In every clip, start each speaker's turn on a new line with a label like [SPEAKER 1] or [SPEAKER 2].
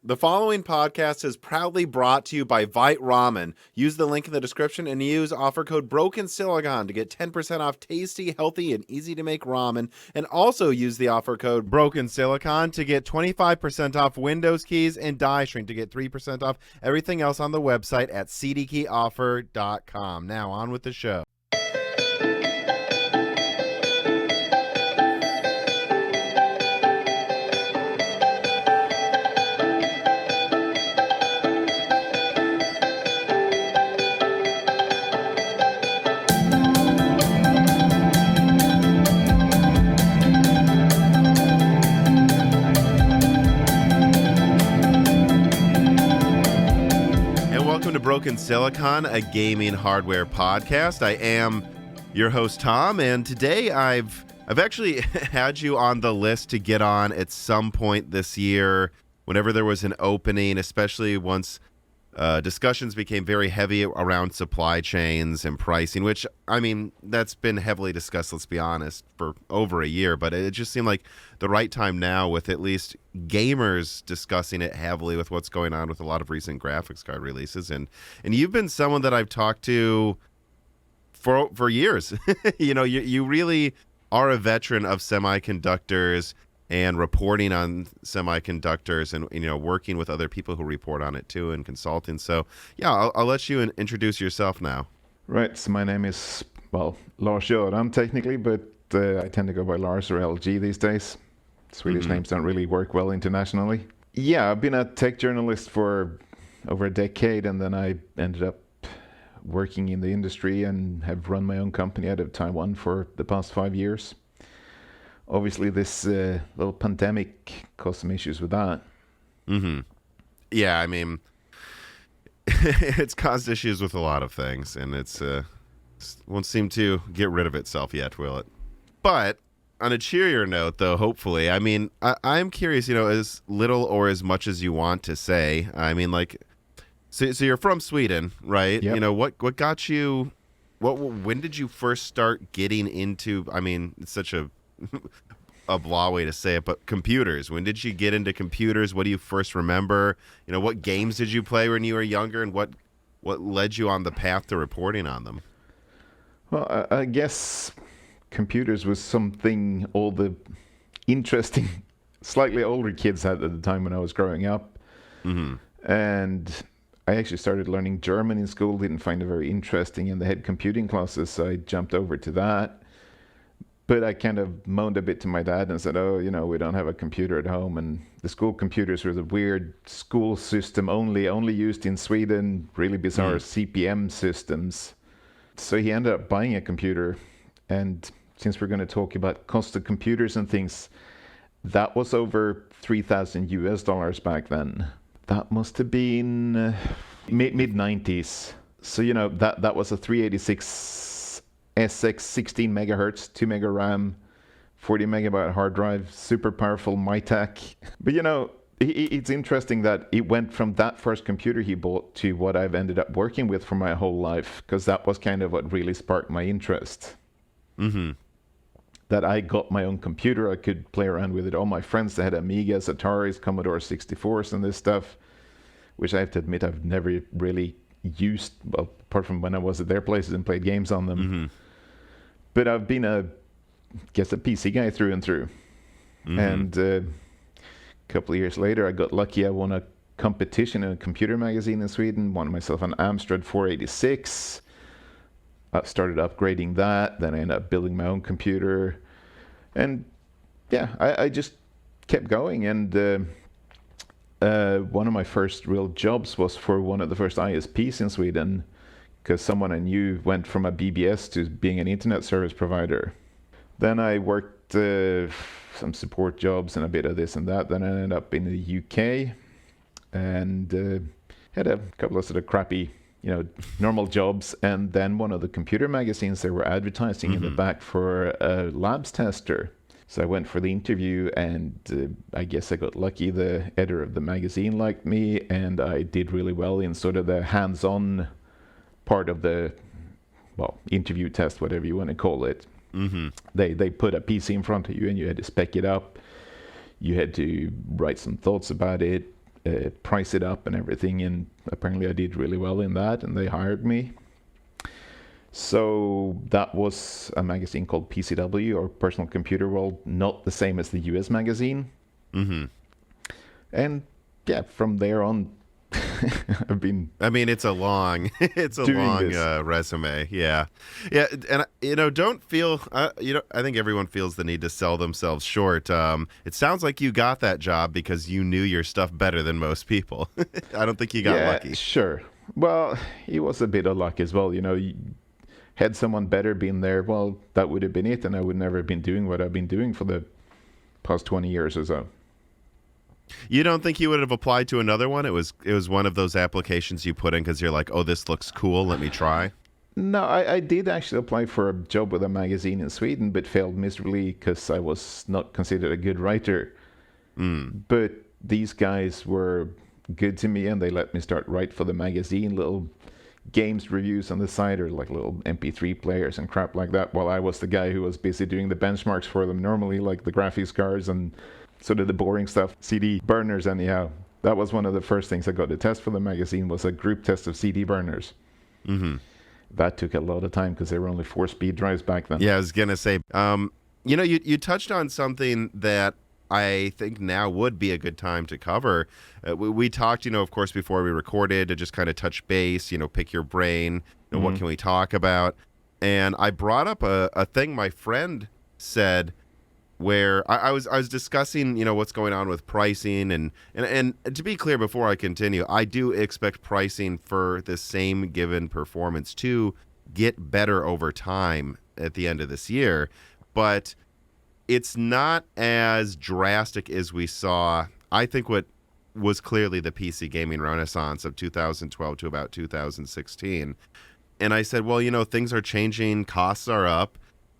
[SPEAKER 1] The following podcast is proudly brought to you by Vite Ramen. Use the link in the description and use offer code BROKENSILICON to get 10% off tasty, healthy, and easy to make ramen. And also use the offer code BROKENSILICON to get 25% off Windows keys and die shrink to get 3% off everything else on the website at cdkeyoffer.com. Now on with the show. Welcome to Broken Silicon, a gaming hardware podcast. I am your host, Tom, and today I've actually had you on the list to get on at some point this year, whenever there was an opening, especially once discussions became very heavy around supply chains and pricing, which, I mean, that's been heavily discussed, let's be honest, for over a year, but it just seemed like the right time now with at least gamers discussing it heavily with what's going on with a lot of recent graphics card releases. And you've been someone that I've talked to for years. You really are a veteran of semiconductors and reporting on semiconductors and, working with other people who report on it too and consulting. So, yeah, I'll let you introduce yourself now.
[SPEAKER 2] Right. So my name is, Lars technically, but I tend to go by Lars or LG these days. Swedish names don't really work well internationally. Yeah, I've been a tech journalist for over a decade, and then I ended up working in the industry and have run my own company out of Taiwan for the past 5 years. Obviously, this little pandemic caused some issues with that.
[SPEAKER 1] Mm-hmm. Yeah, I mean, it's caused issues with a lot of things, and it's won't seem to get rid of itself yet, will it? But on a cheerier note, though, hopefully, I mean, I'm curious, as little or as much as you want to say. I mean, like, so you're from Sweden, right?
[SPEAKER 2] Yep.
[SPEAKER 1] What got you? When did you first start getting into? I mean, it's such a blah way to say it, but computers. When did you get into computers? What do you first remember? What games did you play when you were younger, and what led you on the path to reporting on them?
[SPEAKER 2] Well, I guess computers was something all the interesting, slightly older kids had at the time when I was growing up.
[SPEAKER 1] Mm-hmm.
[SPEAKER 2] And I actually started learning German in school, didn't find it very interesting, and they had computing classes, so I jumped over to that. But I kind of moaned a bit to my dad and said, we don't have a computer at home. And the school computers were the weird school system, only used in Sweden, really bizarre CPM systems. So he ended up buying a computer. And since we're going to talk about cost of computers and things, that was over $3,000 back then. That must have been mid-90s. So, that was a 386 SX 16 megahertz, 2 mega RAM, 40 megabyte hard drive, super powerful MyTac. But it's interesting that it went from that first computer he bought to what I've ended up working with for my whole life, because that was kind of what really sparked my interest.
[SPEAKER 1] Mm-hmm.
[SPEAKER 2] That I got my own computer, I could play around with it. All my friends, they had Amigas, Ataris, Commodore 64s and this stuff, which I have to admit I've never really used, apart from when I was at their places and played games on them.
[SPEAKER 1] Mm-hmm.
[SPEAKER 2] But I've been a PC guy through and through.
[SPEAKER 1] Mm-hmm.
[SPEAKER 2] And a couple of years later, I got lucky. I won a competition in a computer magazine in Sweden, won myself an Amstrad 486. I started upgrading that. Then I ended up building my own computer. And yeah, I just kept going. And one of my first real jobs was for one of the first ISPs in Sweden, because someone I knew went from a BBS to being an internet service provider. Then I worked some support jobs and a bit of this and that. Then I ended up in the UK and had a couple of sort of crappy, normal jobs. And then one of the computer magazines, they were advertising in the back for a labs tester. So I went for the interview, and I guess I got lucky. The editor of the magazine liked me, and I did really well in sort of the hands-on part of the, interview test, whatever you want to call it.
[SPEAKER 1] Mm-hmm.
[SPEAKER 2] They put a PC in front of you, and you had to spec it up. You had to write some thoughts about it, price it up and everything. And apparently I did really well in that, and they hired me. So that was a magazine called PCW, or Personal Computer World, not the same as the US magazine.
[SPEAKER 1] Mm-hmm.
[SPEAKER 2] And yeah, from there on, I've been.
[SPEAKER 1] I mean, it's a long resume. Yeah, yeah, and don't feel. I think everyone feels the need to sell themselves short. It sounds like you got that job because you knew your stuff better than most people. I don't think you got lucky.
[SPEAKER 2] Sure. Well, it was a bit of luck as well. Had someone better been there, well, that would have been it, and I would never have been doing what I've been doing for the past 20 years or so.
[SPEAKER 1] You don't think you would have applied to another one? It was one of those applications you put in because you're like, oh, this looks cool, let me try?
[SPEAKER 2] No, I did actually apply for a job with a magazine in Sweden, but failed miserably because I was not considered a good writer. But these guys were good to me, and they let me start write for the magazine, little games reviews on the side, or like little MP3 players and crap like that, while I was the guy who was busy doing the benchmarks for them normally, like the graphics cards and sort of the boring stuff, CD burners. Anyhow, that was one of the first things I got to test for the magazine, was a group test of CD burners. Mm-hmm. That took a lot of time because there were only 4-speed drives back then.
[SPEAKER 1] Yeah, I was gonna say, you touched on something that I think now would be a good time to cover. We talked, of course, before we recorded, to just kind of touch base, pick your brain, what can we talk about? And I brought up a thing my friend said, where I was discussing, what's going on with pricing, and to be clear before I continue, I do expect pricing for the same given performance to get better over time at the end of this year, but it's not as drastic as we saw. I think what was clearly the PC gaming renaissance of 2012 to about 2016. And I said, well, things are changing, costs are up.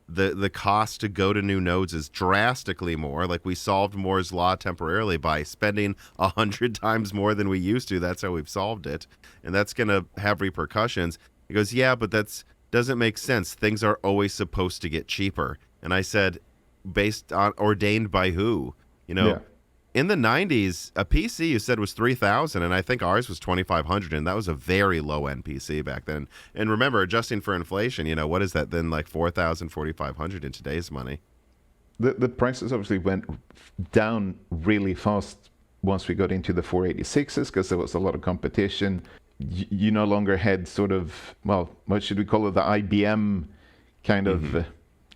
[SPEAKER 1] The cost to go to new nodes is drastically more. Like, we solved Moore's Law temporarily by spending 100 times more than we used to. That's how we've solved it. And that's going to have repercussions. He goes, yeah, but that doesn't make sense. Things are always supposed to get cheaper. And I said, based on ordained by who?
[SPEAKER 2] Yeah.
[SPEAKER 1] In the 90s, a PC you said was $3,000, and I think ours was $2,500, and that was a very low-end PC back then. And remember, adjusting for inflation, what is that then, like $4,000, $4,500 in today's money?
[SPEAKER 2] The prices obviously went down really fast once we got into the 486s, because there was a lot of competition. You no longer had sort of, well, what should we call it, the IBM kind of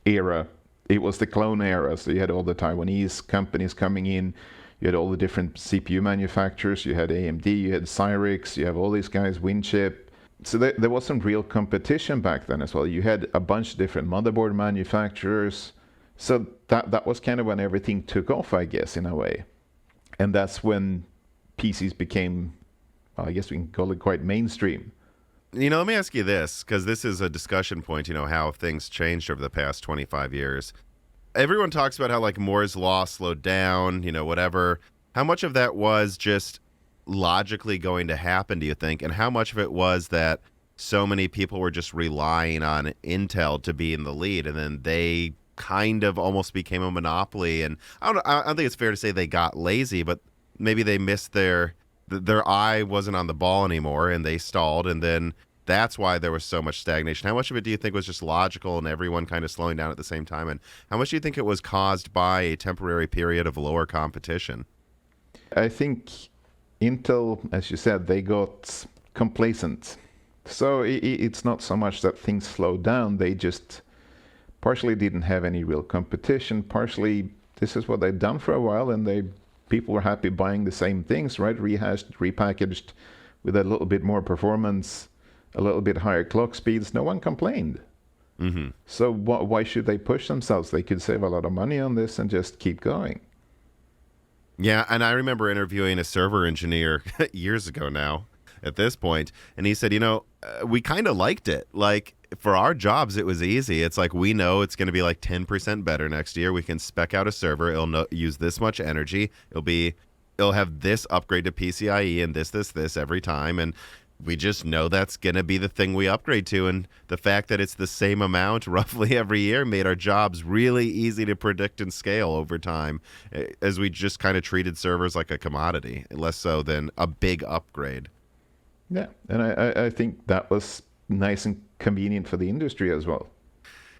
[SPEAKER 2] era. It was the clone era, so you had all the Taiwanese companies coming in. You had all the different CPU manufacturers. You had AMD, you had Cyrix, you have all these guys, Winchip. So there was some real competition back then as well. You had a bunch of different motherboard manufacturers. So that was kind of when everything took off, I guess, in a way. And that's when PCs became, well, I guess we can call it quite mainstream.
[SPEAKER 1] Let me ask you this, because this is a discussion point, how things changed over the past 25 years. Everyone talks about how, like, Moore's Law slowed down, whatever. How much of that was just logically going to happen, do you think? And how much of it was that so many people were just relying on Intel to be in the lead, and then they kind of almost became a monopoly? And I don't think it's fair to say they got lazy, but maybe they missed their eye wasn't on the ball anymore, and they stalled, and then that's why there was so much stagnation. How much of it do you think was just logical and everyone kind of slowing down at the same time? And how much do you think it was caused by a temporary period of lower competition?
[SPEAKER 2] I think Intel, as you said, they got complacent. So it's not so much that things slowed down. They just partially didn't have any real competition. Partially, this is what they've done for a while, and people were happy buying the same things, right? Rehashed, repackaged with a little bit more performance, a little bit higher clock speeds. No one complained. Mm-hmm. So why should they push themselves? They could save a lot of money on this and just keep going.
[SPEAKER 1] Yeah, and I remember interviewing a server engineer years ago now at this point, and he said, we kind of liked it. Like, for our jobs, it was easy. It's like, we know it's going to be like 10% better next year. We can spec out a server. It'll use this much energy. It'll have this upgrade to PCIe and this every time. And we just know that's going to be the thing we upgrade to. And the fact that it's the same amount roughly every year made our jobs really easy to predict and scale over time, as we just kind of treated servers like a commodity, less so than a big upgrade.
[SPEAKER 2] Yeah, and I think that was nice and convenient for the industry as well.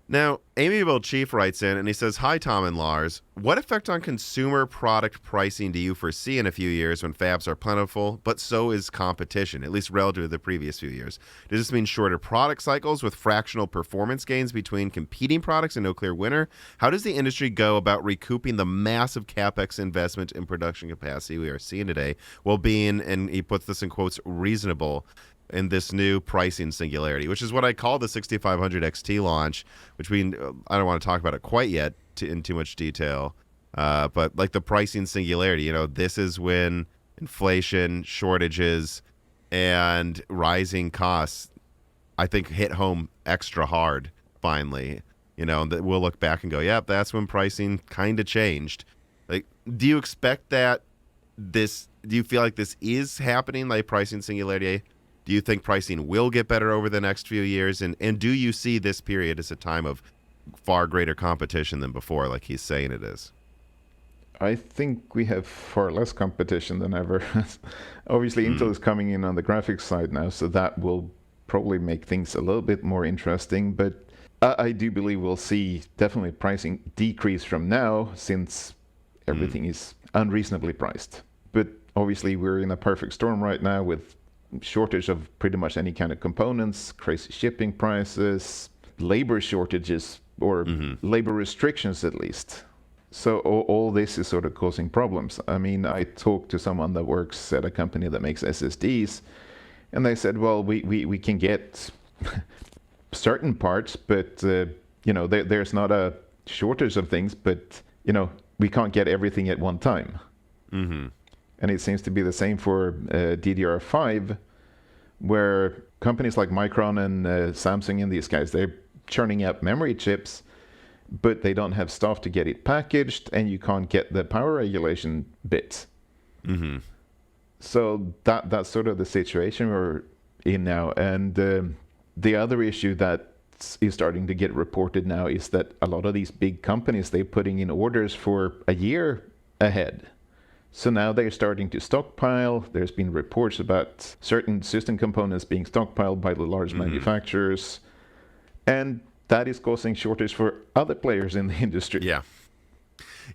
[SPEAKER 1] Now, Amiable Chief writes in and he says, "Hi, Tom and Lars. What effect on consumer product pricing do you foresee in a few years when fabs are plentiful, but so is competition, at least relative to the previous few years? Does this mean shorter product cycles with fractional performance gains between competing products and no clear winner? How does the industry go about recouping the massive CapEx investment in production capacity we are seeing today while being," and he puts this in quotes, "reasonable in this new pricing singularity," which is what I call the 6500 XT launch, which I don't want to talk about it quite yet in too much detail, but like the pricing singularity, this is when inflation, shortages, and rising costs, I think, hit home extra hard finally, that we'll look back and go, yeah, that's when pricing kind of changed. Like, do you expect do you feel like this is happening, like pricing singularity? Do you think pricing will get better over the next few years? And do you see this period as a time of far greater competition than before, like he's saying it is?
[SPEAKER 2] I think we have far less competition than ever. Obviously, Intel is coming in on the graphics side now, so that will probably make things a little bit more interesting. But I do believe we'll see definitely pricing decrease from now, since everything is unreasonably priced. But obviously, we're in a perfect storm right now with shortage of pretty much any kind of components, crazy shipping prices, labor shortages, or labor restrictions at least. So all this is sort of causing problems. I mean, I talked to someone that works at a company that makes SSDs, and they said, well, we can get certain parts, but there's not a shortage of things, but we can't get everything at one time.
[SPEAKER 1] Mm-hmm.
[SPEAKER 2] And it seems to be the same for DDR5, where companies like Micron and Samsung and these guys, they're churning out memory chips, but they don't have stuff to get it packaged, and you can't get the power regulation bits.
[SPEAKER 1] Mm-hmm.
[SPEAKER 2] So that's sort of the situation we're in now. And the other issue that is starting to get reported now is that a lot of these big companies, they're putting in orders for a year ahead. So now they're starting to stockpile. There's been reports about certain system components being stockpiled by the large manufacturers. And that is causing shortage for other players in the industry.
[SPEAKER 1] Yeah.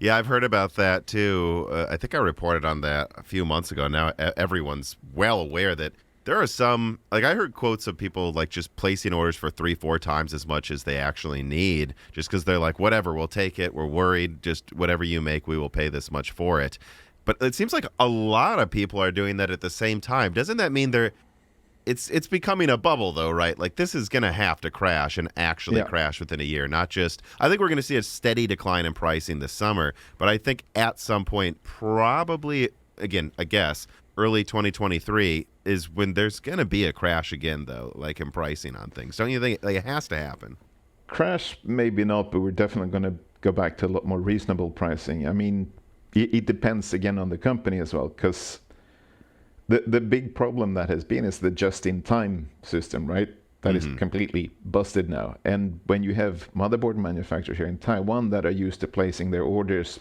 [SPEAKER 1] Yeah, I've heard about that too. I think I reported on that a few months ago. Now everyone's well aware that there are some, like I heard quotes of people like just placing orders for 3-4 times as much as they actually need, just because they're like, whatever, we'll take it. We're worried. Just whatever you make, we will pay this much for it. But it seems like a lot of people are doing that at the same time. Doesn't that mean it's becoming a bubble, though, right? Like, this is going to have to crash and actually crash within a year, not just... I think we're going to see a steady decline in pricing this summer, but I think at some point, probably, again, I guess, early 2023 is when there's going to be a crash again, though, like in pricing on things. Don't you think it has to happen?
[SPEAKER 2] Crash, maybe not, but we're definitely going to go back to a lot more reasonable pricing. I mean... It depends again on the company as well, because the big problem that has been is the just-in-time system, right? That is completely busted now. And when you have motherboard manufacturers here in Taiwan that are used to placing their orders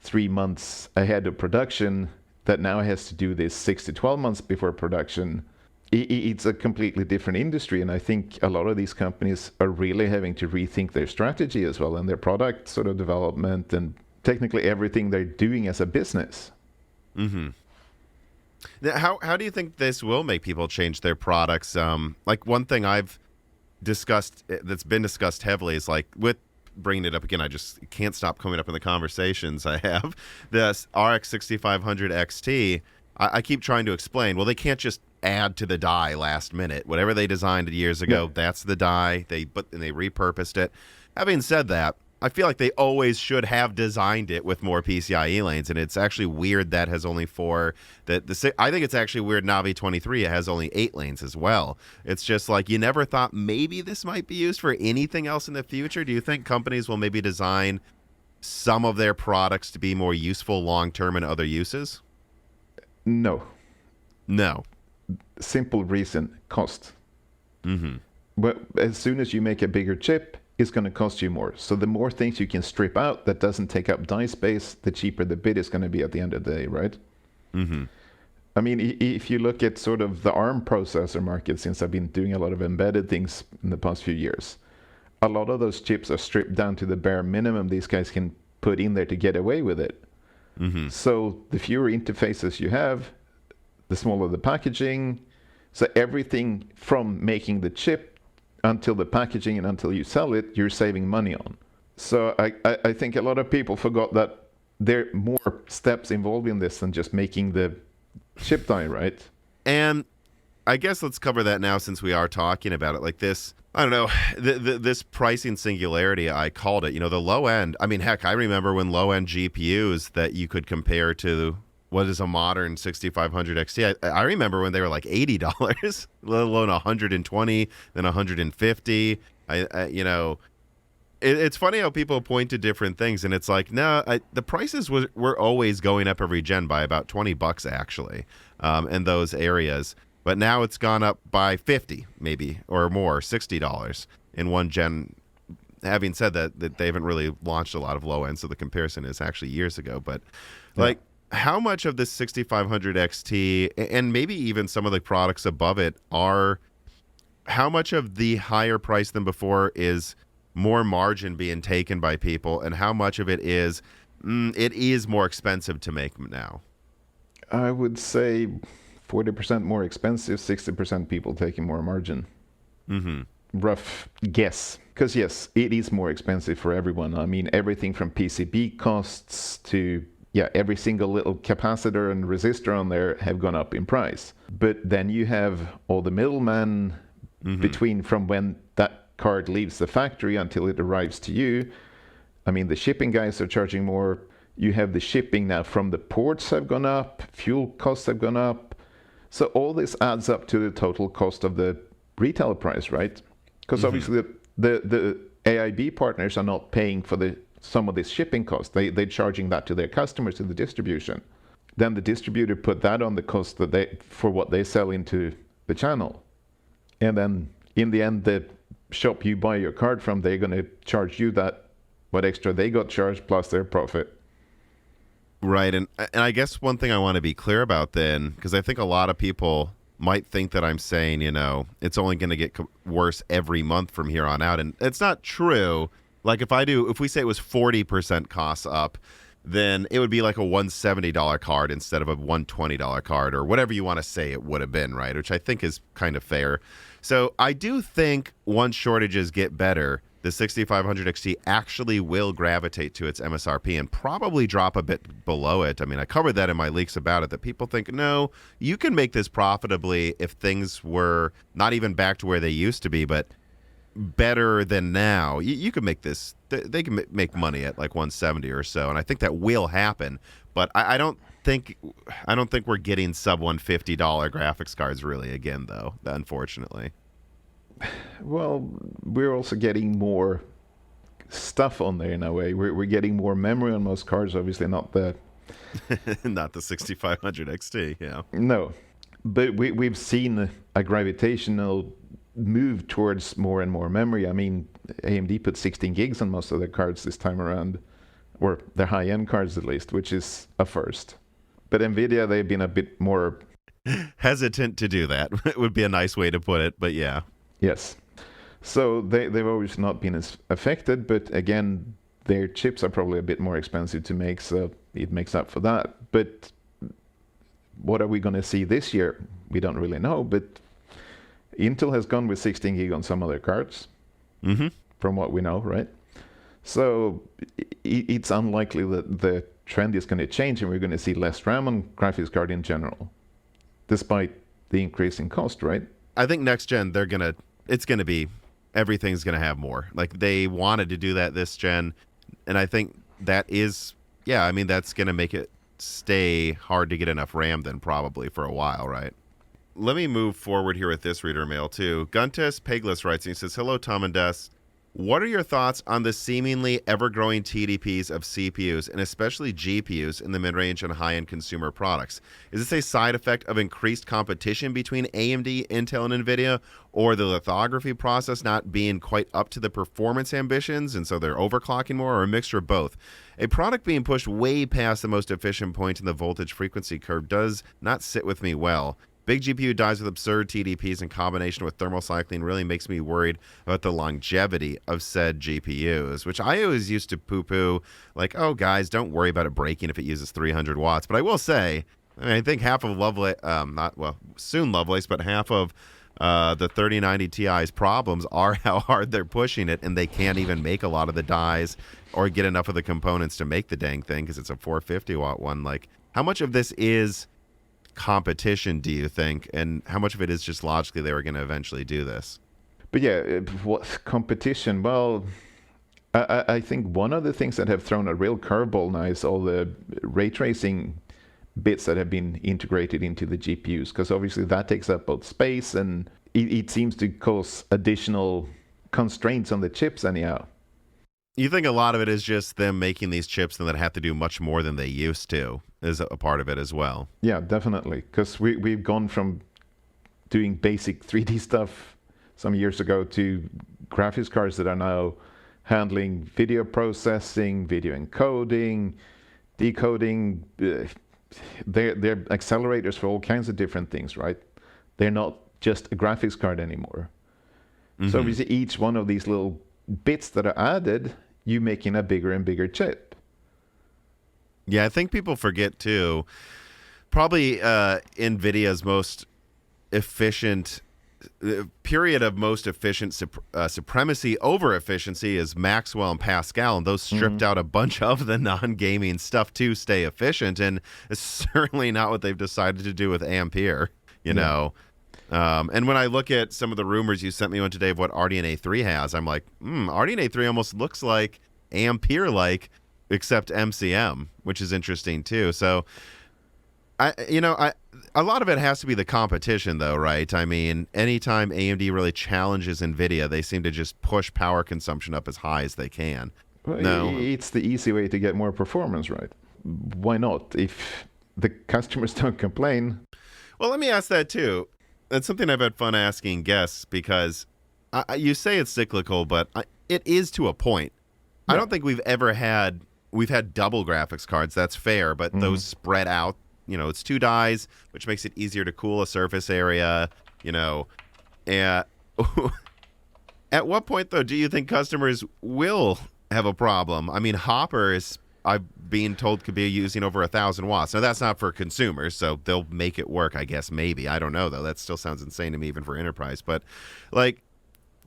[SPEAKER 2] 3 months ahead of production, that now has to do this 6 to 12 months before production, it's a completely different industry. And I think a lot of these companies are really having to rethink their strategy as well, and their product sort of development, and technically everything they're doing as a business.
[SPEAKER 1] Mm-hmm. Now, how do you think this will make people change their products? Like one thing I've discussed that's been discussed heavily is like with bringing it up again, I just can't stop coming up in the conversations I have. This RX 6500 XT, I keep trying to explain, well, they can't just add to the die last minute. Whatever they designed years ago, that's the die. They repurposed it. Having said that, I feel like they always should have designed it with more PCIe lanes, and it's actually weird that has only 4. I think it's actually weird Navi 23 it has only 8 lanes as well. It's just like you never thought maybe this might be used for anything else in the future. Do you think companies will maybe design some of their products to be more useful long-term in other uses?
[SPEAKER 2] No. Simple reason, cost.
[SPEAKER 1] Mm-hmm.
[SPEAKER 2] But as soon as you make a bigger chip, it's going to cost you more. So the more things you can strip out that doesn't take up die space, the cheaper the bit is going to be at the end of the day, right?
[SPEAKER 1] Mm-hmm.
[SPEAKER 2] I mean, if you look at sort of the ARM processor market, since I've been doing a lot of embedded things in the past few years, a lot of those chips are stripped down to the bare minimum these guys can put in there to get away with it.
[SPEAKER 1] Mm-hmm.
[SPEAKER 2] So the fewer interfaces you have, the smaller the packaging. So everything from making the chip until the packaging and until you sell it, you're saving money on. So I think a lot of people forgot that there are more steps involved in this than just making the chip die, right?
[SPEAKER 1] And I guess let's cover that now since we are talking about it. Like this, I don't know, this pricing singularity, I called it. You know, the low end, I mean, heck, I remember when low-end GPUs that you could compare to what is a modern 6500 XT. I remember when they were like $80, let alone 120, then 150. It's funny how people point to different things, and it's like, no, the prices were always going up every gen by about $20 actually, in those areas. But now it's gone up by 50 maybe or more, $60 in one gen. Having said that they haven't really launched a lot of low end, so the comparison is actually years ago. But like, how much of this 6500 XT and maybe even some of the products above it are, how much of the higher price than before is more margin being taken by people, and how much of it is more expensive to make now?
[SPEAKER 2] I would say 40% more expensive, 60% people taking more margin.
[SPEAKER 1] Mm-hmm.
[SPEAKER 2] Rough guess. Because yes, it is more expensive for everyone. I mean, everything from PCB costs to every single little capacitor and resistor on there have gone up in price. But then you have all the middlemen between from when that card leaves the factory until it arrives to you. I mean, the shipping guys are charging more. You have the shipping now from the ports have gone up, fuel costs have gone up. So all this adds up to the total cost of the retail price, right? Because obviously the AIB partners are not paying for some of this shipping cost. They're charging that to their customers, to the distribution. Then the distributor put that on the cost for what they sell into the channel. And then in the end, the shop you buy your card from, they're going to charge you what extra they got charged plus their profit.
[SPEAKER 1] Right. And I guess one thing I want to be clear about then, because I think a lot of people might think that I'm saying, it's only going to get worse every month from here on out. And it's not true. Like if we say it was 40% costs up, then it would be like a $170 card instead of a $120 card, or whatever you want to say it would have been, right? Which I think is kind of fair. So I do think once shortages get better, the 6500 XT actually will gravitate to its MSRP and probably drop a bit below it. I mean, I covered that in my leaks about it, that people think, no, you can make this profitably if things were not even back to where they used to be, but better than now. You can make this, they can make money at like 170 or so, and I think that will happen. But I don't think we're getting sub $150 graphics cards really again, though, unfortunately.
[SPEAKER 2] Well, we're also getting more stuff on there in a way. We're getting more memory on most cards, obviously not the
[SPEAKER 1] not the 6500 XT, yeah.
[SPEAKER 2] No, but we've seen a gravitational move towards more and more memory. I mean, AMD put 16 gigs on most of their cards this time around, or their high-end cards at least, which is a first. But Nvidia, they've been a bit more
[SPEAKER 1] hesitant to do that. It would be a nice way to put it, but yeah.
[SPEAKER 2] Yes. So they've always not been as affected, but again, their chips are probably a bit more expensive to make, so it makes up for that. But what are we going to see this year? We don't really know, but Intel has gone with 16 gig on some of their cards, from what we know, right? So it's unlikely that the trend is going to change and we're going to see less RAM on graphics card in general, despite the increase in cost, right?
[SPEAKER 1] I think next gen, everything's going to have more. Like, they wanted to do that this gen, and I think that is, that's going to make it stay hard to get enough RAM then probably for a while, right? Let me move forward here with this reader mail too. Guntes Pegless writes, and he says, "Hello, Tom and Des. What are your thoughts on the seemingly ever-growing TDPs of CPUs and especially GPUs in the mid-range and high-end consumer products? Is this a side effect of increased competition between AMD, Intel, and Nvidia, or the lithography process not being quite up to the performance ambitions, and so they're overclocking more, or a mixture of both? A product being pushed way past the most efficient point in the voltage frequency curve does not sit with me well. Big GPU dies with absurd TDPs in combination with thermal cycling really makes me worried about the longevity of said GPUs, which I always used to poo-poo, like, oh, guys, don't worry about it breaking if it uses 300 watts. But I will say, I think half of soon Lovelace, but half of the 3090 Ti's problems are how hard they're pushing it, and they can't even make a lot of the dies or get enough of the components to make the dang thing because it's a 450-watt one. Like, how much of this is competition, do you think, and how much of it is just logically they were going to eventually do this?
[SPEAKER 2] But yeah, what competition? Well, I think one of the things that have thrown a real curveball now is all the ray tracing bits that have been integrated into the GPUs, because obviously that takes up both space and it seems to cause additional constraints on the chips anyhow.
[SPEAKER 1] You think a lot of it is just them making these chips and that have to do much more than they used to is a part of it as well?
[SPEAKER 2] Yeah, definitely. Because we've gone from doing basic 3D stuff some years ago to graphics cards that are now handling video processing, video encoding, decoding. They're accelerators for all kinds of different things, right? They're not just a graphics card anymore. Mm-hmm. So obviously each one of these little bits that are added, you making a bigger and bigger chip.
[SPEAKER 1] Yeah, I think people forget too. Probably Nvidia's most efficient period of most efficient supremacy over efficiency is Maxwell and Pascal, and those stripped out a bunch of the non-gaming stuff to stay efficient, and it's certainly not what they've decided to do with Ampere, you know. And when I look at some of the rumors you sent me one today of what RDNA 3 has, I'm like, RDNA 3 almost looks like Ampere-like, except MCM, which is interesting too. So, a lot of it has to be the competition, though, right? I mean, anytime AMD really challenges NVIDIA, they seem to just push power consumption up as high as they can.
[SPEAKER 2] Well, it's the easy way to get more performance, right? Why not? If the customers don't complain.
[SPEAKER 1] Well, let me ask that too. That's something I've had fun asking guests, because you say it's cyclical, but it is to a point. Yeah. I don't think we've had double graphics cards. That's fair, but those spread out. It's two dies, which makes it easier to cool a surface area. And at what point, though, do you think customers will have a problem? I mean, Hopper is, I'm being told, could be using over 1,000 watts. Now, that's not for consumers, so they'll make it work, I guess, maybe. I don't know, though. That still sounds insane to me, even for enterprise. But, like,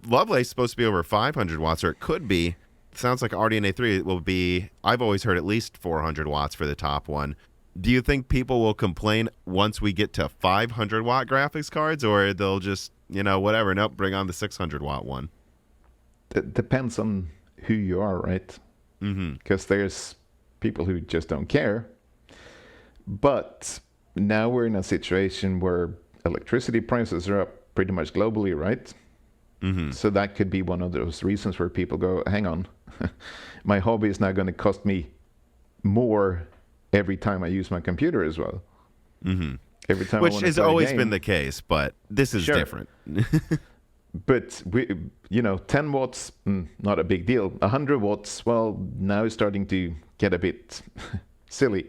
[SPEAKER 1] Lovelace is supposed to be over 500 watts, or it could be. It sounds like RDNA 3 will be, I've always heard, at least 400 watts for the top one. Do you think people will complain once we get to 500-watt graphics cards, or they'll just, whatever, nope, bring on the 600-watt one?
[SPEAKER 2] It depends on who you are, right? Because there's people who just don't care. But now we're in a situation where electricity prices are up pretty much globally, right? So that could be one of those reasons where people go, hang on, my hobby is now going to cost me more every time I use my computer as well. Every time,
[SPEAKER 1] which has always been the case, but this is different.
[SPEAKER 2] But 10 watts, not a big deal. 100 watts, well, now it's starting to get a bit silly.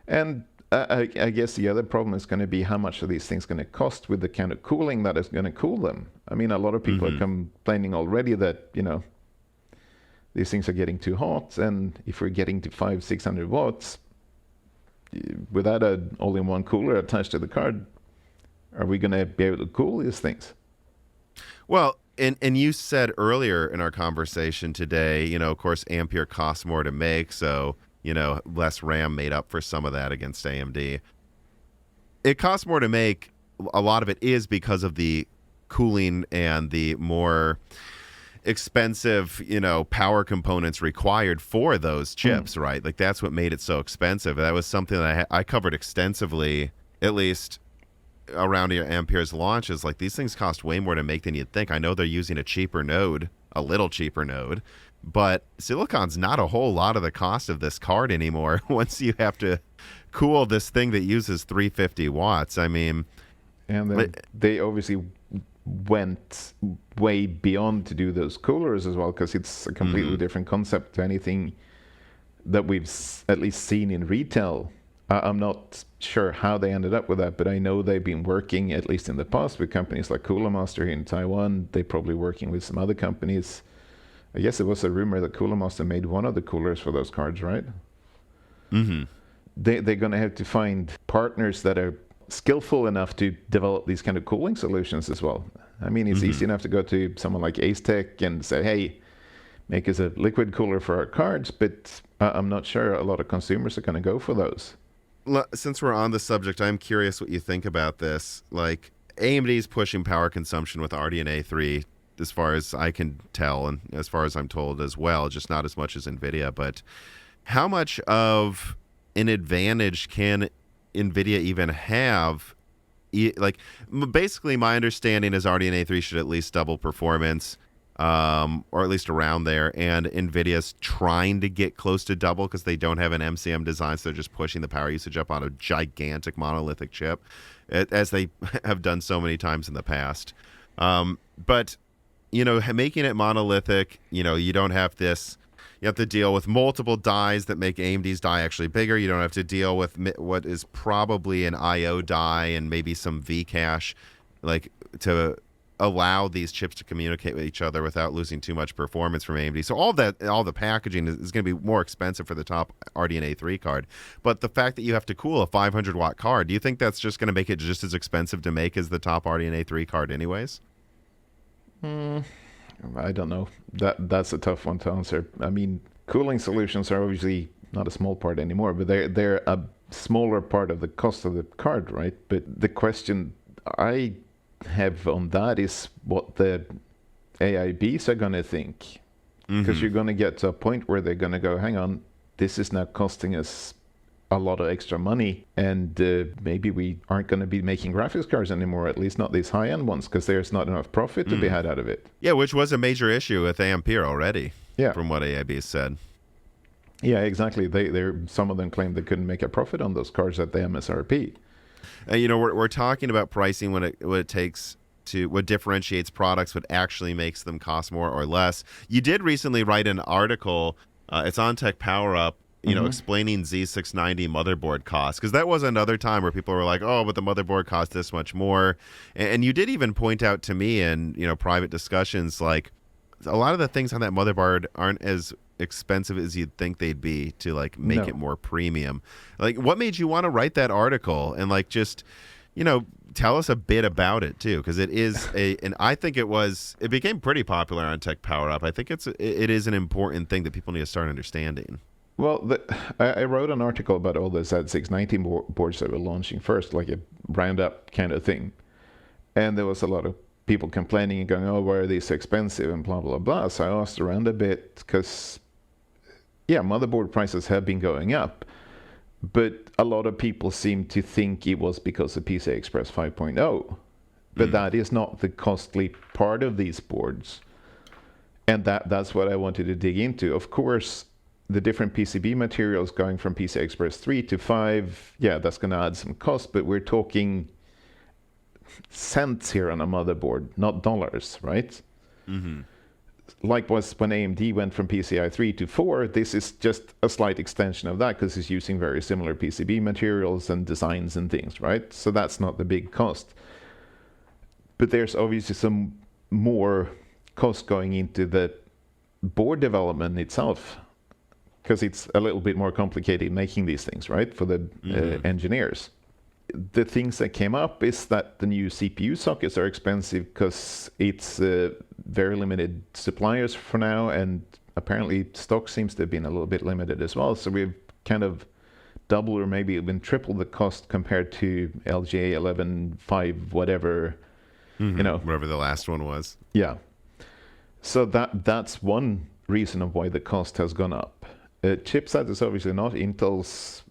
[SPEAKER 2] And I guess the other problem is going to be how much are these things going to cost with the kind of cooling that is going to cool them. I mean, a lot of people are complaining already that, these things are getting too hot. And if we're getting to 500-600 watts, without an all-in-one cooler attached to the card, are we going to be able to cool these things?
[SPEAKER 1] Well, and you said earlier in our conversation today, of course, Ampere costs more to make, so, less RAM made up for some of that against AMD. It costs more to make. A lot of it is because of the cooling and the more expensive, power components required for those chips, right? Like, that's what made it so expensive. That was something that I covered extensively, at least around Ampere's launches. Like, these things cost way more to make than you'd think. I know they're using a cheaper node a little cheaper node. But silicon's not a whole lot of the cost of this card anymore once you have to cool this thing that uses 350 watts. I mean,
[SPEAKER 2] and then they obviously went way beyond to do those coolers as well, because it's a completely different concept to anything that we've at least seen in retail. I'm not sure how they ended up with that, but I know they've been working, at least in the past, with companies like Cooler Master here in Taiwan. They're probably working with some other companies. I guess it was a rumor that Cooler Master made one of the coolers for those cards, right?
[SPEAKER 1] Mm-hmm.
[SPEAKER 2] They're going to have to find partners that are skillful enough to develop these kind of cooling solutions as well. I mean, it's easy enough to go to someone like Ace Tech and say, hey, make us a liquid cooler for our cards, but I'm not sure a lot of consumers are going to go for those.
[SPEAKER 1] Since we're on the subject, I'm curious what you think about this. Like, AMD is pushing power consumption with RDNA 3, as far as I can tell, and as far as I'm told as well, just not as much as Nvidia. But how much of an advantage can Nvidia even have? Like, basically, my understanding is RDNA 3 should at least double performance, or at least around there. And Nvidia's trying to get close to double because they don't have an MCM design, so they're just pushing the power usage up on a gigantic monolithic chip, as they have done so many times in the past. But you know, making it monolithic, you know, you don't have this. You have to deal with multiple dies that make AMD's die actually bigger. You don't have to deal with what is probably an I/O die and maybe some V-cache, like, to allow these chips to communicate with each other without losing too much performance from AMD. So all the packaging is going to be more expensive for the top RDNA 3 card. But the fact that you have to cool a 500-watt card, do you think that's just going to make it just as expensive to make as the top RDNA 3 card anyways?
[SPEAKER 2] I don't know. That's a tough one to answer. I mean, cooling solutions are obviously not a small part anymore, but they're a smaller part of the cost of the card, right? But the question I have on that is what the AIBs are going to think. Because you're going to get to a point where they're going to go, hang on, this is now costing us a lot of extra money, and maybe we aren't going to be making graphics cards anymore, at least not these high-end ones, because there's not enough profit to be had out of it.
[SPEAKER 1] Yeah, which was a major issue with Ampere already,
[SPEAKER 2] yeah,
[SPEAKER 1] from what AIB said.
[SPEAKER 2] Yeah, exactly. Some of them claimed they couldn't make a profit on those cards at the MSRP.
[SPEAKER 1] You know, we're talking about pricing, what it takes to, what differentiates products, what actually makes them cost more or less. You did recently write an article, it's on Tech Power Up, you know, explaining Z690 motherboard costs, because that was another time where people were like, oh, but the motherboard costs this much more. And you did even point out to me in, you know, private discussions, like, a lot of the things on that motherboard aren't as expensive as you'd think they'd be to, like, make it more premium. Like, what made you want to write that article? And, like, just, you know, tell us a bit about it too, because it is and I think it became pretty popular on Tech Power Up. I think it is an important thing that people need to start understanding.
[SPEAKER 2] Well, I wrote an article about all the Z690 boards that were launching first, like a roundup kind of thing. And there was a lot of people complaining and going, oh, why are these so expensive and blah, blah, blah. So I asked around a bit because, yeah, motherboard prices have been going up. But a lot of people seem to think it was because of PCI Express 5.0. But that is not the costly part of these boards. And that's what I wanted to dig into. Of course, the different PCB materials going from PCI Express 3 to 5, yeah, that's going to add some cost, but we're talking cents here on a motherboard, not dollars, right? Likewise, when AMD went from PCI 3 to 4, this is just a slight extension of that because it's using very similar PCB materials and designs and things, right? So that's not the big cost. But there's obviously some more cost going into the board development itself, because it's a little bit more complicated making these things, right, for the engineers. The things that came up is that the new CPU sockets are expensive because it's very limited suppliers for now, and apparently stock seems to have been a little bit limited as well. So we've kind of double or maybe even triple the cost compared to LGA 11.5 whatever, you know,
[SPEAKER 1] whatever the last one was.
[SPEAKER 2] Yeah. So that's one reason of why the cost has gone up. Chipset is obviously not Intel's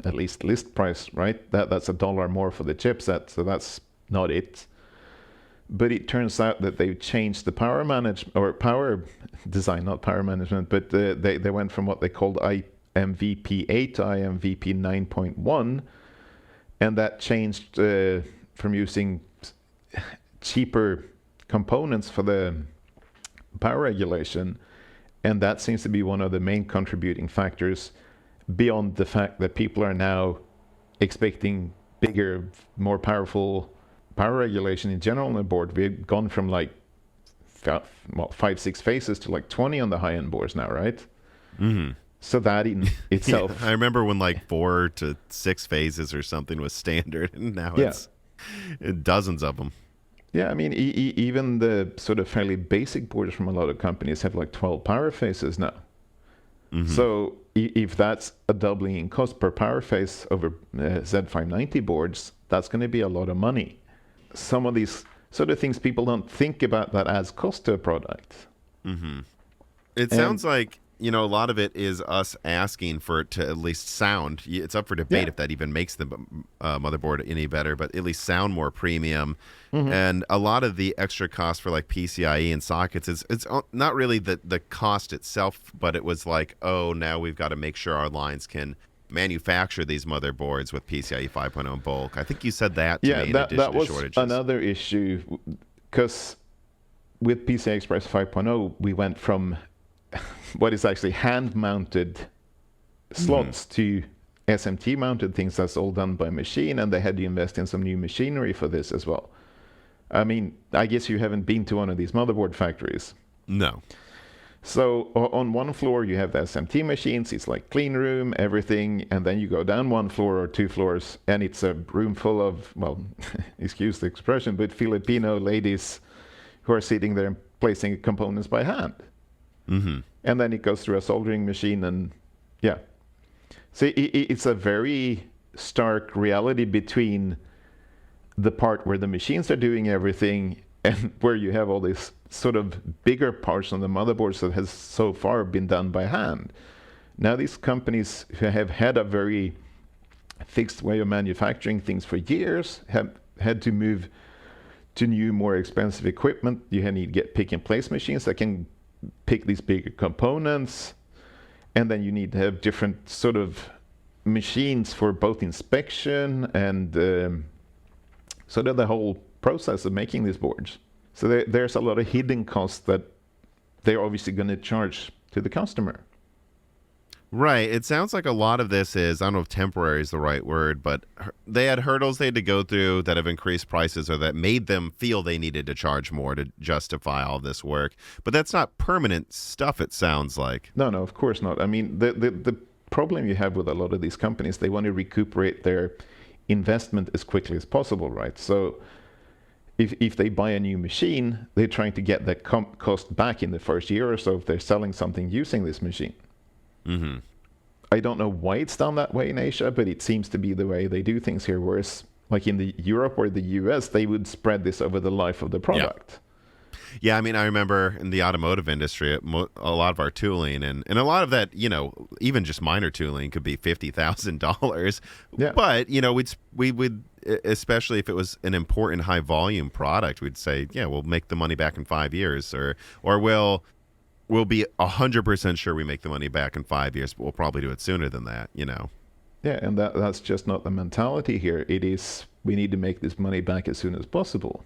[SPEAKER 2] at least list price, right? That's $1 more for the chipset, so that's not it. But it turns out that they've changed the power management or power design, not power management, but they went from what they called IMVP 8 to IMVP 9.1, and that changed from using cheaper components for the power regulation, and that seems to be one of the main contributing factors, beyond the fact that people are now expecting bigger, more powerful power regulation in general on the board. We've gone from like 5-6 phases to like 20 on the high-end boards now, right?
[SPEAKER 1] Mm-hmm.
[SPEAKER 2] So that in itself,
[SPEAKER 1] I remember when like 4 to 6 phases or something was standard, and now it's dozens of them.
[SPEAKER 2] Yeah, I mean, even the sort of fairly basic boards from a lot of companies have like 12 power phases now. Mm-hmm. So if that's a doubling in cost per power phase over Z590 boards, that's going to be a lot of money. Some of these sort of things, people don't think about that as cost to a product.
[SPEAKER 1] Mm-hmm. It sounds like, a lot of it is us asking for it to at least sound. It's up for debate if that even makes the motherboard any better, but at least sound more premium. Mm-hmm. And a lot of the extra cost for like PCIe and sockets, it's not really the cost itself, but it was like, oh, now we've got to make sure our lines can manufacture these motherboards with PCIe 5.0 in bulk. I think you said that to me in addition
[SPEAKER 2] that
[SPEAKER 1] to
[SPEAKER 2] was
[SPEAKER 1] shortages.
[SPEAKER 2] Another issue, because with PCI Express 5.0, we went from what is actually hand-mounted slots to SMT-mounted things. That's all done by machine, and they had to invest in some new machinery for this as well. I mean, I guess you haven't been to one of these motherboard factories.
[SPEAKER 1] No.
[SPEAKER 2] So on one floor, you have the SMT machines. It's like clean room, everything. And then you go down 1 floor or 2 floors, and it's a room full of, well, excuse the expression, but Filipino ladies who are sitting there and placing components by hand. Mm-hmm. And then it goes through a soldering machine, and so it's a very stark reality between the part where the machines are doing everything and where you have all these sort of bigger parts on the motherboards that has so far been done by hand. Now these companies who have had a very fixed way of manufacturing things for years have had to move to new, more expensive equipment. You need to get pick and place machines that can pick these bigger components, and then you need to have different sort of machines for both inspection and sort of the whole process of making these boards. So there's a lot of hidden costs that they're obviously going to charge to the customer.
[SPEAKER 1] Right. It sounds like a lot of this is, I don't know if temporary is the right word, but they had hurdles they had to go through that have increased prices or that made them feel they needed to charge more to justify all this work. But that's not permanent stuff, it sounds like.
[SPEAKER 2] No, of course not. I mean, the problem you have with a lot of these companies, they want to recuperate their investment as quickly as possible, right? So if they buy a new machine, they're trying to get that cost back in the first year or so if they're selling something using this machine. Mm-hmm. I don't know why it's done that way in Asia, but it seems to be the way they do things here. Whereas, like in the Europe or the US, they would spread this over the life of the product.
[SPEAKER 1] Yeah, I mean, I remember in the automotive industry, a lot of our tooling and a lot of that, even just minor tooling could be $50,000. Yeah. But we would, especially if it was an important high volume product, we'd say, yeah, we'll make the money back in 5 years, or we'll be 100% sure we make the money back in 5 years, but we'll probably do it sooner than that, Yeah,
[SPEAKER 2] and that's just not the mentality here. It is, we need to make this money back as soon as possible.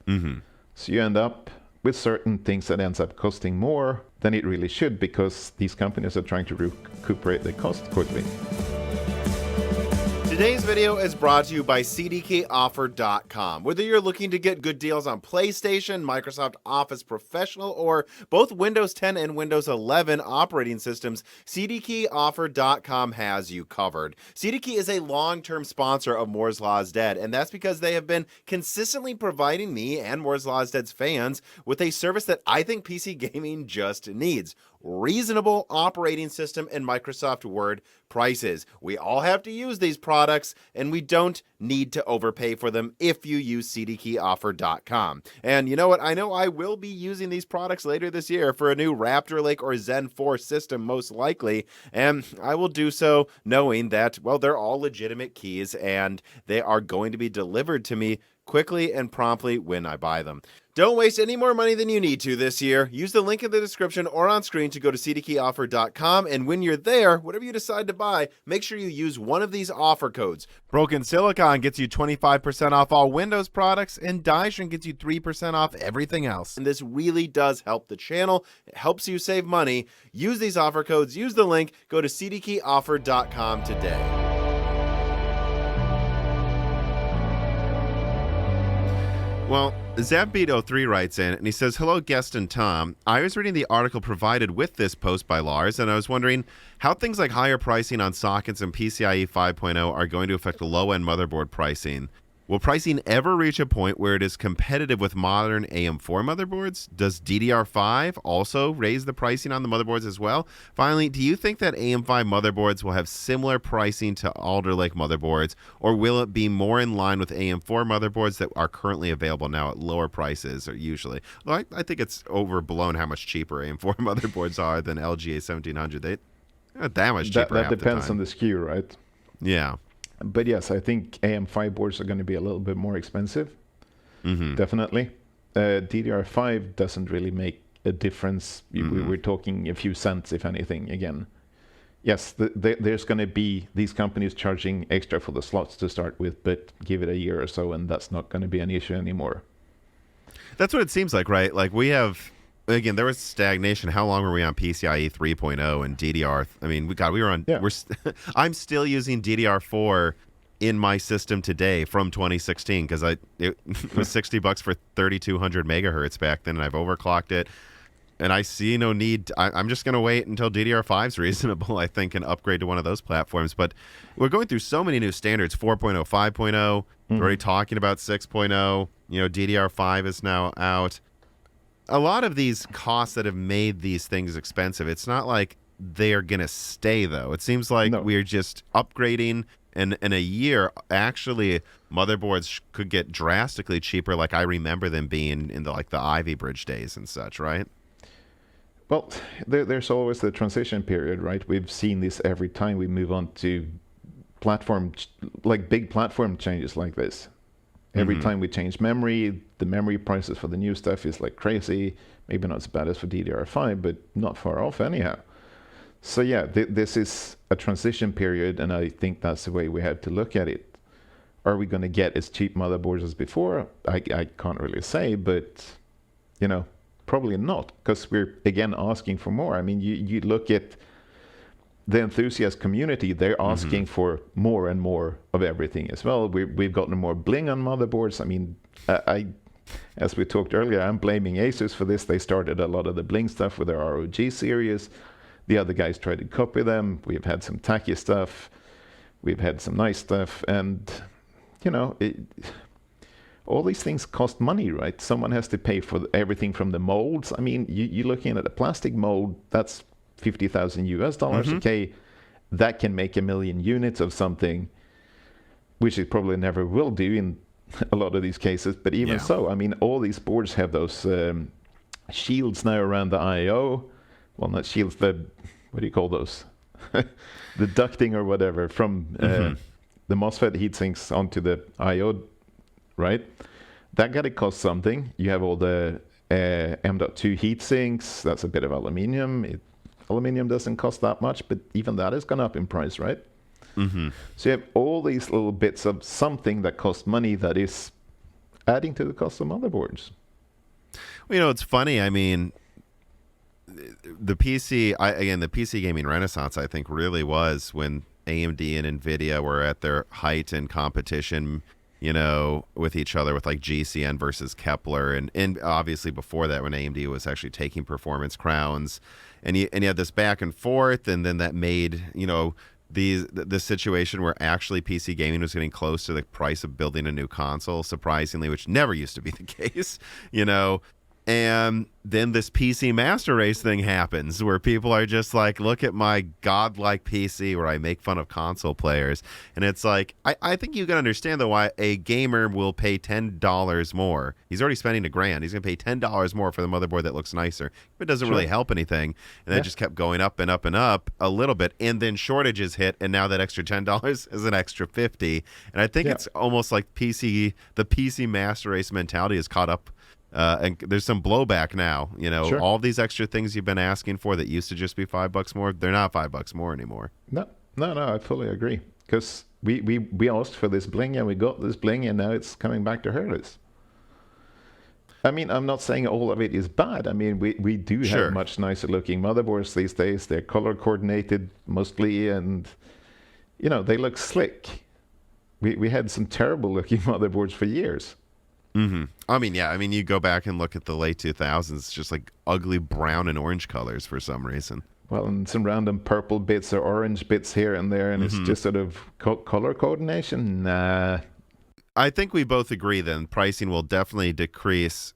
[SPEAKER 2] Mm-hmm. So you end up with certain things that ends up costing more than it really should because these companies are trying to recuperate their costs quickly.
[SPEAKER 1] Today's video is brought to you by CDKOffer.com. Whether you're looking to get good deals on PlayStation, Microsoft Office Professional, or both Windows 10 and Windows 11 operating systems, CDKOffer.com has you covered. CDK is a long-term sponsor of Moore's Law is Dead, and that's because they have been consistently providing me and Moore's Law is Dead's fans with a service that I think PC gaming just needs. Reasonable operating system and Microsoft Word prices. We all have to use these products, and we don't need to overpay for them if you use cdkeyoffer.com. And you know what? I know I will be using these products later this year for a new Raptor Lake or Zen 4 system, most likely, and I will do so knowing that, well, they're all legitimate keys and they are going to be delivered to me quickly and promptly when I buy them. Don't waste any more money than you need to this year. Use the link in the description or on screen to go to cdkeyoffer.com, and when you're there, whatever you decide to buy, make sure you use one of these offer codes. Broken Silicon gets you 25% off all Windows products, and Daishin gets you 3% off everything else. And this really does help the channel. It helps you save money. Use these offer codes. Use the link. Go to cdkeyoffer.com today. Well, Zapbeat03 writes in, and he says, "Hello, guest and Tom. I was reading the article provided with this post by Lars, and I was wondering how things like higher pricing on sockets and PCIe 5.0 are going to affect low-end motherboard pricing. Will pricing ever reach a point where it is competitive with modern AM4 motherboards? Does DDR5 also raise the pricing on the motherboards as well? Finally, do you think that AM5 motherboards will have similar pricing to Alder Lake motherboards, or will it be more in line with AM4 motherboards that are currently available now at lower prices, or usually? Well, I think it's overblown how much cheaper AM4 motherboards are than LGA 1700. They're not that much cheaper.
[SPEAKER 2] That depends on the SKU, right?
[SPEAKER 1] Yeah.
[SPEAKER 2] But yes, I think AM5 boards are going to be a little bit more expensive. Definitely. DDR5 doesn't really make a difference. We're talking a few cents, if anything, again. Yes, there's going to be these companies charging extra for the slots to start with, but give it a year or so, and that's not going to be an issue anymore.
[SPEAKER 1] That's what it seems like, right? Like we have... Again, there was stagnation. How long were we on PCIe 3.0 and DDR? I mean, we were on. Yeah. I'm still using DDR4 in my system today from 2016 because it was $60 for 3200 megahertz back then, and I've overclocked it. And I see no need. I'm just going to wait until DDR5 is reasonable, I think, and upgrade to one of those platforms. But we're going through so many new standards: 4.0, 5.0. We're already talking about 6.0. You know, DDR5 is now out. A lot of these costs that have made these things expensive, it's not like they're going to stay, though. It seems like we're just upgrading, and in a year, actually, motherboards could get drastically cheaper, like I remember them being in the Ivy Bridge days and such, right?
[SPEAKER 2] Well, there's always the transition period, right? We've seen this every time we move on to big platform changes like this. Every time we change memory, the memory prices for the new stuff is like crazy. Maybe not as bad as for DDR5, but not far off anyhow. So yeah, this is a transition period, and I think that's the way we have to look at it. Are we going to get as cheap motherboards as before? I can't really say, but you know, probably not, because we're again asking for more. I mean, you look at the enthusiast community, they're asking for more and more of everything as well. We've gotten more bling on motherboards. I mean, as we talked earlier, I'm blaming Asus for this. They started a lot of the bling stuff with their ROG series. The other guys tried to copy them. We've had some tacky stuff. We've had some nice stuff. And, you know, all these things cost money, right? Someone has to pay for everything from the molds. I mean, you're looking at a plastic mold, that's $50,000. Okay, that can make 1 million units of something, which it probably never will do in a lot of these cases. But even so, I mean, all these boards have those shields now around the I/O. Well, not shields, what do you call those? The ducting or whatever from the MOSFET heatsinks onto the I/O, right? That got to cost something. You have all the M.2 heatsinks. That's a bit of aluminium. Aluminium doesn't cost that much, but even that has gone up in price, right? So you have all these little bits of something that costs money that is adding to the cost of motherboards.
[SPEAKER 1] Well, you know, it's funny. I mean, the PC gaming renaissance, I think, really was when AMD and Nvidia were at their height in competition, you know, with each other, with like GCN versus Kepler, and obviously before that when AMD was actually taking performance crowns, and you had this back and forth, and then that made, you know, the situation where actually PC gaming was getting close to the price of building a new console, surprisingly, which never used to be the case, you know. And then this PC master race thing happens where people are just like, look at my godlike PC where I make fun of console players. And it's like, I think you can understand, though, why a gamer will pay $10 more. He's already spending $1,000. He's going to pay $10 more for the motherboard that looks nicer. It doesn't really help anything. And that just kept going up and up and up a little bit. And then shortages hit, and now that extra $10 is an extra $50. And I think it's almost like the PC master race mentality is caught up. And there's some blowback now, all these extra things you've been asking for that used to just be $5 more. They're not $5 more anymore.
[SPEAKER 2] No, I fully agree. Because we asked for this bling and we got this bling, and now it's coming back to hurt us. I mean, I'm not saying all of it is bad. I mean, we do have much nicer looking motherboards these days. They're color coordinated mostly, and they look slick. We had some terrible looking motherboards for years.
[SPEAKER 1] Mm-hmm. I mean, you go back and look at the late 2000s, it's just like ugly brown and orange colors for some reason.
[SPEAKER 2] Well, and some random purple bits or orange bits here and there, and it's just sort of color coordination. Nah.
[SPEAKER 1] I think we both agree then pricing will definitely decrease,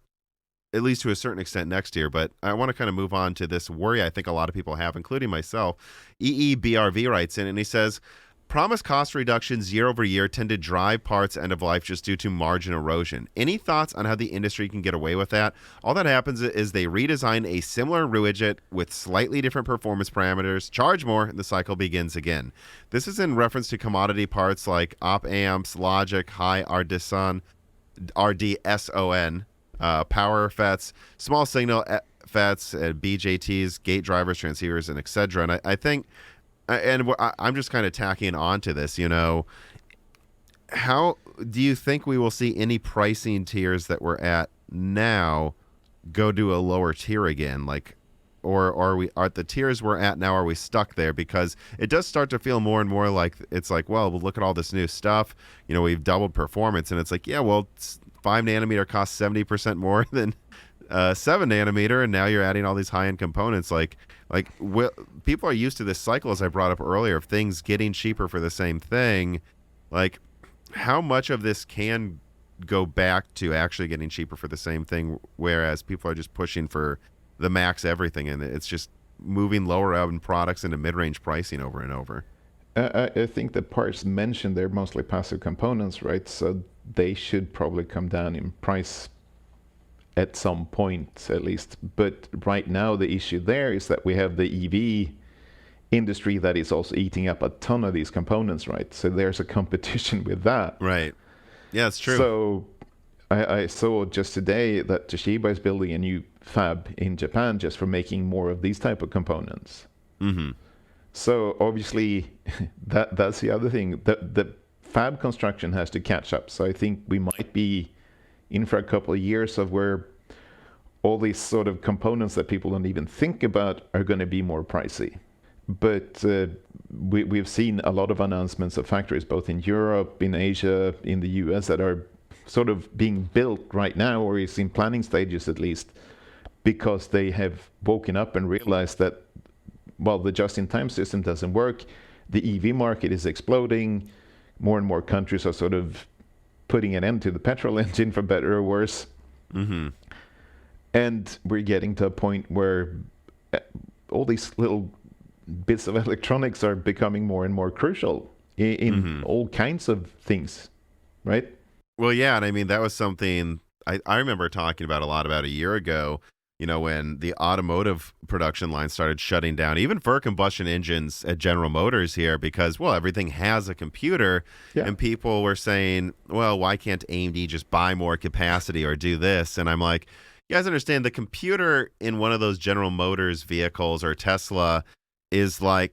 [SPEAKER 1] at least to a certain extent, next year. But I want to kind of move on to this worry I think a lot of people have, including myself. EEBRV writes in and he says, promised cost reductions year over year tend to drive parts end of life just due to margin erosion. Any thoughts on how the industry can get away with that? All that happens is they redesign a similar widget with slightly different performance parameters, charge more, and the cycle begins again. This is in reference to commodity parts like op amps, logic, high RDSON, power FETs, small signal FETs, BJTs, gate drivers, transceivers, and etc. And I think. And I'm just kind of tacking on to this, how do you think we will see any pricing tiers that we're at now go to a lower tier again? Like, or are the tiers we're at now, are we stuck there? Because it does start to feel more and more like it's like, well, look at all this new stuff. We've doubled performance, and it's like, yeah, well, 5 nanometer costs 70% more than 7 nanometer, and now you're adding all these high-end components. People are used to this cycle, as I brought up earlier, of things getting cheaper for the same thing. Like, how much of this can go back to actually getting cheaper for the same thing, whereas people are just pushing for the max everything, and it's just moving lower end products into mid-range pricing over and over?
[SPEAKER 2] I think the parts mentioned, they're mostly passive components, right? So they should probably come down in price at some point, at least. But right now the issue there is that we have the EV industry that is also eating up a ton of these components, right? So there's a competition with that.
[SPEAKER 1] Right. Yeah, it's true.
[SPEAKER 2] So I saw just today that Toshiba is building a new fab in Japan just for making more of these type of components.
[SPEAKER 1] Mm-hmm.
[SPEAKER 2] So obviously that's the other thing. The fab construction has to catch up. So I think we might be in for a couple of years of where all these sort of components that people don't even think about are going to be more pricey. But we've seen a lot of announcements of factories both in Europe, in Asia, in the US that are sort of being built right now, or is in planning stages at least, because they have woken up and realized that, well, the just-in-time system doesn't work. The EV market is exploding. More and more countries are sort of putting an end to the petrol engine, for better or worse.
[SPEAKER 1] Mm-hmm.
[SPEAKER 2] And we're getting to a point where all these little bits of electronics are becoming more and more crucial in all kinds of things, right?
[SPEAKER 1] Well, yeah, and I mean, that was something I remember talking about a lot about a year ago, when the automotive production line started shutting down, even for combustion engines at General Motors here, because, well, everything has a computer, and people were saying, well, why can't AMD just buy more capacity or do this? And I'm like, you guys understand the computer in one of those General Motors vehicles or Tesla is like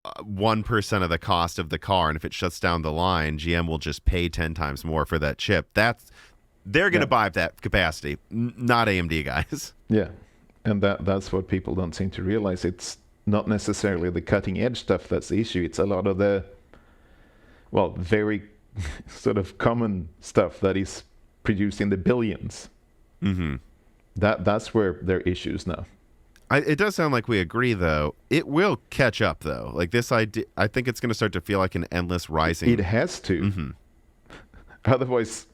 [SPEAKER 1] 1% of the cost of the car, and if it shuts down the line, GM will just pay 10 times more for that chip. They're going to buy that capacity, not AMD guys.
[SPEAKER 2] Yeah, and that's what people don't seem to realize. It's not necessarily the cutting edge stuff that's the issue. It's a lot of the, well, very sort of common stuff that is produced in the billions.
[SPEAKER 1] Mm-hmm.
[SPEAKER 2] That's where there are issues now.
[SPEAKER 1] It does sound like we agree, though. It will catch up, though. Like this idea, I think it's going to start to feel like an endless rising.
[SPEAKER 2] It has to. Mm-hmm. Otherwise,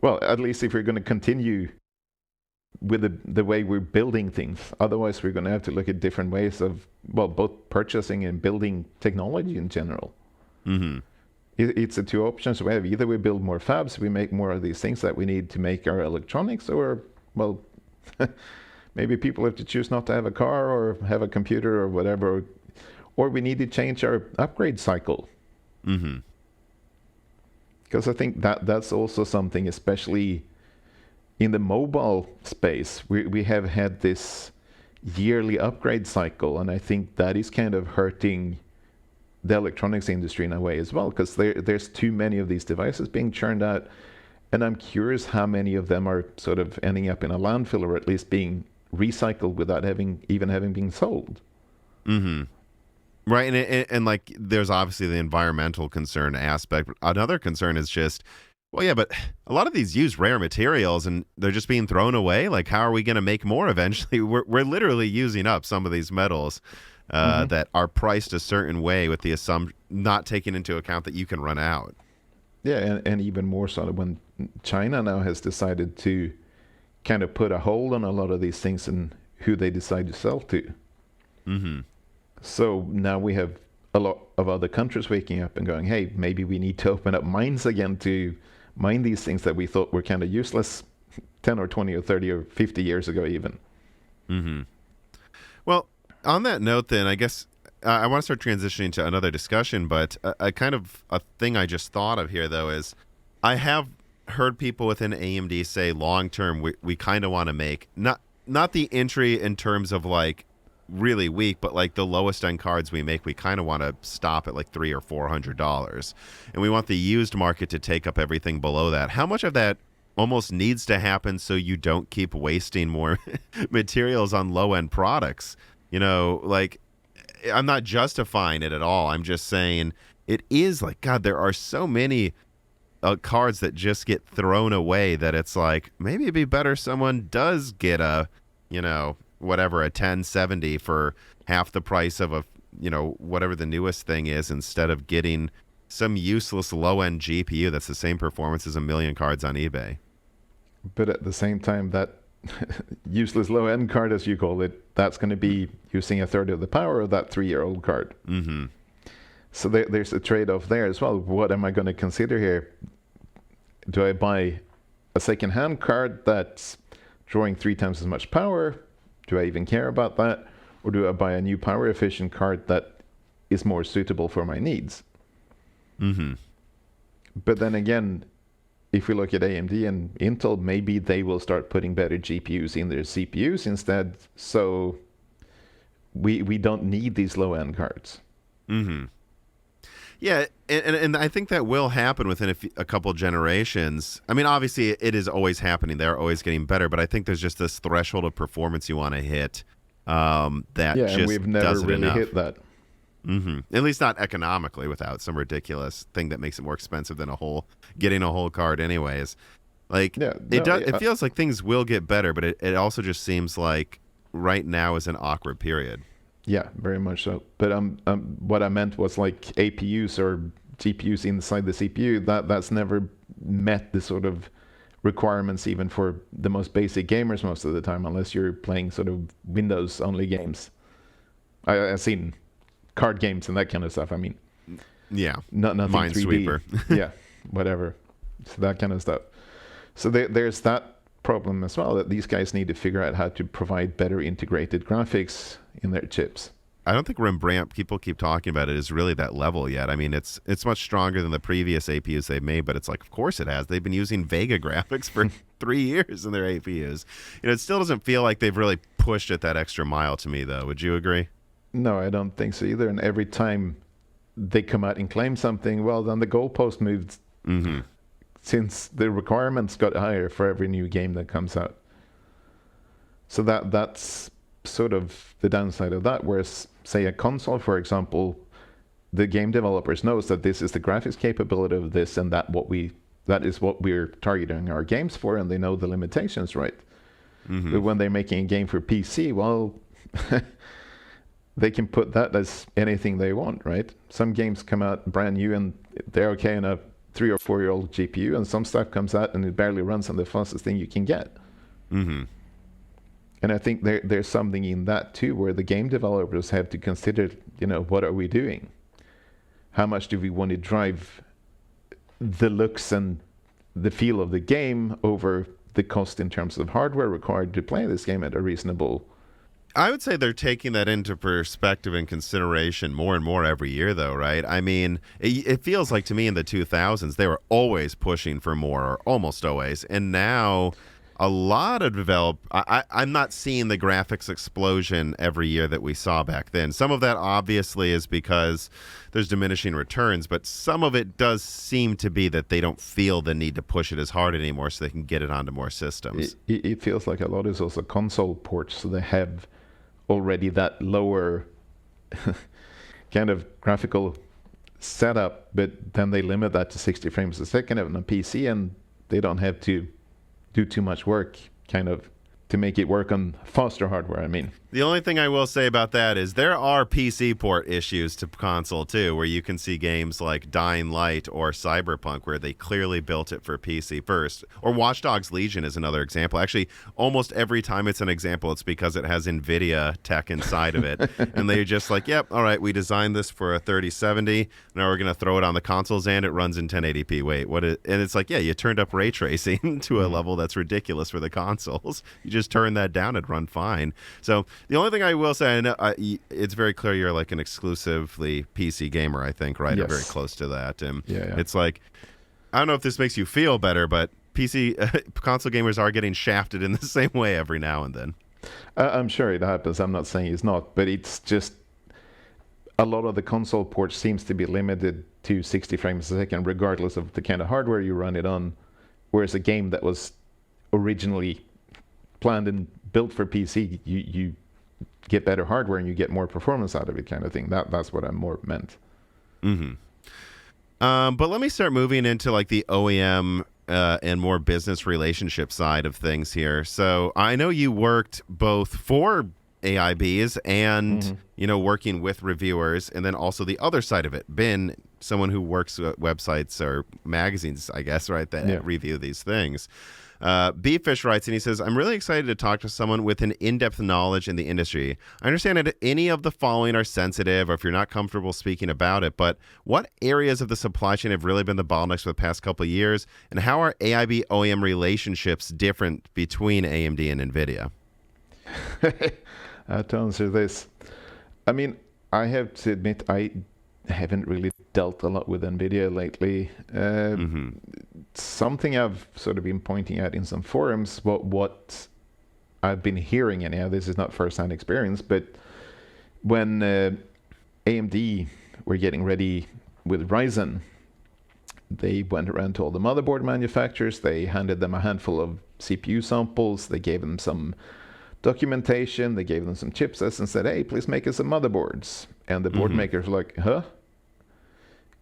[SPEAKER 2] well, at least if we're going to continue with the way we're building things. Otherwise, we're going to have to look at different ways of, well, both purchasing and building technology in general.
[SPEAKER 1] Mm-hmm.
[SPEAKER 2] It's the two options we have. Either we build more fabs, we make more of these things that we need to make our electronics, or, well, maybe people have to choose not to have a car or have a computer or whatever, or we need to change our upgrade cycle.
[SPEAKER 1] Mm-hmm.
[SPEAKER 2] Because I think that's also something, especially in the mobile space, we have had this yearly upgrade cycle, and I think that is kind of hurting the electronics industry in a way as well, because there's too many of these devices being churned out, and I'm curious how many of them are sort of ending up in a landfill or at least being recycled without having been sold.
[SPEAKER 1] Mm-hmm. Right, and like there's obviously the environmental concern aspect. Another concern is just, well, yeah, but a lot of these use rare materials and they're just being thrown away. Like, how are we going to make more eventually? We're literally using up some of these metals that are priced a certain way with the assumption, not taking into account that you can run out.
[SPEAKER 2] Yeah, and even more so when China now has decided to kind of put a hold on a lot of these things and who they decide to sell to.
[SPEAKER 1] Mm-hmm.
[SPEAKER 2] So now we have a lot of other countries waking up and going, hey, maybe we need to open up mines again to mine these things that we thought were kind of useless 10 or 20 or 30 or 50 years ago even.
[SPEAKER 1] Mm-hmm. Well, on that note then, I guess I want to start transitioning to another discussion, but a kind of a thing I just thought of here, though, is I have heard people within AMD say long-term we kind of want to make, not the entry in terms of like really weak, but like the lowest end cards we make, we kind of want to stop at like $300 or $400, and we want the used market to take up everything below that. How much of that almost needs to happen so you don't keep wasting more materials on low end products? You know, like, I'm not justifying it at all. I'm just saying it is like, God, there are so many cards that just get thrown away that it's like, maybe it'd be better someone does get a, you know, whatever, a 1070 for half the price of a, you know, whatever the newest thing is, instead of getting some useless low-end GPU that's the same performance as a million cards on eBay.
[SPEAKER 2] But at the same time, that useless low-end card, as you call it, that's going to be using a third of the power of that 3-year-old card.
[SPEAKER 1] Mm-hmm.
[SPEAKER 2] So there's a trade-off there as well. What am I going to consider here? Do I buy a second-hand card that's drawing 3 times as much power? Do I even care about that? Or do I buy a new power-efficient card that is more suitable for my needs?
[SPEAKER 1] Mm-hmm.
[SPEAKER 2] But then again, if we look at AMD and Intel, maybe they will start putting better GPUs in their CPUs instead, so we don't need these low-end cards.
[SPEAKER 1] Mm-hmm. Yeah, and I think that will happen within a couple generations. I mean, obviously, it is always happening. They're always getting better, but I think there's just this threshold of performance you want to hit that just
[SPEAKER 2] and we've never
[SPEAKER 1] doesn't
[SPEAKER 2] really
[SPEAKER 1] enough.
[SPEAKER 2] hit that.
[SPEAKER 1] Mm-hmm. At least not economically, without some ridiculous thing that makes it more expensive than getting a whole card anyways. Like, it feels like things will get better, but it also just seems like right now is an awkward period.
[SPEAKER 2] Yeah, very much so. But what I meant was like APUs or GPUs inside the CPU, that's never met the sort of requirements even for the most basic gamers most of the time, unless you're playing sort of Windows-only games. I've seen card games and that kind of stuff. I mean,
[SPEAKER 1] yeah,
[SPEAKER 2] nothing 3D.
[SPEAKER 1] Minesweeper.
[SPEAKER 2] Yeah, whatever. So that kind of stuff. So there's that problem as well, that these guys need to figure out how to provide better integrated graphics in their chips.
[SPEAKER 1] I don't think Rembrandt, people keep talking about it, is really that level yet. I mean, it's much stronger than the previous APUs they've made, but it's like, of course it has. They've been using Vega graphics for 3 years in their APUs. You know, it still doesn't feel like they've really pushed it that extra mile to me, though. Would you agree?
[SPEAKER 2] No, I don't think so either. And every time they come out and claim something, well, then the goalpost moved.
[SPEAKER 1] Mm-hmm.
[SPEAKER 2] Since the requirements got higher for every new game that comes out. So that's sort of the downside of that. Whereas, say, a console, for example, the game developers knows that this is the graphics capability of this, and that is what we're targeting our games for, and they know the limitations, right? Mm-hmm. But when they're making a game for PC, well, they can put that as anything they want, right? Some games come out brand new and they're okay in a 3 or 4 year old GPU, and some stuff comes out and it barely runs on the fastest thing you can get.
[SPEAKER 1] Mm-hmm.
[SPEAKER 2] And I think there's something in that too, where the game developers have to consider, what are we doing? How much do we want to drive the looks and the feel of the game over the cost in terms of hardware required to play this game at a reasonable.
[SPEAKER 1] I would say they're taking that into perspective and consideration more and more every year, though, right? I mean, it feels like to me in the 2000s, they were always pushing for more, or almost always. And now a lot of I'm not seeing the graphics explosion every year that we saw back then. Some of that obviously is because there's diminishing returns, but some of it does seem to be that they don't feel the need to push it as hard anymore so they can get it onto more systems.
[SPEAKER 2] It feels like a lot is also console ports, so they have already that lower kind of graphical setup, but then they limit that to 60 frames a second on a PC, and they don't have to do too much work kind of to make it work on faster hardware. I mean,
[SPEAKER 1] the only thing I will say about that is there are PC port issues to console too, where you can see games like Dying Light or Cyberpunk where they clearly built it for PC first. Or Watch Dogs Legion is another example. Actually, almost every time it's an example, it's because it has Nvidia tech inside of it. And they're just like, yep, all right, we designed this for a 3070. Now we're going to throw it on the consoles and it runs in 1080p. Wait, and it's like, yeah, you turned up ray tracing to a level that's ridiculous for the consoles. You just turn that down, it'd run fine. So the only thing I will say, I know it's very clear you're like an exclusively PC gamer, I think, right?
[SPEAKER 2] Yes.
[SPEAKER 1] Or very close to that. And
[SPEAKER 2] yeah.
[SPEAKER 1] It's like, I don't know if this makes you feel better, but console gamers are getting shafted in the same way every now and then.
[SPEAKER 2] I'm sure it happens. I'm not saying it's not, but it's just a lot of the console ports seems to be limited to 60 frames a second, regardless of the kind of hardware you run it on. Whereas a game that was originally planned and built for PC, you get better hardware and you get more performance out of it, kind of thing. That's what I'm more meant.
[SPEAKER 1] Mm-hmm. But let me start moving into like the OEM and more business relationship side of things here. So I know you worked both for AIBs and working with reviewers, and then also the other side of it, been someone who works at websites or magazines, I guess, right, that review these things. Beefish writes, and he says, I'm really excited to talk to someone with an in-depth knowledge in the industry. I understand that any of the following are sensitive, or if you're not comfortable speaking about it, but what areas of the supply chain have really been the bottlenecks for the past couple of years, and how are AIB OEM relationships different between AMD and Nvidia?
[SPEAKER 2] To answer this, I mean, I have to admit I haven't really dealt a lot with Nvidia lately. Something I've sort of been pointing out in some forums, what I've been hearing, and this is not first-hand experience, but when AMD were getting ready with Ryzen, they went around to all the motherboard manufacturers, they handed them a handful of CPU samples, they gave them some documentation, they gave them some chipsets and said, hey, please make us some motherboards. And the board makers were like, huh?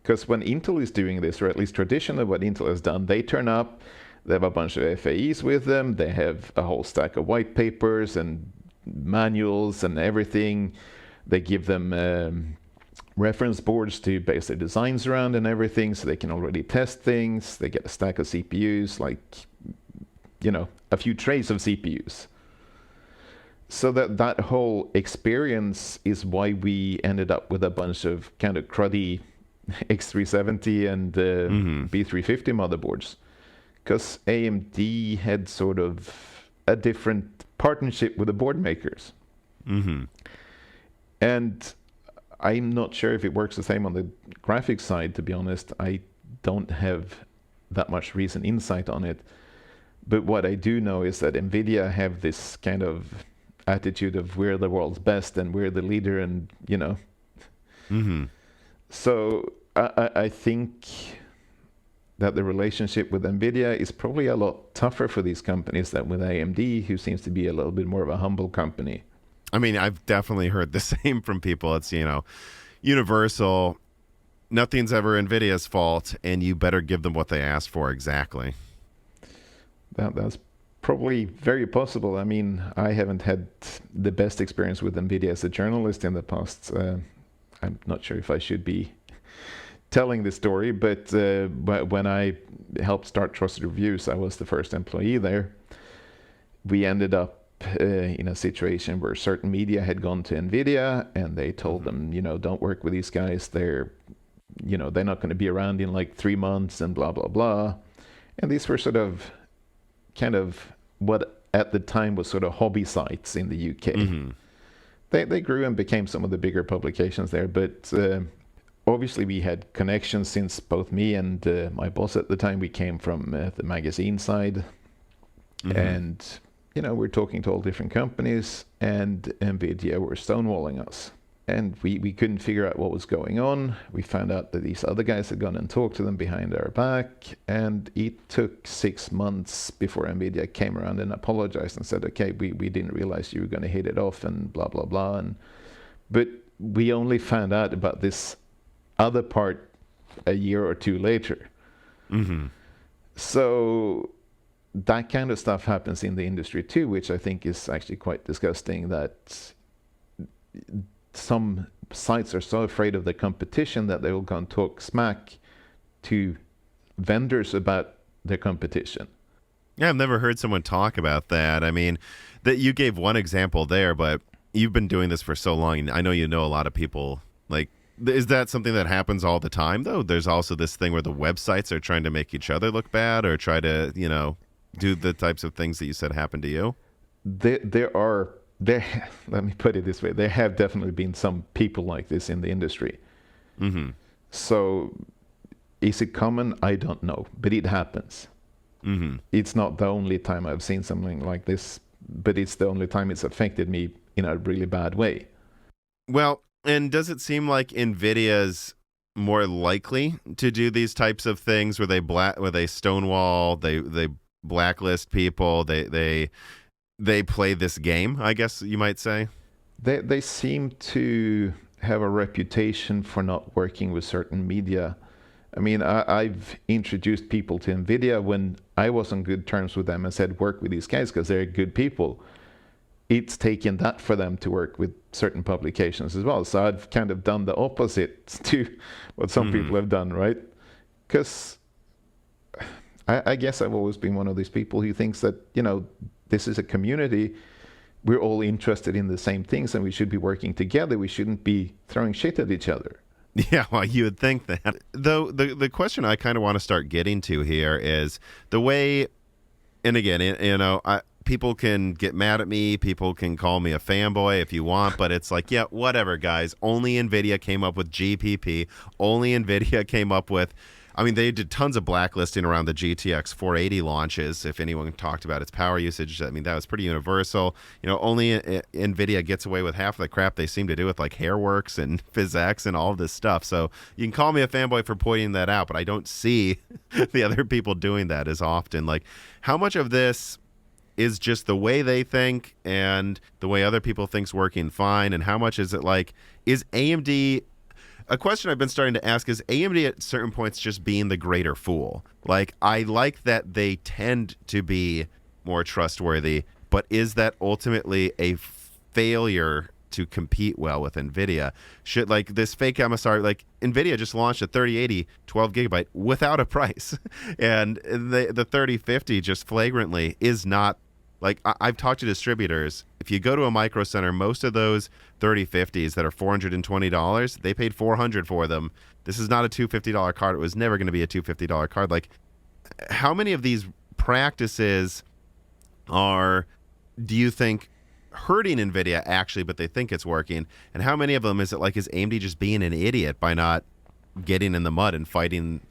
[SPEAKER 2] Because when Intel is doing this, or at least traditionally what Intel has done, they turn up, they have a bunch of FAEs with them, they have a whole stack of white papers and manuals and everything. They give them reference boards to base their designs around and everything, so they can already test things. They get a stack of CPUs, like, a few trays of CPUs. So that whole experience is why we ended up with a bunch of kind of cruddy X370 and B350 motherboards, because AMD had sort of a different partnership with the board makers. And I'm not sure if it works the same on the graphics side, to be honest. I don't have that much recent insight on it. But what I do know is that Nvidia have this kind of attitude of we're the world's best and we're the leader, and So I think that the relationship with Nvidia is probably a lot tougher for these companies than with AMD, who seems to be a little bit more of a humble company.
[SPEAKER 1] I mean, I've definitely heard the same from people. It's, universal. Nothing's ever Nvidia's fault, and you better give them what they asked for exactly.
[SPEAKER 2] That's probably very possible. I mean, I haven't had the best experience with Nvidia as a journalist in the past. I'm not sure if I should be telling this story, but when I helped start Trusted Reviews, I was the first employee there. We ended up in a situation where certain media had gone to Nvidia and they told them, don't work with these guys. They're not going to be around in like 3 months and blah, blah, blah. And these were sort of kind of what at the time was sort of hobby sites in the UK.
[SPEAKER 1] Mm-hmm.
[SPEAKER 2] They grew and became some of the bigger publications there. But obviously we had connections, since both me and my boss at the time, we came from the magazine side. Mm-hmm. And, we're talking to all different companies, and Nvidia were stonewalling us. And we couldn't figure out what was going on. We found out that these other guys had gone and talked to them behind our back. And it took 6 months before Nvidia came around and apologized and said, okay, we didn't realize you were going to hit it off and blah, blah, blah. But we only found out about this other part a year or two later.
[SPEAKER 1] Mm-hmm.
[SPEAKER 2] So that kind of stuff happens in the industry too, which I think is actually quite disgusting, that some sites are so afraid of the competition that they will go and talk smack to vendors about their competition.
[SPEAKER 1] Yeah, I've never heard someone talk about that. I mean, that you gave one example there, but you've been doing this for so long, and I know you know a lot of people. Like, is that something that happens all the time, though? There's also this thing where the websites are trying to make each other look bad, or try to, do the types of things that you said happened to you?
[SPEAKER 2] Let me put it this way, there have definitely been some people like this in the industry.
[SPEAKER 1] Mm-hmm.
[SPEAKER 2] So is it common? I don't know, but it happens.
[SPEAKER 1] Mm-hmm.
[SPEAKER 2] It's not the only time I've seen something like this, but it's the only time it's affected me in a really bad way.
[SPEAKER 1] Well, and does it seem like Nvidia's more likely to do these types of things where they stonewall, they blacklist people, they play this game, I guess you might say?
[SPEAKER 2] They seem to have a reputation for not working with certain media. I mean, I've introduced people to Nvidia when I was on good terms with them and said, work with these guys because they're good people. It's taken that for them to work with certain publications as well. So I've kind of done the opposite to what some people have done, right? Because I guess I've always been one of these people who thinks that, this is a community. We're all interested in the same things and we should be working together. We shouldn't be throwing shit at each other.
[SPEAKER 1] Yeah, well, you would think that. Though the question I kind of want to start getting to here is the way, and again, people can get mad at me, people can call me a fanboy if you want, but it's like, yeah, whatever, guys. Only Nvidia came up with GPP. Only Nvidia came up with, they did tons of blacklisting around the GTX 480 launches. If anyone talked about its power usage, that was pretty universal. Only Nvidia gets away with half of the crap they seem to do with like Hairworks and PhysX and all of this stuff. So you can call me a fanboy for pointing that out, but I don't see the other people doing that as often. Like, how much of this is just the way they think and the way other people think's working fine, and how much is it like, is AMD... A question I've been starting to ask is AMD at certain points just being the greater fool? Like, I like that they tend to be more trustworthy, but is that ultimately a failure to compete well with Nvidia? Should, like, this fake MSR, like, Nvidia just launched a 3080 12 gigabyte without a price, and the 3050 just flagrantly is not. Like, I've talked to distributors. If you go to a Micro Center, most of those 3050s that are $420, they paid $400 for them. This is not a $250 card. It was never going to be a $250 card. Like, how many of these practices do you think, hurting Nvidia actually, but they think it's working? And how many of them is AMD just being an idiot by not getting in the mud and fighting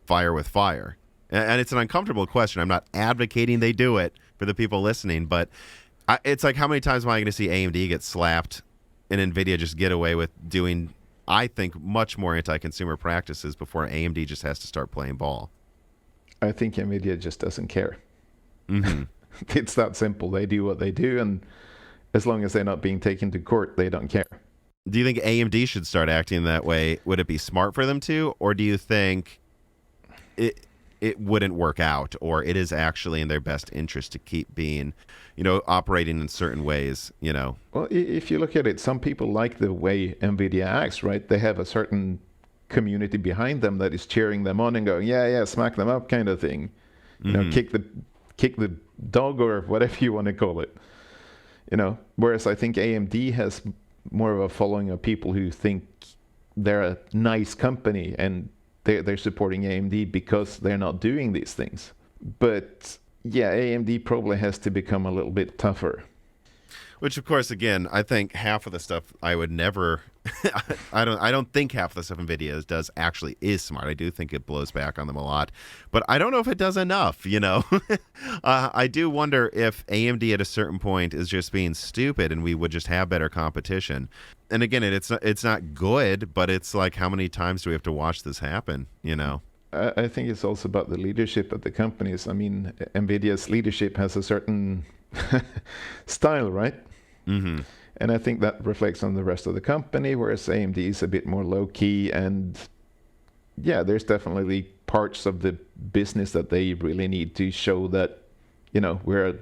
[SPEAKER 1] fire with fire? And it's an uncomfortable question. I'm not advocating they do it for the people listening, but it's like, how many times am I going to see AMD get slapped and Nvidia just get away with doing, I think, much more anti-consumer practices before AMD just has to start playing ball?
[SPEAKER 2] I think Nvidia just doesn't care.
[SPEAKER 1] Mm-hmm.
[SPEAKER 2] It's that simple. They do what they do, and as long as they're not being taken to court, they don't care.
[SPEAKER 1] Do you think AMD should start acting that way? Would it be smart for them to, or do you think it wouldn't work out, or it is actually in their best interest to keep being, operating in certain ways,
[SPEAKER 2] Well, if you look at it, some people like the way Nvidia acts, right? They have a certain community behind them that is cheering them on and going, yeah, smack them up kind of thing. Kick the dog or whatever you want to call it. Whereas I think AMD has more of a following of people who think they're a nice company and they're supporting AMD because they're not doing these things. But yeah, AMD probably has to become a little bit tougher.
[SPEAKER 1] Which, of course, again, I think half of the stuff I would never. I don't think half of the stuff Nvidia does actually is smart. I do think it blows back on them a lot, but I don't know if it does enough. I do wonder if AMD at a certain point is just being stupid, and we would just have better competition. And again, it's not good, but it's like, how many times do we have to watch this happen?
[SPEAKER 2] I think it's also about the leadership of the companies. I mean, Nvidia's leadership has a certain style, right?
[SPEAKER 1] Mm-hmm.
[SPEAKER 2] And I think that reflects on the rest of the company, whereas AMD is a bit more low-key. And yeah, there's definitely parts of the business that they really need to show that, we're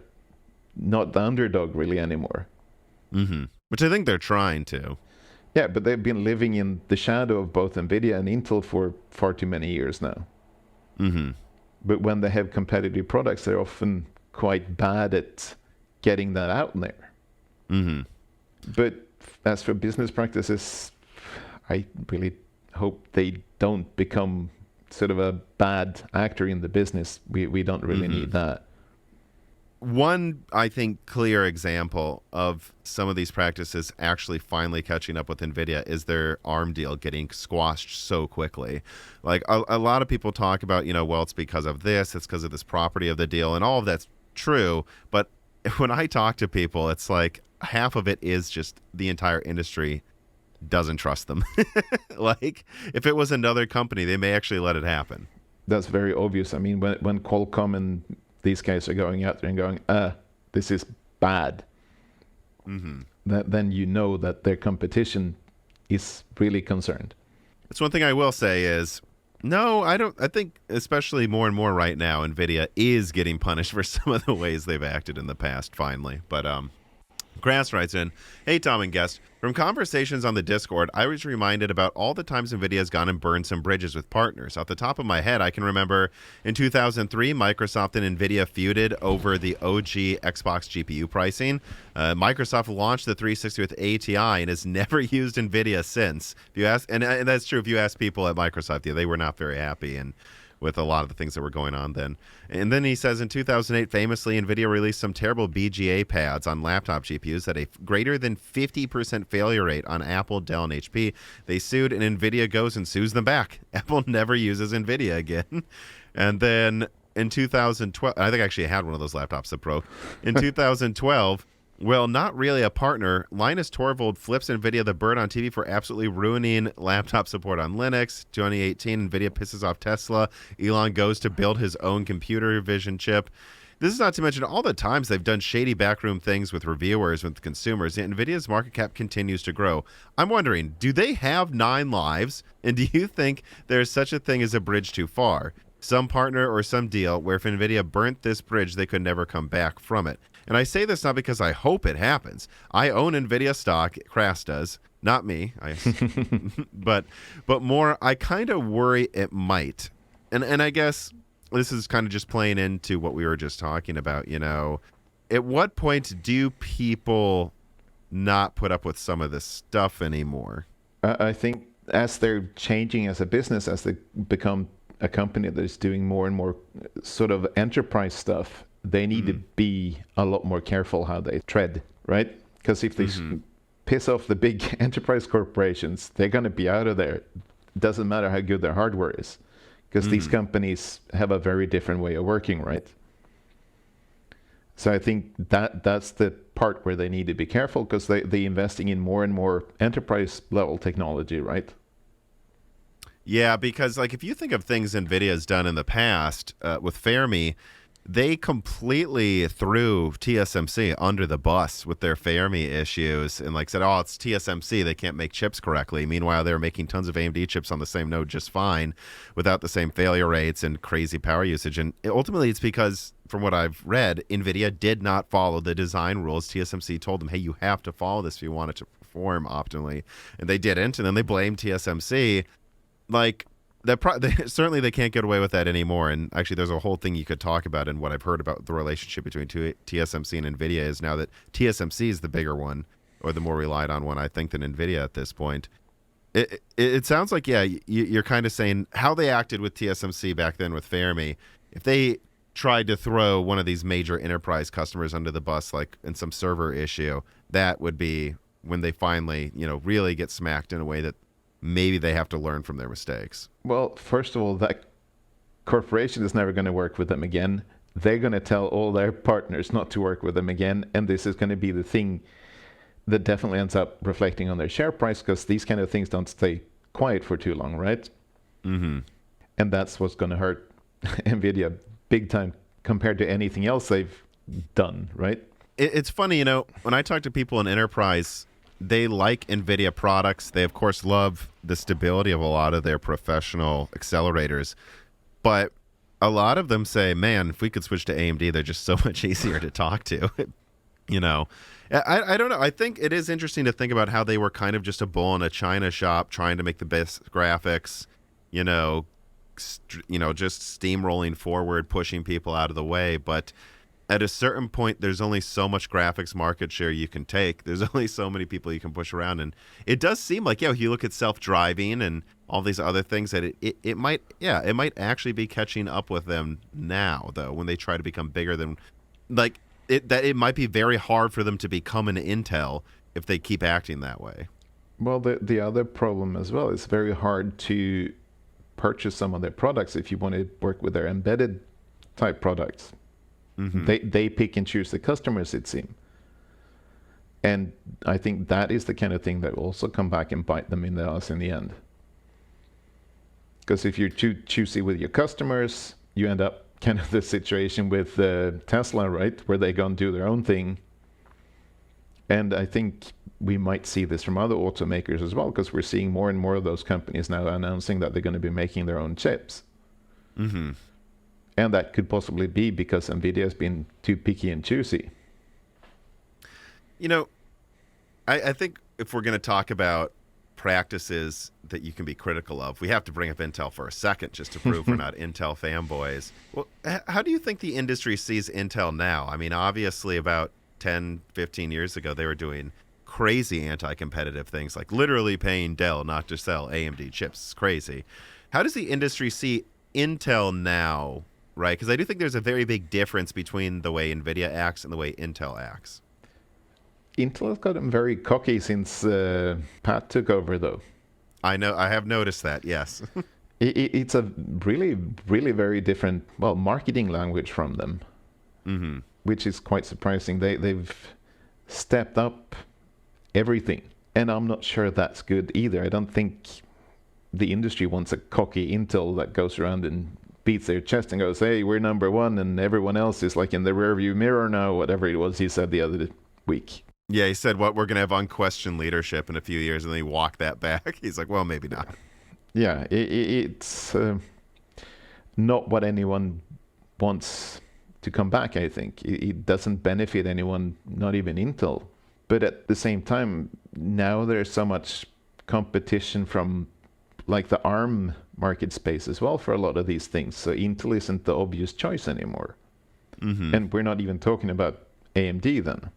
[SPEAKER 2] not the underdog really anymore.
[SPEAKER 1] Mm-hmm. Which I think they're trying to.
[SPEAKER 2] Yeah, but they've been living in the shadow of both Nvidia and Intel for far too many years now.
[SPEAKER 1] Mm-hmm.
[SPEAKER 2] But when they have competitive products, they're often quite bad at getting that out there.
[SPEAKER 1] Mm-hmm.
[SPEAKER 2] But as for business practices, I really hope they don't become sort of a bad actor in the business. We don't really need that.
[SPEAKER 1] One, I think, clear example of some of these practices actually finally catching up with Nvidia is their ARM deal getting squashed so quickly. Like a lot of people talk about, well, it's because of this, it's because of this property of the deal, and all of that's true. But when I talk to people, it's like half of it is just the entire industry doesn't trust them. Like, if it was another company, they may actually let it happen.
[SPEAKER 2] That's very obvious. I mean, when Qualcomm and these guys are going out there and going, this is bad, then you know that their competition is really concerned.
[SPEAKER 1] That's one thing I will say is, no, I don't. I think especially more and more right now, Nvidia is getting punished for some of the ways they've acted in the past, finally. But Grass writes in, "Hey, Tom and guest. From conversations on the Discord, I was reminded about all the times NVIDIA has gone and burned some bridges with partners. Off the top of my head, I can remember in 2003, Microsoft and NVIDIA feuded over the OG Xbox GPU pricing. Microsoft launched the 360 with ATI and has never used NVIDIA since. If you ask, and that's true, if you ask people at Microsoft, yeah, they were not very happy and with a lot of the things that were going on then. And then he says in 2008, famously, NVIDIA released some terrible BGA pads on laptop GPUs that a greater than 50% failure rate on Apple, Dell, and HP. They sued, and NVIDIA goes and sues them back. Apple never uses NVIDIA again. And then in 2012, I think I actually had one of those laptops, the Pro. In 2012, well, not really a partner, Linus Torvald flips NVIDIA the bird on TV for absolutely ruining laptop support on Linux. 2018, NVIDIA pisses off Tesla. Elon goes to build his own computer vision chip. This is not to mention all the times they've done shady backroom things with reviewers, with consumers. Yet NVIDIA's market cap continues to grow. I'm wondering, do they have 9 lives? And do you think there's such a thing as a bridge too far? Some partner or some deal where if NVIDIA burnt this bridge, they could never come back from it. And I say this not because I hope it happens. I own NVIDIA stock. Crass does. Not me. But more, I kind of worry it might. And I guess this is kind of just playing into what we were just talking about, At what point do people not put up with some of this stuff anymore?
[SPEAKER 2] I think as they're changing as a business, as they become a company that is doing more and more sort of enterprise stuff, they need to be a lot more careful how they tread, right? Because if they piss off the big enterprise corporations, they're going to be out of there. It doesn't matter how good their hardware is, because these companies have a very different way of working, right? So I think that's the part where they need to be careful, because they're investing in more and more enterprise level technology, right?
[SPEAKER 1] Yeah, because like if you think of things NVIDIA has done in the past with Fermi, they completely threw TSMC under the bus with their Fermi issues and like said, oh, it's TSMC, they can't make chips correctly. Meanwhile, they're making tons of AMD chips on the same node just fine without the same failure rates and crazy power usage. And ultimately, it's because, from what I've read, NVIDIA did not follow the design rules. TSMC told them, hey, you have to follow this if you want it to perform optimally. And they didn't. And then they blamed TSMC. Like, certainly they can't get away with that anymore. And actually, there's a whole thing you could talk about. And what I've heard about the relationship between TSMC and Nvidia is now that TSMC is the bigger one, or the more relied on one, I think, than Nvidia at this point. It sounds like, yeah, you're kind of saying how they acted with TSMC back then with Fermi. If they tried to throw one of these major enterprise customers under the bus, like in some server issue, that would be when they finally, really get smacked in a way that maybe they have to learn from their mistakes.
[SPEAKER 2] Well, first of all, that corporation is never going to work with them again. They're going to tell all their partners not to work with them again, and this is going to be the thing that definitely ends up reflecting on their share price, because these kind of things don't stay quiet for too long, right?
[SPEAKER 1] Mm-hmm.
[SPEAKER 2] And that's what's going to hurt Nvidia big time compared to anything else they've done, right?
[SPEAKER 1] It's funny, when I talk to people in enterprise, they like NVIDIA products. They, of course, love the stability of a lot of their professional accelerators. But a lot of them say, man, if we could switch to AMD, they're just so much easier to talk to. I don't know. I think it is interesting to think about how they were kind of just a bull in a china shop trying to make the best graphics, just steamrolling forward, pushing people out of the way. But at a certain point, there's only so much graphics market share you can take. There's only so many people you can push around. And it does seem like, if you look at self-driving and all these other things, that it might actually be catching up with them now, though, when they try to become bigger than, it might be very hard for them to become an Intel if they keep acting that way.
[SPEAKER 2] Well, the other problem as well, it's very hard to purchase some of their products if you want to work with their embedded type products. Mm-hmm. They pick and choose the customers, it seems. And I think that is the kind of thing that will also come back and bite them in the ass in the end. Because if you're too choosy with your customers, you end up kind of the situation with Tesla, right? Where they go and do their own thing. And I think we might see this from other automakers as well, because we're seeing more and more of those companies now announcing that they're going to be making their own chips.
[SPEAKER 1] Mm-hmm.
[SPEAKER 2] And that could possibly be because Nvidia has been too picky and choosy.
[SPEAKER 1] I think if we're going to talk about practices that you can be critical of, we have to bring up Intel for a second just to prove we're not Intel fanboys. Well, how do you think the industry sees Intel now? I mean, obviously about 10, 15 years ago, they were doing crazy anti-competitive things, like literally paying Dell not to sell AMD chips. It's crazy. How does the industry see Intel now? Right, because I do think there's a very big difference between the way NVIDIA acts and the way Intel acts.
[SPEAKER 2] Intel has gotten very cocky since Pat took over, though.
[SPEAKER 1] I know, I have noticed that, yes.
[SPEAKER 2] It's a really, really very different, marketing language from them,
[SPEAKER 1] mm-hmm.
[SPEAKER 2] which is quite surprising. They've stepped up everything, and I'm not sure that's good either. I don't think the industry wants a cocky Intel that goes around and beats their chest and goes, hey, we're number one, and everyone else is like in the rearview mirror now, whatever it was he said the other week.
[SPEAKER 1] Yeah, he said, we're going to have unquestioned leadership in a few years, and then he walked that back. He's like, well, maybe not.
[SPEAKER 2] Yeah, it's not what anyone wants to come back, I think. It doesn't benefit anyone, not even Intel. But at the same time, now there's so much competition from like the ARM market space as well for a lot of these things. So Intel isn't the obvious choice anymore.
[SPEAKER 1] Mm-hmm.
[SPEAKER 2] And we're not even talking about AMD then.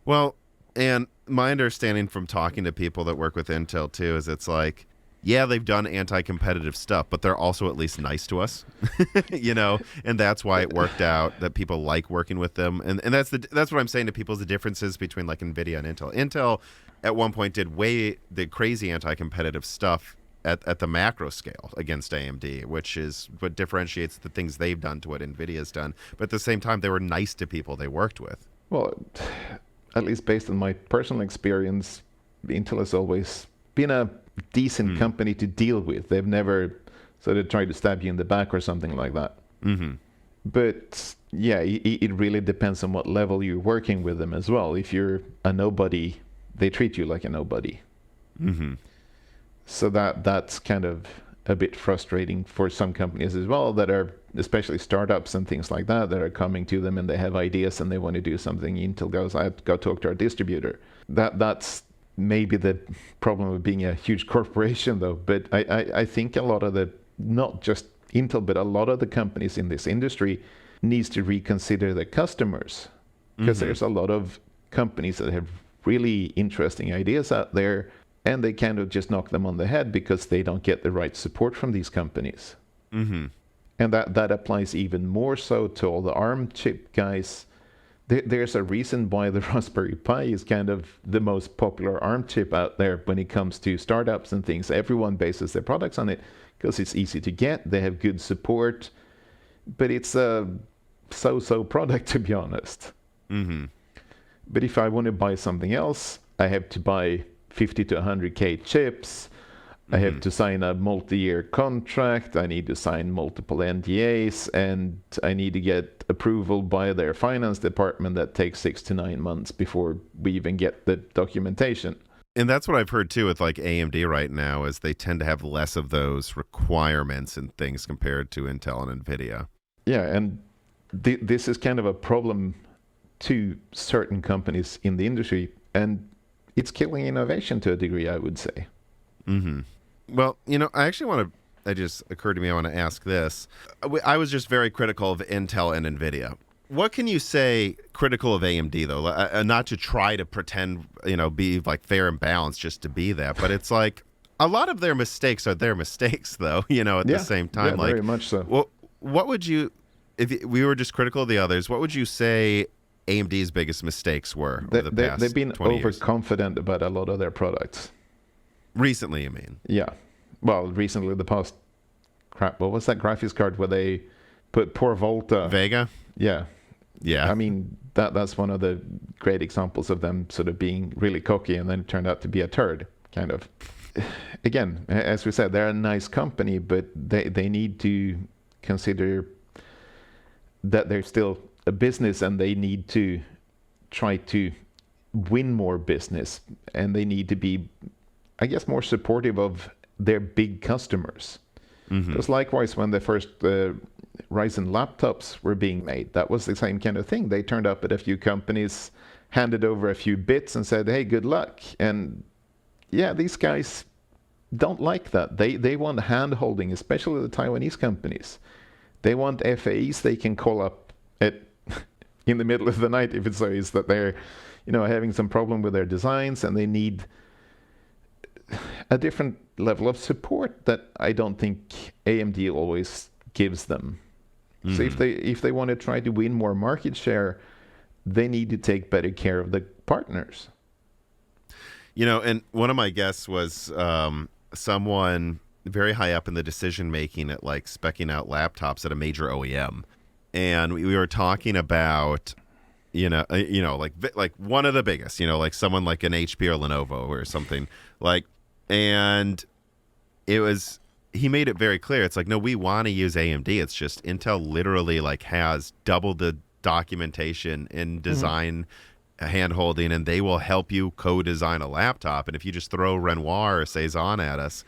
[SPEAKER 1] Well, and my understanding from talking to people that work with Intel too is it's like, yeah, they've done anti-competitive stuff, but they're also at least nice to us, and that's why it worked out that people like working with them. And that's what I'm saying to people is the differences between like NVIDIA and Intel. Intel at one point did the crazy anti-competitive stuff at the macro scale against AMD, which is what differentiates the things they've done to what NVIDIA's done. But at the same time, they were nice to people they worked with.
[SPEAKER 2] Well, at least based on my personal experience, Intel has always been a decent company to deal with. They've never sort of tried to stab you in the back or something like that.
[SPEAKER 1] Mm-hmm.
[SPEAKER 2] But yeah, it really depends on what level you're working with them as well. If you're a nobody, they treat you like a nobody.
[SPEAKER 1] Mm-hmm.
[SPEAKER 2] So that's kind of a bit frustrating for some companies as well that are, especially startups and things like that are coming to them and they have ideas and they want to do something. Intel goes, I have to go talk to our distributor. That's maybe the problem with being a huge corporation though. But I think a lot of the not just Intel, but a lot of the companies in this industry needs to reconsider their customers, because there's a lot of companies that have really interesting ideas out there, and they kind of just knock them on the head because they don't get the right support from these companies. And that applies even more so to all the ARM chip guys. There's a reason why the Raspberry Pi is kind of the most popular ARM chip out there when it comes to startups and things. Everyone bases their products on it because it's easy to get, they have good support, but it's a so-so product, to be honest. But if I want to buy something else, I have to buy 50 to 100K chips. I have to sign a multi-year contract. I need to sign multiple NDAs, and I need to get approval by their finance department. That takes 6 to 9 months before we even get the documentation.
[SPEAKER 1] And that's what I've heard too with like AMD right now, is they tend to have less of those requirements and things compared to Intel and Nvidia.
[SPEAKER 2] Yeah, and this is kind of a problem to certain companies in the industry, and it's killing innovation to a degree, I would say.
[SPEAKER 1] Well, I actually want to, it just occurred to me, I want to ask this. I was just very critical of Intel and Nvidia. What can you say critical of AMD, though? Not to try to pretend, be like fair and balanced just to be that, but it's like a lot of their mistakes are their mistakes, though, at the same time.
[SPEAKER 2] Yeah,
[SPEAKER 1] like,
[SPEAKER 2] very much so.
[SPEAKER 1] Well, what would you, if we were just critical of the others, what would you say AMD's biggest mistakes were over the past
[SPEAKER 2] They've been
[SPEAKER 1] 20 years?
[SPEAKER 2] overconfident about a lot of their products.
[SPEAKER 1] Recently, you mean?
[SPEAKER 2] Yeah. Well, recently, the past what was that graphics card where they put poor Volta?
[SPEAKER 1] Vega?
[SPEAKER 2] Yeah.
[SPEAKER 1] Yeah.
[SPEAKER 2] I mean, that's one of the great examples of them sort of being really cocky, and then it turned out to be a turd, kind of. Again, as we said, they're a nice company, but they need to consider that they're still a business, and they need to try to win more business, and they need to be, I guess, more supportive of their big customers. Because likewise, when the first Ryzen laptops were being made, that was the same kind of thing. They turned up at a few companies, handed over a few bits, and said, "Hey, good luck." And yeah, these guys don't like that. They want hand-holding, especially the Taiwanese companies. They want FAEs they can call up at in the middle of the night if it so is that they're, having some problem with their designs, and they need a different level of support that I don't think AMD always gives them. So if they want to try to win more market share, they need to take better care of the partners.
[SPEAKER 1] And one of my guests was someone very high up in the decision making at like speccing out laptops at a major OEM, and we were talking about like one of the biggest, like someone like an HP or Lenovo or something like, and he made it very clear. It's like, no, we want to use AMD. It's just Intel literally like has double the documentation in design hand-holding, and they will help you co-design a laptop. And if you just throw Renoir or Cezanne at us,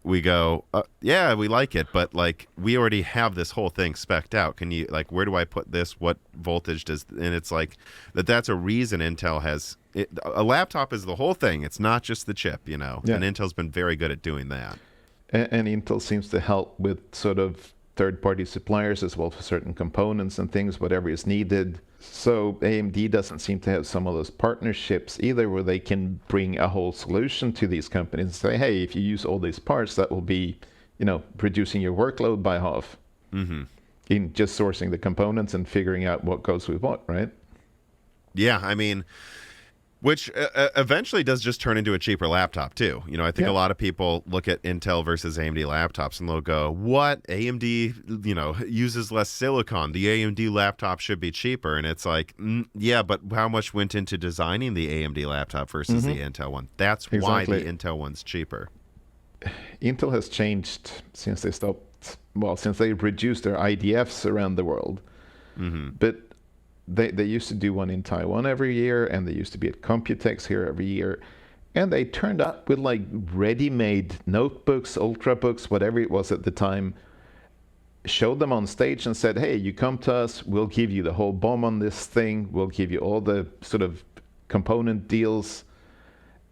[SPEAKER 1] we go, yeah, we like it, but like we already have this whole thing spec'd out. Can you, like, where do I put this? What voltage does? And it's like that's a reason Intel has a laptop is the whole thing. It's not just the chip,
[SPEAKER 2] Yeah.
[SPEAKER 1] And Intel's been very good at doing that.
[SPEAKER 2] And Intel seems to help with sort of third-party suppliers as well for certain components and things, whatever is needed. So AMD doesn't seem to have some of those partnerships either, where they can bring a whole solution to these companies and say, hey, if you use all these parts, that will be, reducing your workload by half in just sourcing the components and figuring out what goes with what, right?
[SPEAKER 1] Yeah, I mean, which eventually does just turn into a cheaper laptop too. I think a lot of people look at Intel versus AMD laptops and they'll go, what? AMD, uses less silicon. The AMD laptop should be cheaper. And it's like, yeah, but how much went into designing the AMD laptop versus the Intel one? That's why the Intel one's cheaper.
[SPEAKER 2] Intel has changed since since they reduced their IDFs around the world. But they used to do one in Taiwan every year, and they used to be at Computex here every year. And they turned up with like ready-made notebooks, ultrabooks, whatever it was at the time, showed them on stage and said, hey, you come to us, we'll give you the whole BOM on this thing, we'll give you all the sort of component deals.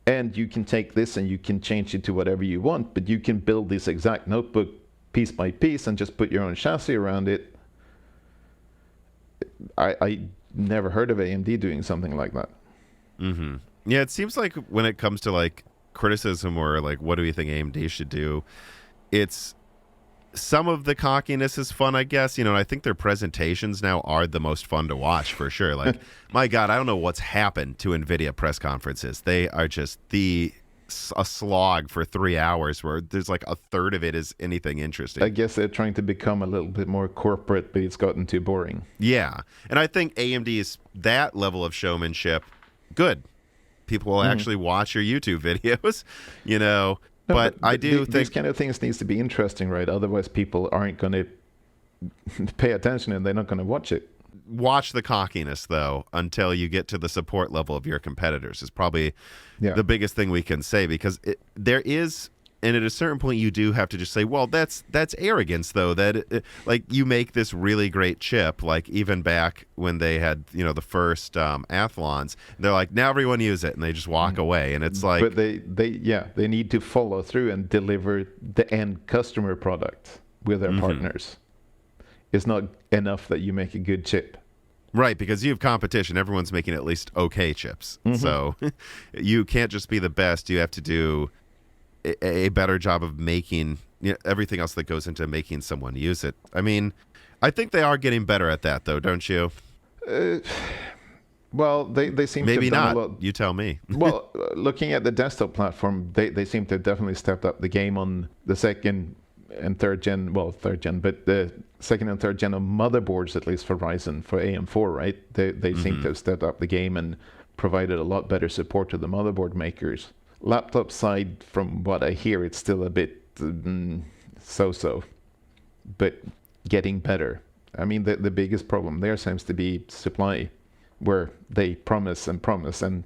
[SPEAKER 2] And you can take this and you can change it to whatever you want, but you can build this exact notebook piece by piece and just put your own chassis around it. I never heard of AMD doing something like that.
[SPEAKER 1] Mm-hmm. Yeah, it seems like when it comes to like criticism or like what do we think AMD should do, it's some of the cockiness is fun, I guess. And I think their presentations now are the most fun to watch for sure. Like, my God, I don't know what's happened to NVIDIA press conferences. They are just a slog for 3 hours where there's like a third of it is anything interesting.
[SPEAKER 2] I guess they're trying to become a little bit more corporate, but it's gotten too boring.
[SPEAKER 1] Yeah. And I think AMD's that level of showmanship, good. People will actually watch your YouTube videos, No, but I do think
[SPEAKER 2] these kind of things needs to be interesting, right? Otherwise, people aren't going to pay attention and they're not going to watch it.
[SPEAKER 1] Watch the cockiness, though, until you get to the support level of your competitors is probably the biggest thing we can say, because there is, and at a certain point, you do have to just say, well, that's arrogance, though, that like you make this really great chip, like even back when they had, the first Athlons, they're like, now everyone use it, and they just walk away, and it's like.
[SPEAKER 2] But they need to follow through and deliver the end customer product with their partners. It's not enough that you make a good chip.
[SPEAKER 1] Right, because you have competition. Everyone's making at least okay chips. So you can't just be the best. You have to do a better job of making everything else that goes into making someone use it. I mean, I think they are getting better at that, though, don't you?
[SPEAKER 2] Well, they seem
[SPEAKER 1] maybe
[SPEAKER 2] to have
[SPEAKER 1] not.
[SPEAKER 2] done a lot.
[SPEAKER 1] You tell me.
[SPEAKER 2] Well, looking at the desktop platform, they seem to have definitely stepped up the game on the second and third gen, but the second and third gen of motherboards, at least for Ryzen, for AM4, right? They seem to have stepped up the game and provided a lot better support to the motherboard makers. Laptop side, from what I hear, it's still a bit so-so, but getting better. I mean, the biggest problem there seems to be supply, where they promise and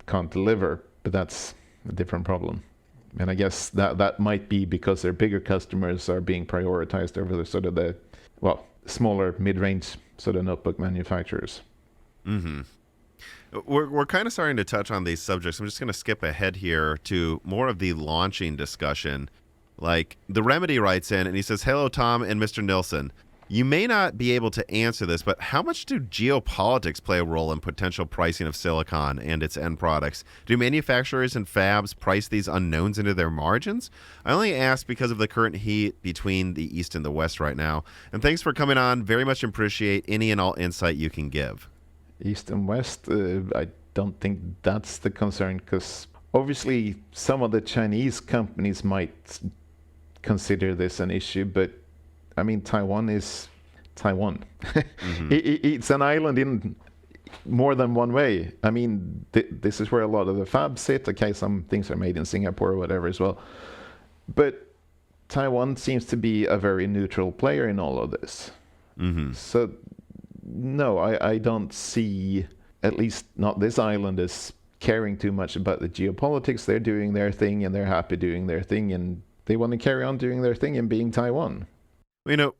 [SPEAKER 2] can't deliver, but that's a different problem. And I guess that might be because their bigger customers are being prioritized over the smaller mid-range sort of notebook manufacturers.
[SPEAKER 1] Mm-hmm. We're kind of starting to touch on these subjects. I'm just going to skip ahead here to more of the launching discussion. Like, the Remedy writes in and he says, "Hello, Tom and Mr. Nilsson. You may not be able to answer this, but how much do geopolitics play a role in potential pricing of silicon and its end products? Do manufacturers and fabs price these unknowns into their margins? I only ask because of the current heat between the East and the West right now. And thanks for coming on. Very much appreciate any and all insight you can give."
[SPEAKER 2] East and West, I don't think that's the concern, because obviously some of the Chinese companies might consider this an issue, but I mean, Taiwan is Taiwan. It's an island in more than one way. I mean, this is where a lot of the fabs sit. Okay, some things are made in Singapore or whatever as well. But Taiwan seems to be a very neutral player in all of this. So, no, I don't see, at least not this island, as caring too much about the geopolitics. They're doing their thing and they're happy doing their thing, and they want to carry on doing their thing and being Taiwan.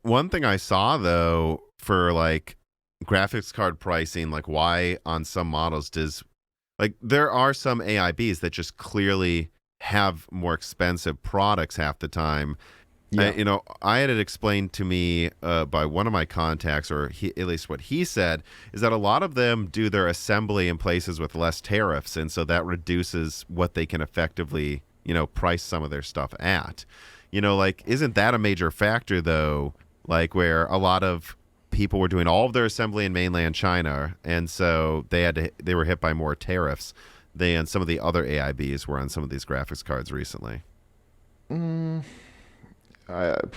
[SPEAKER 1] One thing I saw, though, for like graphics card pricing, like why on some models does, like, there are some AIBs that just clearly have more expensive products half the time. Yeah. I had it explained to me by one of my contacts, or at least what he said, is that a lot of them do their assembly in places with less tariffs, and so that reduces what they can effectively, price some of their stuff at. Like, isn't that a major factor, though, like where a lot of people were doing all of their assembly in mainland China, and so they were hit by more tariffs than some of the other AIBs were on some of these graphics cards recently?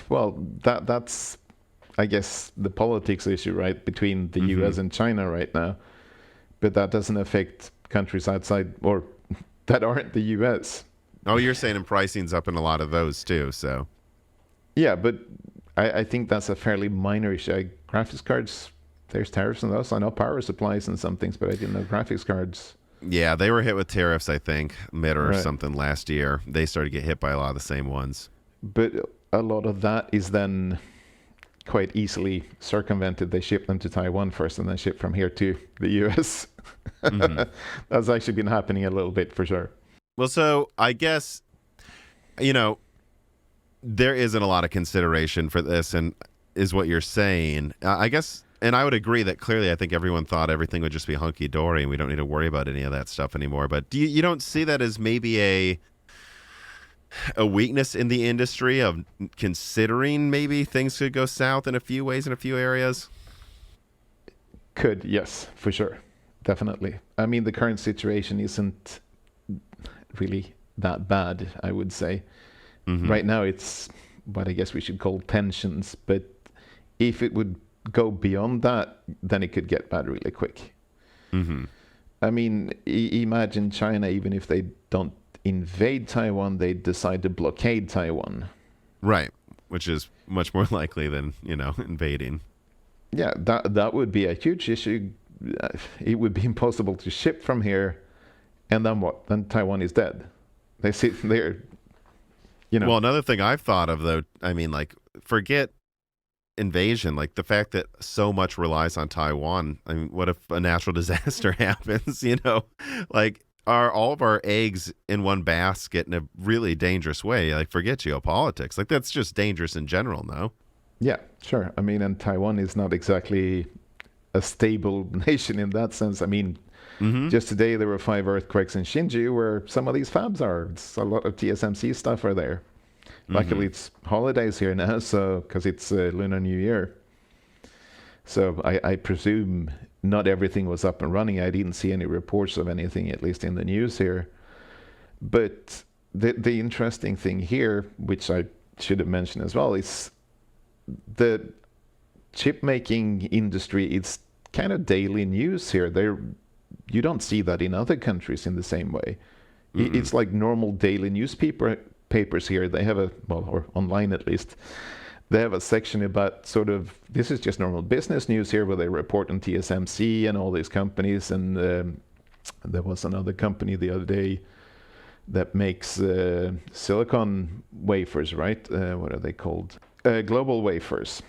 [SPEAKER 2] Well, that's, I guess, the politics issue, right, between the US and China right now. But that doesn't affect countries outside, or that aren't the US.
[SPEAKER 1] Oh, you're saying pricing's up in a lot of those too, so.
[SPEAKER 2] Yeah, but I think that's a fairly minor issue. Graphics cards, there's tariffs on those. I know power supplies and some things, but I didn't know graphics cards.
[SPEAKER 1] Yeah, they were hit with tariffs, I think, mid or something last year. They started to get hit by a lot of the same ones. But
[SPEAKER 2] a lot of that is then quite easily circumvented. They ship them to Taiwan first and then ship from here to the US. That's actually been happening a little bit for sure.
[SPEAKER 1] Well, so I guess, you know, there isn't a lot of consideration for this, and is what you're saying. I guess, and I would agree that clearly I think everyone thought everything would just be hunky dory and we don't need to worry about any of that stuff anymore. But you don't see that as maybe a weakness in the industry of considering maybe things could go south in a few ways in a few areas?
[SPEAKER 2] Could, yes, for sure. Definitely. I mean, the current situation isn't really that bad, I would say.
[SPEAKER 1] Mm-hmm.
[SPEAKER 2] Right now, it's what I guess we should call tensions. But if it would go beyond that, then it could get bad really quick.
[SPEAKER 1] Mm-hmm.
[SPEAKER 2] I mean, imagine China, even if they don't invade Taiwan, they decide to blockade Taiwan.
[SPEAKER 1] Right, which is much more likely than, invading.
[SPEAKER 2] Yeah, that would be a huge issue. It would be impossible to ship from here, and then what? Then Taiwan is dead. They sit there,
[SPEAKER 1] Well, another thing I've thought of, though, I mean, like, forget invasion, like the fact that so much relies on Taiwan. I mean, what if a natural disaster happens, Like, are all of our eggs in one basket in a really dangerous way? Like, forget geopolitics. Like, that's just dangerous in general, no?
[SPEAKER 2] Yeah, sure. I mean, and Taiwan is not exactly a stable nation in that sense. I mean, just today there were 5 earthquakes in Shinju where some of these fabs are. It's a lot of TSMC stuff are there. Luckily, it's holidays here now, so because it's Lunar New Year. So I presume not everything was up and running. I didn't see any reports of anything, at least in the news here. But the interesting thing here, which I should have mentioned as well, is the chip making industry. It's kind of daily news here. You don't see that in other countries in the same way. It's like normal daily papers here. They have or online at least, they have a section about sort of, this is just normal business news here, where they report on TSMC and all these companies. And there was another company the other day that makes silicon wafers, right? What are they called? Global Wafers.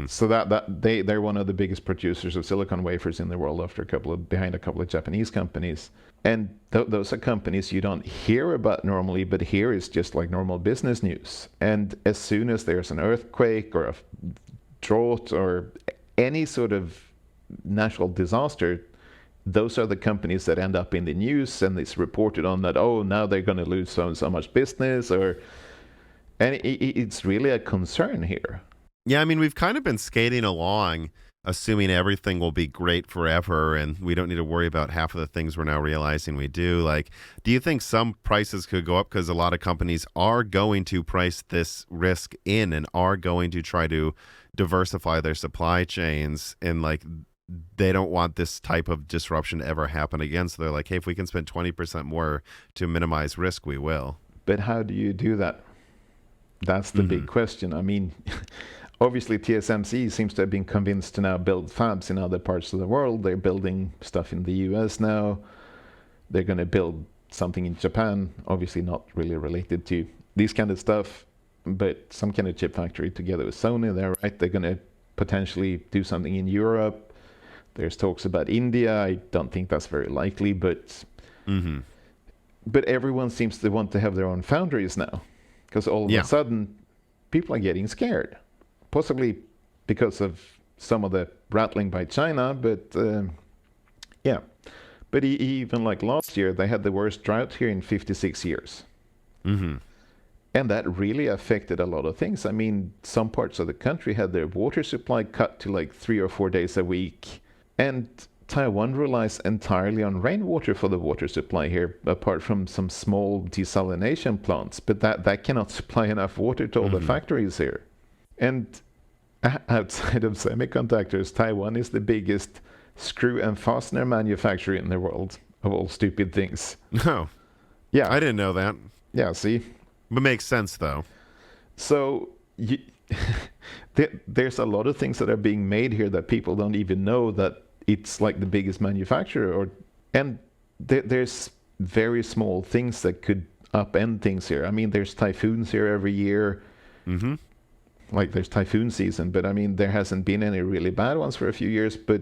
[SPEAKER 2] So they're one of the biggest producers of silicon wafers in the world, behind a couple of Japanese companies. And those are companies you don't hear about normally, but here is just like normal business news. And as soon as there's an earthquake or a drought or any sort of natural disaster, those are the companies that end up in the news, and it's reported on that, oh, now they're going to lose so much business, and it's really a concern here.
[SPEAKER 1] Yeah, I mean, we've kind of been skating along, assuming everything will be great forever and we don't need to worry about half of the things we're now realizing we do. Like, do you think some prices could go up because a lot of companies are going to price this risk in and are going to try to diversify their supply chains, and like they don't want this type of disruption to ever happen again? So they're like, hey, if we can spend 20% more to minimize risk, we will.
[SPEAKER 2] But how do you do that? That's the big question. I mean, obviously TSMC seems to have been convinced to now build fabs in other parts of the world. They're building stuff in the US now. They're going to build something in Japan, obviously not really related to this kind of stuff, but some kind of chip factory together with Sony there, right? They're going to potentially do something in Europe. There's talks about India. I don't think that's very likely, but everyone seems to want to have their own foundries now, because all of a sudden people are getting scared, possibly because of some of the rattling by China, but but even like last year, they had the worst drought here in 56 years. And that really affected a lot of things. I mean, some parts of the country had their water supply cut to like 3 or 4 days a week. And Taiwan relies entirely on rainwater for the water supply here, apart from some small desalination plants. But that cannot supply enough water to all the factories here. And outside of semiconductors, Taiwan is the biggest screw and fastener manufacturer in the world, of all stupid things.
[SPEAKER 1] No.
[SPEAKER 2] Yeah.
[SPEAKER 1] I didn't know that.
[SPEAKER 2] Yeah, see?
[SPEAKER 1] But makes sense, though.
[SPEAKER 2] So there's a lot of things that are being made here that people don't even know that it's like the biggest manufacturer. And there's very small things that could upend things here. I mean, there's typhoons here every year. Like there's typhoon season, but I mean, there hasn't been any really bad ones for a few years, but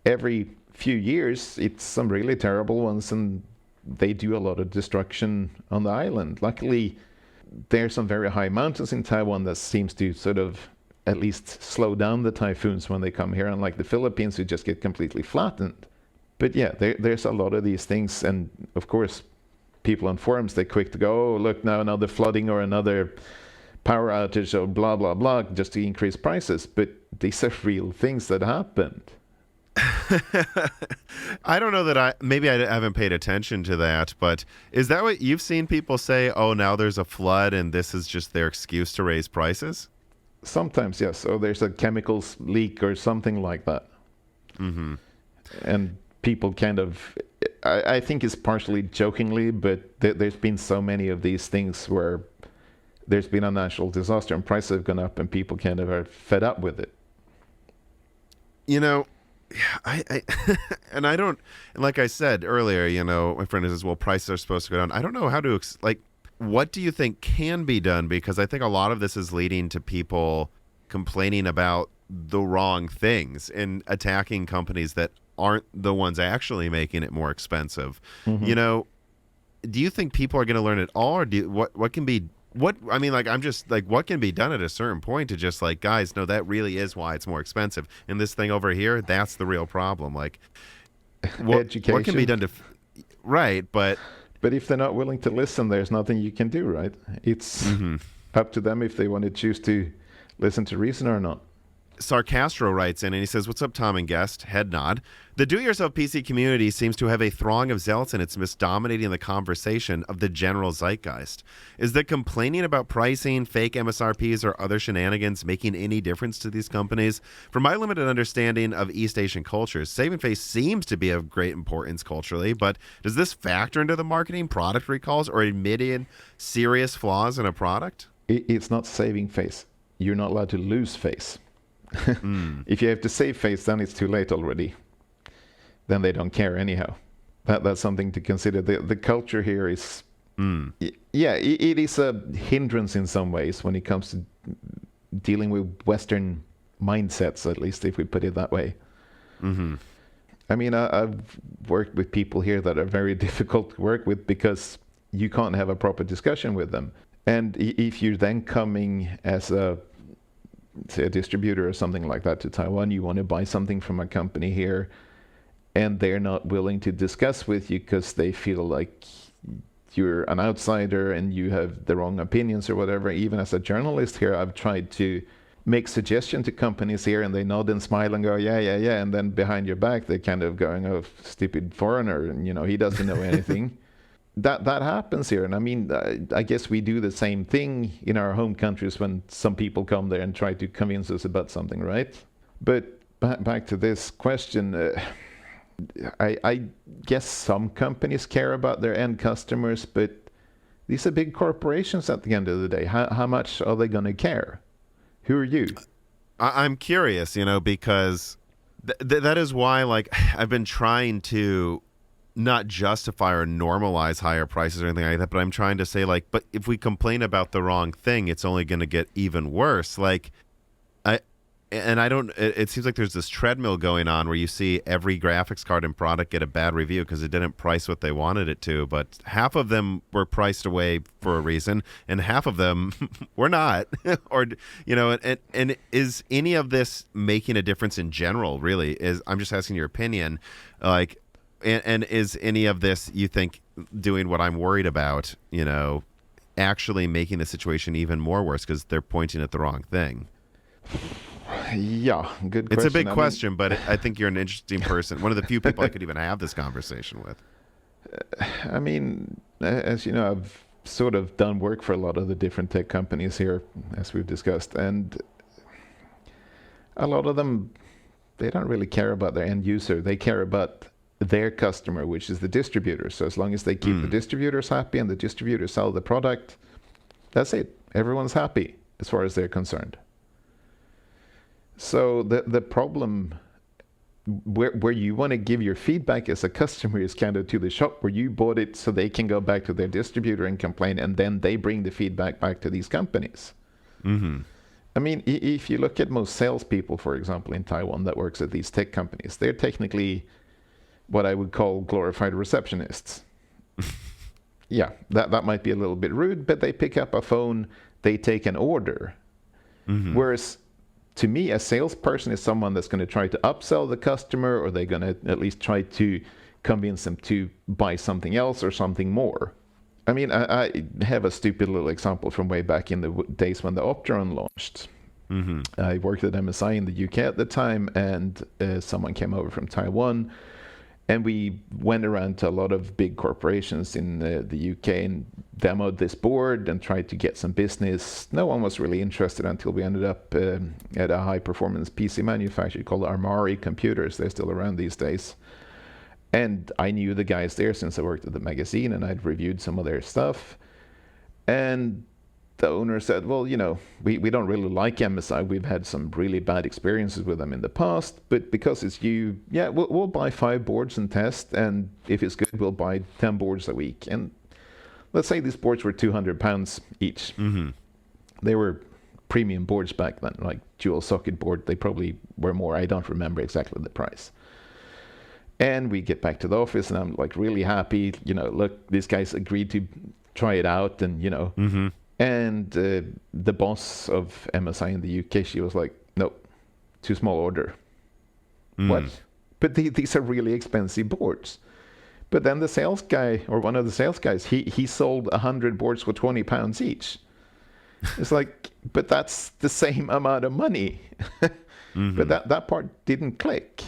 [SPEAKER 2] every few years, it's some really terrible ones. And they do a lot of destruction on the island. Luckily, there's some very high mountains in Taiwan that seems to sort of at least slow down the typhoons when they come here, unlike the Philippines, who just get completely flattened. But yeah, there's a lot of these things, and of course, people on forums, they're quick to go, oh, look, now another flooding or another power outage or blah, blah, blah, just to increase prices. But these are real things that happened.
[SPEAKER 1] I don't know that I haven't paid attention to that, but is that what you've seen people say? Oh, now there's a flood and this is just their excuse to raise prices?
[SPEAKER 2] Sometimes, yes. Or there's a chemicals leak or something like that.
[SPEAKER 1] Mm-hmm.
[SPEAKER 2] And people kind of, I think it's partially jokingly, but there's been so many of these things where there's been a natural disaster and prices have gone up and people kind of are fed up with it.
[SPEAKER 1] You know, I and I don't, and like I said earlier, you know, my friend says, well, prices are supposed to go down. I don't know how to, what do you think can be done? Because I think a lot of this is leading to people complaining about the wrong things and attacking companies that aren't the ones actually making it more expensive. Mm-hmm. You know, do you think people are going to learn it all, or what can be, what can be done at a certain point to just like, guys, no, that really is why it's more expensive. And this thing over here, that's the real problem. Like, what can be done to, right? But
[SPEAKER 2] if they're not willing to listen, there's nothing you can do, right? It's up to them if they want to choose to listen to reason or not.
[SPEAKER 1] Sarcastro writes in and he says, what's up, Tom and guest? Head nod. The do-it-yourself PC community seems to have a throng of zealots, and it's misdominating the conversation of the general zeitgeist. Is the complaining about pricing, fake MSRPs, or other shenanigans making any difference to these companies? From my limited understanding of East Asian cultures, saving face seems to be of great importance culturally, but does this factor into the marketing, product recalls, or admitting serious flaws in a product?
[SPEAKER 2] It's not saving face. You're not allowed to lose face. If you have to save face, then it's too late already. Then they don't care anyhow. That's something to consider. The culture here is, it is a hindrance in some ways when it comes to dealing with Western mindsets, at least if we put it that way. Mm-hmm. I mean, I've worked with people here that are very difficult to work with because you can't have a proper discussion with them. And if you're then coming as say a distributor or something like that to Taiwan, you want to buy something from a company here, and they're not willing to discuss with you because they feel like you're an outsider and you have the wrong opinions or whatever. Even as a journalist here, I've tried to make suggestions to companies here, and they nod and smile and go, yeah, and then behind your back they're kind of going, oh, stupid foreigner, and he doesn't know anything. That happens here, and I mean, I guess we do the same thing in our home countries when some people come there and try to convince us about something, right? But back to this question, I guess some companies care about their end customers, but these are big corporations at the end of the day. How much are they going to care? Who are you?
[SPEAKER 1] I'm curious, because that is why, like, I've been trying to not justify or normalize higher prices or anything like that, but I'm trying to say, like, but if we complain about the wrong thing, it's only going to get even worse. Like, it seems like there's this treadmill going on where you see every graphics card and product get a bad review because it didn't price what they wanted it to, but half of them were priced away for a reason and half of them were not. Or, and is any of this making a difference in general, really? I'm just asking your opinion, like, and is any of this, you think, doing what I'm worried about, actually making the situation even more worse because they're pointing at the wrong thing?
[SPEAKER 2] Yeah, good question.
[SPEAKER 1] It's a big question, but I think you're an interesting person. One of the few people I could even have this conversation with.
[SPEAKER 2] I mean, as you know, I've sort of done work for a lot of the different tech companies here, as we've discussed, and a lot of them, they don't really care about their end user. They care about their customer, which is the distributor. So as long as they keep the distributors happy and the distributors sell the product, that's it. Everyone's happy as far as they're concerned. So the problem where you want to give your feedback as a customer is kind of to the shop where you bought it, so they can go back to their distributor and complain, and then they bring the feedback back to these companies. Mm-hmm. I mean, if you look at most salespeople, for example, in Taiwan that works at these tech companies, they're technically what I would call glorified receptionists. Yeah, that might be a little bit rude, but they pick up a phone, they take an order.
[SPEAKER 1] Mm-hmm.
[SPEAKER 2] Whereas to me, a salesperson is someone that's going to try to upsell the customer, or they're going to at least try to convince them to buy something else or something more. I mean, I have a stupid little example from way back in the days when the Optron launched.
[SPEAKER 1] Mm-hmm.
[SPEAKER 2] I worked at MSI in the UK at the time, and someone came over from Taiwan, and we went around to a lot of big corporations in the UK and demoed this board and tried to get some business. No one was really interested until we ended up at a high-performance PC manufacturer called Armari Computers. They're still around these days. And I knew the guys there since I worked at the magazine, and I'd reviewed some of their stuff. And the owner said, well, you know, we don't really like MSI. We've had some really bad experiences with them in the past, but because it's you, yeah, we'll buy 5 boards and test, and if it's good, we'll buy 10 boards a week. And let's say these boards were £200 each.
[SPEAKER 1] Mm-hmm.
[SPEAKER 2] They were premium boards back then, like dual socket board. They probably were more. I don't remember exactly the price. And we get back to the office, and I'm like really happy. You know, look, these guys agreed to try it out, and you know.
[SPEAKER 1] Mm-hmm.
[SPEAKER 2] And the boss of MSI in the UK, she was like, nope, too small order. What? But these are really expensive boards. But then the sales guy, or one of the sales guys, he sold 100 boards for £20 each. It's like, but that's the same amount of money.
[SPEAKER 1] Mm-hmm.
[SPEAKER 2] But that part didn't click.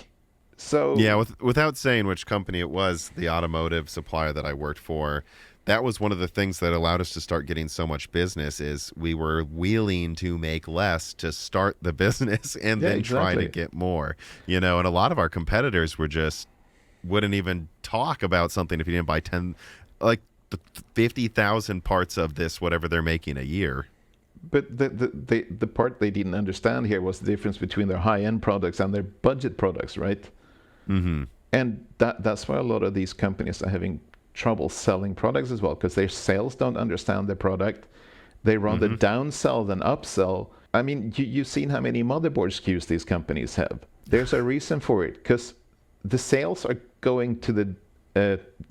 [SPEAKER 2] So
[SPEAKER 1] yeah, without saying which company it was, the automotive supplier that I worked for, that was one of the things that allowed us to start getting so much business. Is we were willing to make less to start the business and then try to get more, you know. And a lot of our competitors wouldn't even talk about something if you didn't buy 10, like 50,000 parts of this, whatever they're making a year.
[SPEAKER 2] But the part they didn't understand here was the difference between their high-end products and their budget products, right?
[SPEAKER 1] Mm-hmm.
[SPEAKER 2] And that's why a lot of these companies are having trouble selling products as well, because their sales don't understand their product. They rather downsell than upsell. I mean, you've seen how many motherboard SKUs these companies have. There's a reason for it, because the sales are going to the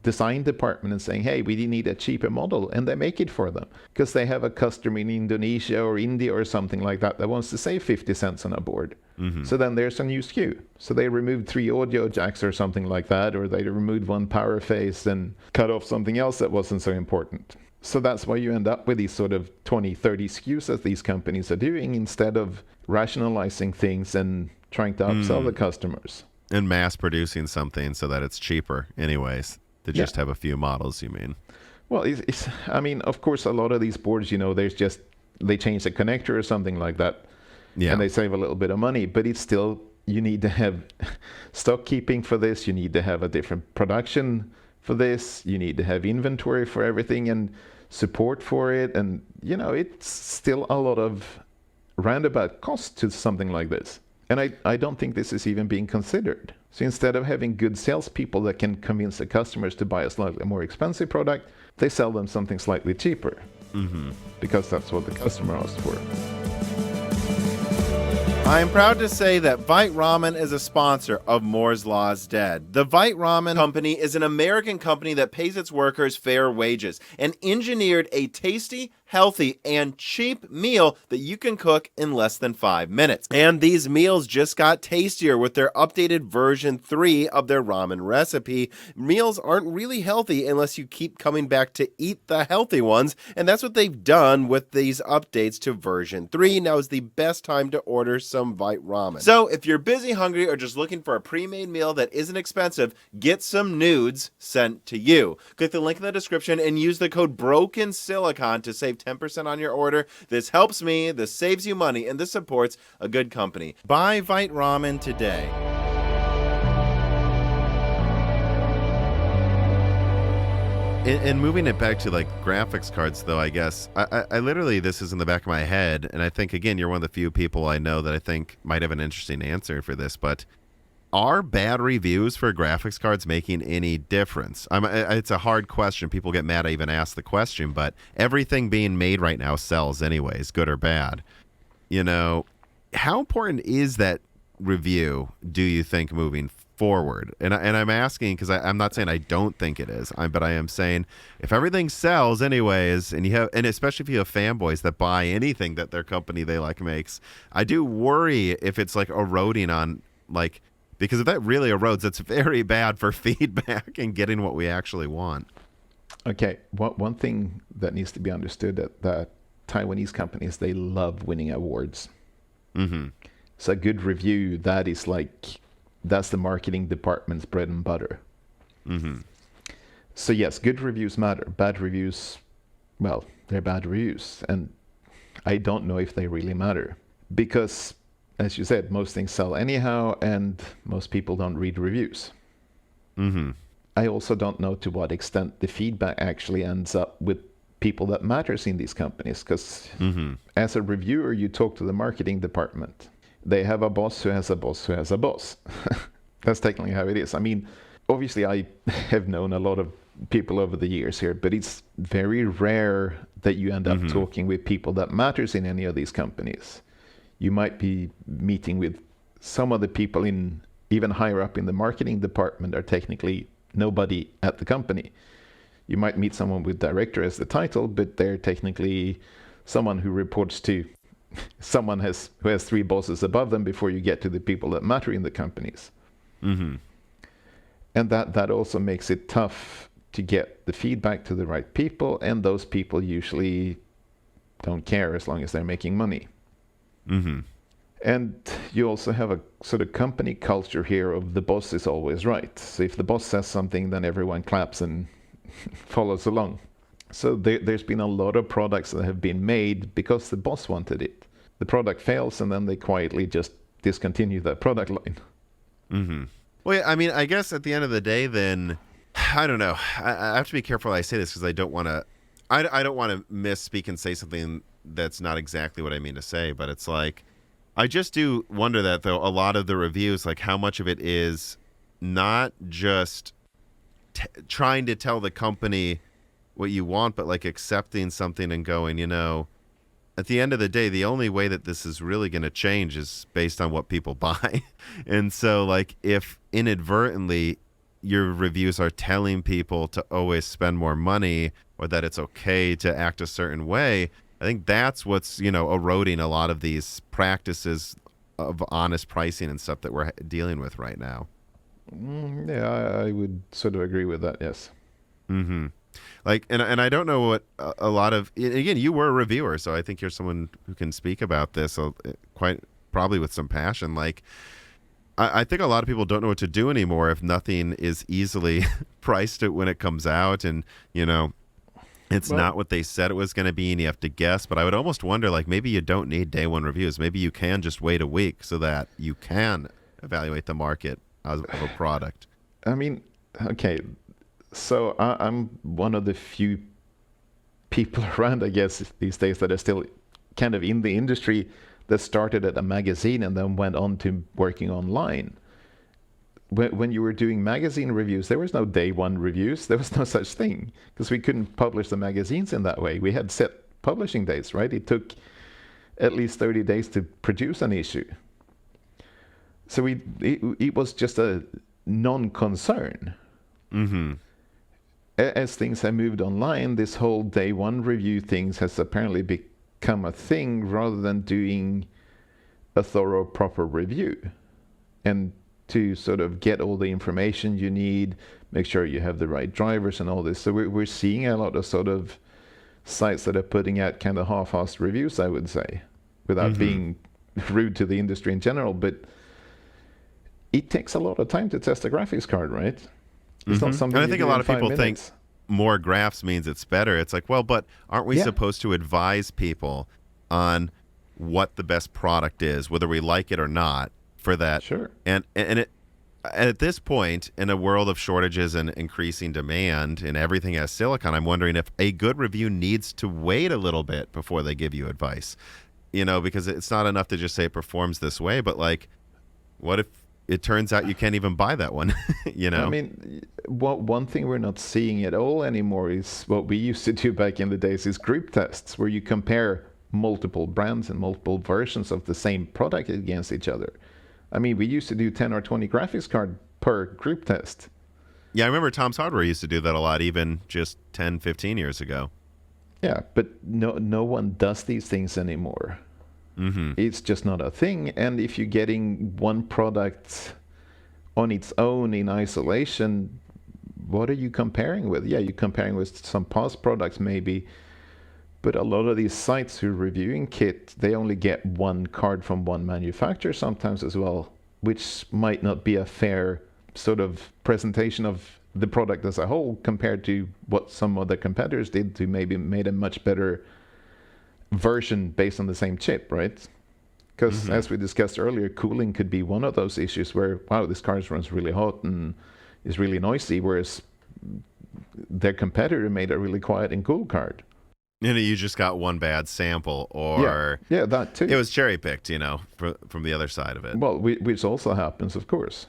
[SPEAKER 2] design department and saying, hey, we need a cheaper model, and they make it for them because they have a customer in Indonesia or India or something like that wants to save 50 cents on a board. So then there's a new SKU. So they removed 3 audio jacks or something like that, or they removed 1 power face and cut off something else that wasn't so important. So that's why you end up with these sort of 20, 30 SKUs that these companies are doing, instead of rationalizing things and trying to upsell the customers.
[SPEAKER 1] And mass producing something so that it's cheaper anyways to just have a few models, you mean?
[SPEAKER 2] Well, I mean, of course, a lot of these boards, you know, they change the connector or something like that. Yeah. And they save a little bit of money, but it's still, you need to have stock keeping for this. You need to have a different production for this. You need to have inventory for everything and support for it. And, you know, it's still a lot of roundabout cost to something like this. And I don't think this is even being considered. So instead of having good salespeople that can convince the customers to buy a slightly more expensive product, they sell them something slightly cheaper. Because that's what the customer asked for.
[SPEAKER 1] I am proud to say that Vite Ramen is a sponsor of Moore's Law is Dead. The Vite Ramen Company is an American company that pays its workers fair wages and engineered a tasty, healthy, and cheap meal that you can cook in less than 5 minutes. And these meals just got tastier with their updated version 3 of their ramen recipe. Meals aren't really healthy unless you keep coming back to eat the healthy ones, and that's what they've done with these updates to version 3. Now is the best time to order some Vite Ramen. So if you're busy, hungry, or just looking for a pre-made meal that isn't expensive, get some nudes sent to you. Click the link in the description and use the code BROKENSILICON to save 10% on your order. This helps me, this saves you money, and this supports a good company. Buy Vite Ramen today. And moving it back to like graphics cards, though, I guess I literally, this is in the back of my head, and I think, again, you're one of the few people I know that I think might have an interesting answer for this, but are bad reviews for graphics cards making any difference? It's a hard question. People get mad I even ask the question, but everything being made right now sells anyways, good or bad. You know, how important is that review, do you think, moving forward? And I'm asking because I'm not saying I don't think it is, but I am saying if everything sells anyways, and especially if you have fanboys that buy anything that their company they like makes, I do worry if it's like eroding on like, because if that really erodes, that's very bad for feedback and getting what we actually want.
[SPEAKER 2] Okay, one thing that needs to be understood that Taiwanese companies, they love winning awards.
[SPEAKER 1] Mm-hmm.
[SPEAKER 2] So a good review, that's the marketing department's bread and butter.
[SPEAKER 1] Mm-hmm.
[SPEAKER 2] So yes, good reviews matter. Bad reviews, well, they're bad reviews. And I don't know if they really matter. Because, as you said, most things sell anyhow, and most people don't read reviews.
[SPEAKER 1] Mm-hmm.
[SPEAKER 2] I also don't know to what extent the feedback actually ends up with people that matters in these companies. Because as a reviewer, you talk to the marketing department. They have a boss who has a boss who has a boss. That's technically how it is. I mean, obviously, I have known a lot of people over the years here, but it's very rare that you end up talking with people that matters in any of these companies. You might be meeting with some of the people in even higher up in the marketing department are technically nobody at the company. You might meet someone with director as the title, but they're technically someone who reports to someone who has three bosses above them before you get to the people that matter in the companies.
[SPEAKER 1] Mm-hmm.
[SPEAKER 2] And that also makes it tough to get the feedback to the right people, and those people usually don't care as long as they're making money.
[SPEAKER 1] Mm-hmm.
[SPEAKER 2] And you also have a sort of company culture here of the boss is always right. So if the boss says something, then everyone claps and follows along. So there's been a lot of products that have been made because the boss wanted it. The product fails, and then they quietly just discontinue that product line.
[SPEAKER 1] Mm-hmm. Well, yeah, I mean, I guess at the end of the day, then, I don't know. I have to be careful I say this because I don't want to. I don't want to misspeak and say something that's not exactly what I mean to say. But it's like, I just do wonder that, though, a lot of the reviews, like how much of it is not just trying to tell the company what you want, but like accepting something and going, at the end of the day, the only way that this is really going to change is based on what people buy. And so, like, if inadvertently your reviews are telling people to always spend more money or that it's okay to act a certain way, I think that's what's, eroding a lot of these practices of honest pricing and stuff that we're dealing with right now.
[SPEAKER 2] Yeah, I would sort of agree with that, yes.
[SPEAKER 1] Mm-hmm. Like, and I don't know what a lot of, again, you were a reviewer, so I think you're someone who can speak about this quite probably with some passion. Like, I think a lot of people don't know what to do anymore if nothing is easily priced when it comes out, and it's not what they said it was going to be, and you have to guess. But I would almost wonder, like, maybe you don't need day one reviews. Maybe you can just wait a week so that you can evaluate the market of a product.
[SPEAKER 2] I mean, okay. So I'm one of the few people around, I guess, these days that are still kind of in the industry that started at a magazine and then went on to working online. When you were doing magazine reviews, there was no day one reviews. There was no such thing because we couldn't publish the magazines in that way. We had set publishing dates, right? It took at least 30 days to produce an issue. So it was just a non-concern.
[SPEAKER 1] Mm-hmm.
[SPEAKER 2] As things have moved online, this whole day one review things has apparently become a thing rather than doing a thorough, proper review. And to sort of get all the information you need, make sure you have the right drivers and all this. So we're seeing a lot of sort of sites that are putting out kind of half-assed reviews, I would say, without being rude to the industry in general. But it takes a lot of time to test a graphics card, right? It's not something.
[SPEAKER 1] And I think a lot of people think more graphs means it's better. It's like, well, but aren't we supposed to advise people on what the best product is, whether we like it or not, for that?
[SPEAKER 2] Sure.
[SPEAKER 1] And at this point, in a world of shortages and increasing demand and everything has silicon, I'm wondering if a good review needs to wait a little bit before they give you advice. Because it's not enough to just say it performs this way, but like, what if it turns out you can't even buy that one? I
[SPEAKER 2] mean, one thing we're not seeing at all anymore is what we used to do back in the days is group tests, where you compare multiple brands and multiple versions of the same product against each other. I mean, we used to do 10 or 20 graphics card per group test.
[SPEAKER 1] Yeah, I remember Tom's Hardware used to do that a lot, even just 10, 15 years ago.
[SPEAKER 2] Yeah, but no one does these things anymore.
[SPEAKER 1] Mm-hmm.
[SPEAKER 2] It's just not a thing. And if you're getting one product on its own in isolation, what are you comparing with? Yeah, you're comparing with some past products maybe, but a lot of these sites who are reviewing kit, they only get one card from one manufacturer sometimes as well, which might not be a fair sort of presentation of the product as a whole compared to what some other competitors did to maybe made a much better version based on the same chip, right? Because as we discussed earlier, cooling could be one of those issues where, wow, this card runs really hot and is really noisy, whereas their competitor made a really quiet and cool card.
[SPEAKER 1] And you just got one bad sample, or
[SPEAKER 2] yeah, that too.
[SPEAKER 1] It was cherry picked, from the other side of it.
[SPEAKER 2] Well, which also happens, of course.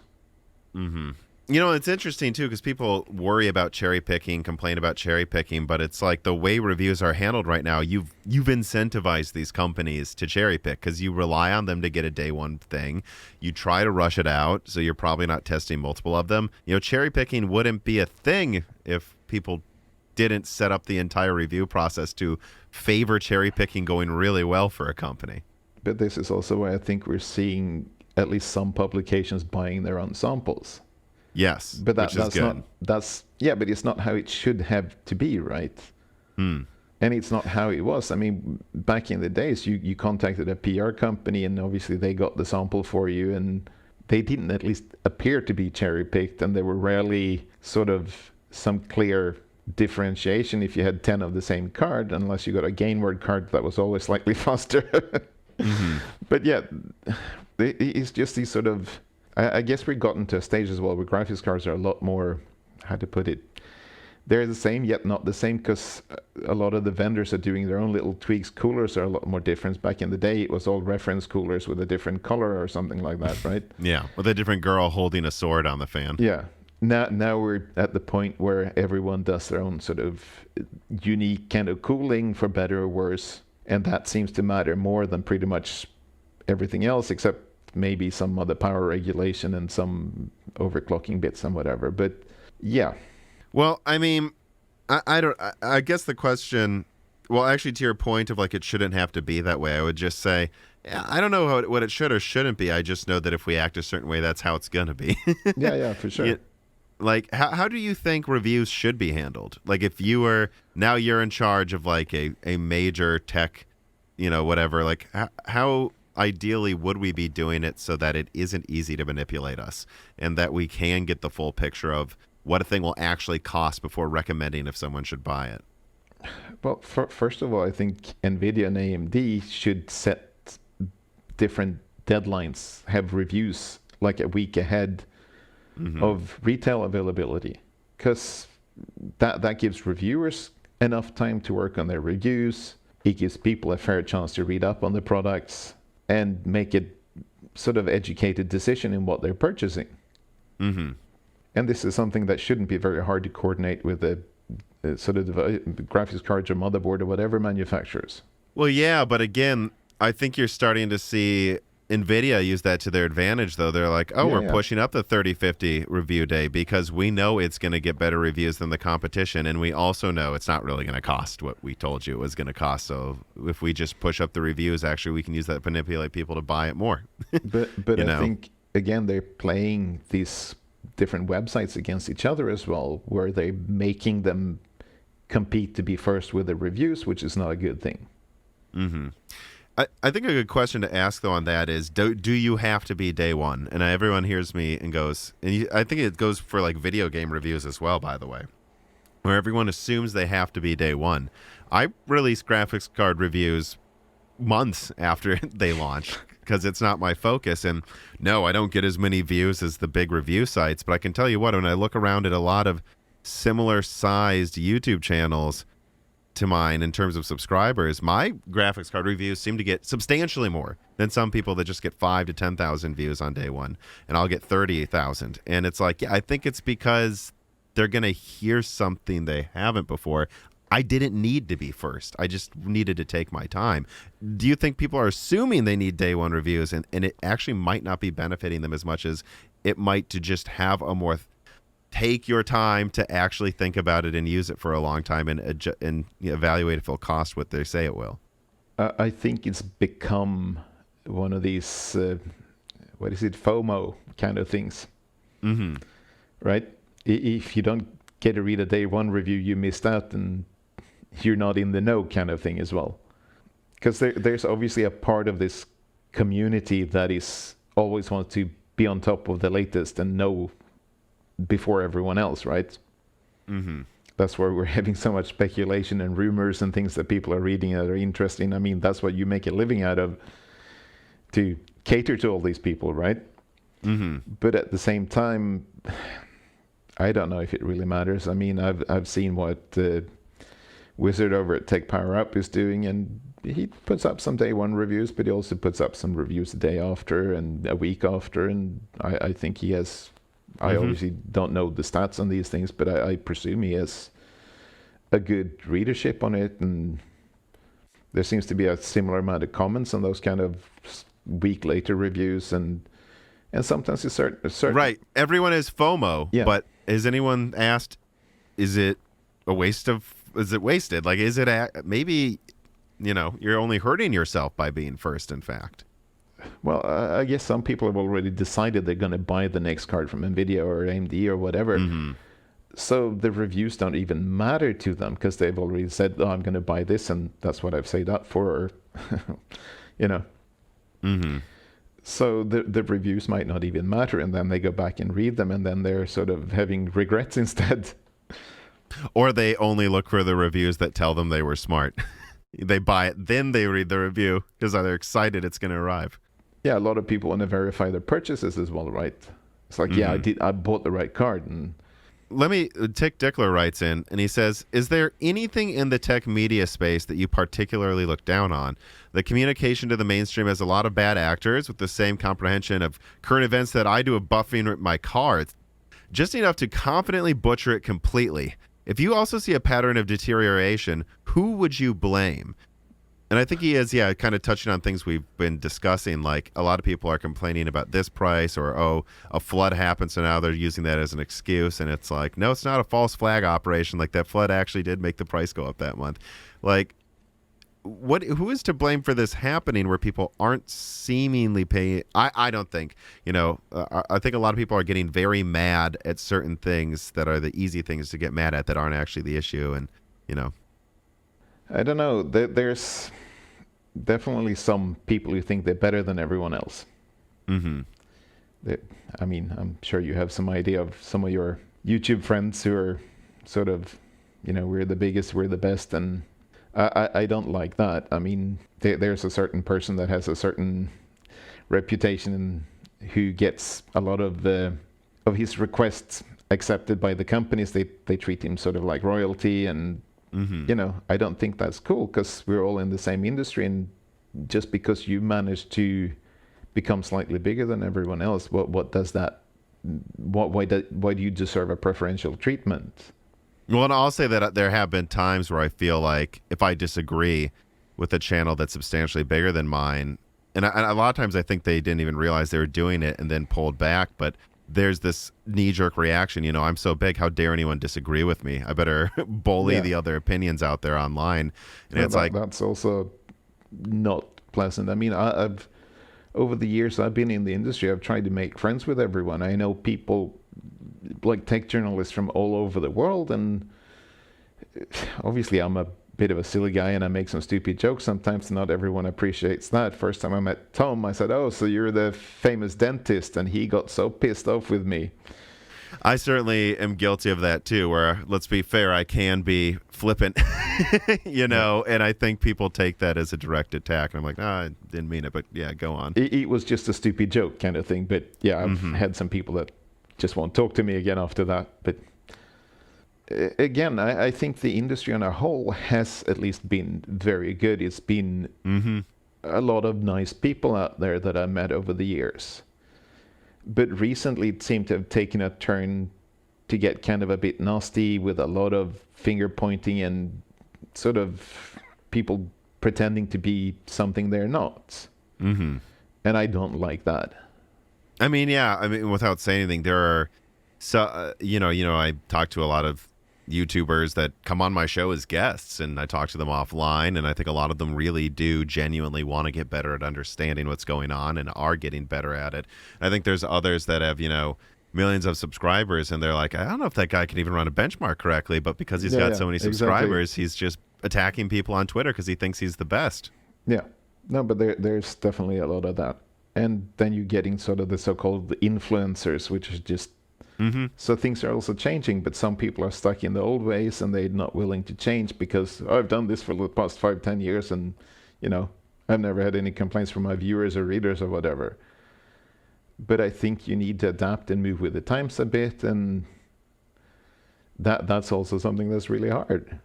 [SPEAKER 1] Mm-hmm. It's interesting too, because people worry about cherry picking, complain about cherry picking, but it's like the way reviews are handled right now. You've incentivized these companies to cherry pick because you rely on them to get a day one thing. You try to rush it out, so you're probably not testing multiple of them. Cherry picking wouldn't be a thing if people didn't set up the entire review process to favor cherry picking going really well for a company.
[SPEAKER 2] But this is also why I think we're seeing at least some publications buying their own samples.
[SPEAKER 1] Yes,
[SPEAKER 2] but
[SPEAKER 1] which is good.
[SPEAKER 2] But it's not how it should have to be, right? And it's not how it was. I mean, back in the days, you contacted a PR company, and obviously they got the sample for you, and they didn't at least appear to be cherry picked, and there were rarely sort of some clear differentiation if you had 10 of the same card, unless you got a gain word card that was always slightly faster. But yeah, it's just these sort of, I guess we've gotten to a stage as well where graphics cards are a lot more, how to put it, they're the same yet not the same, because a lot of the vendors are doing their own little tweaks. Coolers are a lot more different. Back in the day, it was all reference coolers with a different color or something like that, right?
[SPEAKER 1] Yeah, with a different girl holding a sword on the fan.
[SPEAKER 2] Yeah. Now we're at the point where everyone does their own sort of unique kind of cooling, for better or worse, and that seems to matter more than pretty much everything else, except maybe some other power regulation and some overclocking bits and whatever. But yeah.
[SPEAKER 1] Well, I mean, I guess the question, well, actually, to your point of like it shouldn't have to be that way, I would just say, I don't know what it should or shouldn't be. I just know that if we act a certain way, that's how it's going to be.
[SPEAKER 2] Yeah, for sure.
[SPEAKER 1] Like, how do you think reviews should be handled? Like, if you're in charge of like a major tech, whatever, like how ideally would we be doing it so that it isn't easy to manipulate us and that we can get the full picture of what a thing will actually cost before recommending if someone should buy it?
[SPEAKER 2] Well, first of all, I think Nvidia and AMD should set different deadlines, have reviews like a week ahead of retail availability, because that gives reviewers enough time to work on their reviews. It gives people a fair chance to read up on the products and make a sort of educated decision in what they're purchasing. And this is something that shouldn't be very hard to coordinate with the sort of graphics cards or motherboard or whatever manufacturers.
[SPEAKER 1] Well, yeah, but again, I think you're starting to see Nvidia use that to their advantage, though. They're like, we're pushing up the 3050 review day because we know it's going to get better reviews than the competition, and we also know it's not really going to cost what we told you it was going to cost. So if we just push up the reviews, actually, we can use that to manipulate people to buy it more.
[SPEAKER 2] But I think, again, they're playing these different websites against each other as well, where they're making them compete to be first with the reviews, which is not a good thing.
[SPEAKER 1] I think a good question to ask, though, on that is, do you have to be day one? And everyone hears me and goes, I think it goes for like video game reviews as well, by the way, where everyone assumes they have to be day one. I release graphics card reviews months after they launch because it's not my focus. And no, I don't get as many views as the big review sites, but I can tell you what, when I look around at a lot of similar sized YouTube channels to mine in terms of subscribers, my graphics card reviews seem to get substantially more than some people that just get 5,000 to 10,000 views on day one, and I'll get 30,000. And it's like, yeah, I think it's because they're going to hear something they haven't before. I didn't need to be first. I just needed to take my time. Do you think people are assuming they need day one reviews and it actually might not be benefiting them as much as it might to just have a more take your time to actually think about it and use it for a long time and evaluate if it'll cost what they say it will.
[SPEAKER 2] I think it's become one of these, what is it, FOMO kind of things.
[SPEAKER 1] Mm-hmm.
[SPEAKER 2] Right? If you don't get to read a day one review, you missed out and you're not in the know kind of thing as well. Because there's obviously a part of this community that is always wants to be on top of the latest and know before everyone else, right?
[SPEAKER 1] Mm-hmm.
[SPEAKER 2] That's why we're having so much speculation and rumors and things that people are reading that are interesting. I mean, that's what you make a living out of, to cater to all these people, right?
[SPEAKER 1] Mm-hmm.
[SPEAKER 2] But at the same time, I don't know if it really matters. I mean, I've seen what Wizard over at Tech Power Up is doing, and he puts up some day one reviews, but he also puts up some reviews the day after and a week after, and I think he has... I obviously don't know the stats on these things, but I presume he has a good readership on it, and there seems to be a similar amount of comments on those kind of week later reviews, and sometimes it's certain...
[SPEAKER 1] Right. Everyone is FOMO,
[SPEAKER 2] yeah.
[SPEAKER 1] But has anyone asked, is it wasted? Like, is it maybe, you're only hurting yourself by being first, in fact?
[SPEAKER 2] Well, I guess some people have already decided they're going to buy the next card from Nvidia or AMD or whatever.
[SPEAKER 1] Mm-hmm.
[SPEAKER 2] So the reviews don't even matter to them because they've already said, oh, I'm going to buy this and that's what I've saved up for,
[SPEAKER 1] Mm-hmm.
[SPEAKER 2] So the reviews might not even matter, and then they go back and read them, and then they're sort of having regrets instead.
[SPEAKER 1] Or they only look for the reviews that tell them they were smart. They buy it, then they read the review because they're excited it's going to arrive.
[SPEAKER 2] Yeah, a lot of people want to verify their purchases as well, right? It's like, yeah, I bought the right card. And
[SPEAKER 1] Tick Dickler writes in, and he says, is there anything in the tech media space that you particularly look down on? The communication to the mainstream has a lot of bad actors with the same comprehension of current events that I do of buffing with my cards, just enough to confidently butcher it completely. If you also see a pattern of deterioration, who would you blame? And I think he is, kind of touching on things we've been discussing, like a lot of people are complaining about this price, or, a flood happened, so now they're using that as an excuse. And it's like, no, it's not a false flag operation. Like, that flood actually did make the price go up that month. Like, who is to blame for this happening where people aren't seemingly paying? I don't think, I think a lot of people are getting very mad at certain things that are the easy things to get mad at that aren't actually the issue. And,
[SPEAKER 2] I don't know. There's definitely some people who think they're better than everyone else.
[SPEAKER 1] Mm-hmm.
[SPEAKER 2] I mean, I'm sure you have some idea of some of your YouTube friends who are sort of, we're the biggest, we're the best, and I don't like that. I mean, there's a certain person that has a certain reputation and who gets a lot of his requests accepted by the companies. They treat him sort of like royalty, and I don't think that's cool because we're all in the same industry, and just because you manage to become slightly bigger than everyone else, what does that? Why do you deserve a preferential treatment?
[SPEAKER 1] Well, and I'll say that there have been times where I feel like if I disagree with a channel that's substantially bigger than mine, and a lot of times I think they didn't even realize they were doing it and then pulled back, but there's this knee-jerk reaction, I'm so big, how dare anyone disagree with me? I better bully the other opinions out there online. And it's like...
[SPEAKER 2] That's also not pleasant. I mean, I've over the years I've been in the industry, I've tried to make friends with everyone. I know people, like tech journalists from all over the world, and obviously I'm a bit of a silly guy and I make some stupid jokes sometimes. Not everyone appreciates that. First time I met Tom, I said, oh, so you're the famous dentist, and he got so pissed off with me.
[SPEAKER 1] I certainly am guilty of that too, where, let's be fair, I can be flippant, and I think people take that as a direct attack, and I'm like, I didn't mean it, but yeah, go on.
[SPEAKER 2] It was just a stupid joke kind of thing, but yeah, I've had some people that just won't talk to me again after that. But again, I think the industry on a whole has at least been very good. It's been a lot of nice people out there that I met over the years. But recently it seemed to have taken a turn to get kind of a bit nasty, with a lot of finger pointing and sort of people pretending to be something they're not. And I don't like that.
[SPEAKER 1] I mean, yeah. I mean, without saying anything, there are I talk to a lot of YouTubers that come on my show as guests, and I talk to them offline, and I think a lot of them really do genuinely want to get better at understanding what's going on and are getting better at it. I think there's others that have, millions of subscribers, and they're like, I don't know if that guy can even run a benchmark correctly, but because he's
[SPEAKER 2] Yeah,
[SPEAKER 1] got
[SPEAKER 2] yeah,
[SPEAKER 1] so many
[SPEAKER 2] exactly.
[SPEAKER 1] subscribers, he's just attacking people on Twitter because he thinks he's the best.
[SPEAKER 2] Yeah. No, but there's definitely a lot of that. And then you're getting sort of the so-called influencers, which is just
[SPEAKER 1] Mm-hmm.
[SPEAKER 2] so things are also changing, but some people are stuck in the old ways and they're not willing to change because "Oh, I've done this for the past 5, 10 years and you know I've never had any complaints from my viewers or readers or whatever." But I think you need to adapt and move with the times a bit, and that's also something that's really hard.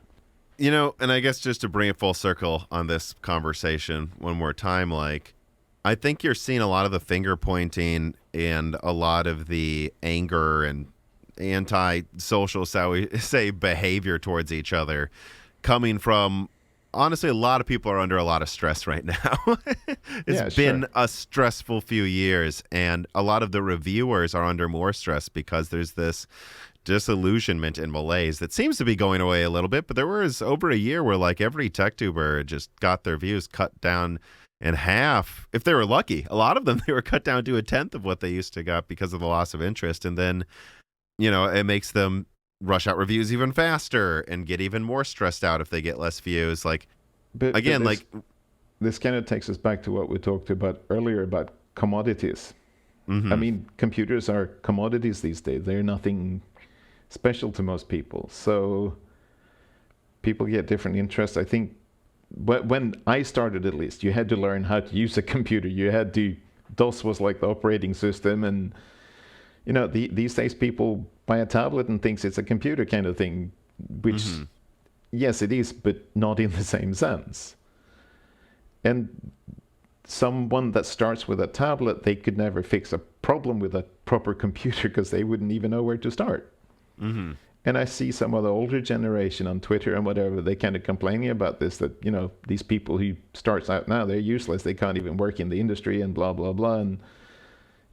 [SPEAKER 1] And I guess just to bring it full circle on this conversation one more time, like, I think you're seeing a lot of the finger pointing and a lot of the anger and anti-social, shall we say, behavior towards each other coming from, honestly, a lot of people are under a lot of stress right now.
[SPEAKER 2] Yeah,
[SPEAKER 1] It's
[SPEAKER 2] sure.
[SPEAKER 1] been a stressful few years, and a lot of the reviewers are under more stress because there's this disillusionment and malaise that seems to be going away a little bit. But there was over a year where like every tech tuber just got their views cut down in half. If they were lucky, a lot of them, they were cut down to a tenth of what they used to got because of the loss of interest. And then, it makes them rush out reviews even faster and get even more stressed out if they get less views. Like,
[SPEAKER 2] But
[SPEAKER 1] again,
[SPEAKER 2] this
[SPEAKER 1] like,
[SPEAKER 2] this kind of takes us back to what we talked about earlier about commodities. I
[SPEAKER 1] mm-hmm,
[SPEAKER 2] mean, computers are commodities these days. They're nothing special to most people. So people get different interests. I think when I started, at least, you had to learn how to use a computer. You had to, DOS was like the operating system. And, these days people buy a tablet and thinks it's a computer kind of thing, which,
[SPEAKER 1] mm-hmm,
[SPEAKER 2] yes, it is, but not in the same sense. And someone that starts with a tablet, they could never fix a problem with a proper computer because they wouldn't even know where to start.
[SPEAKER 1] mm-hmm.
[SPEAKER 2] And I see some of the older generation on Twitter and whatever, they kind of complaining about this, that, these people who starts out now, they're useless. They can't even work in the industry and blah, blah, blah. And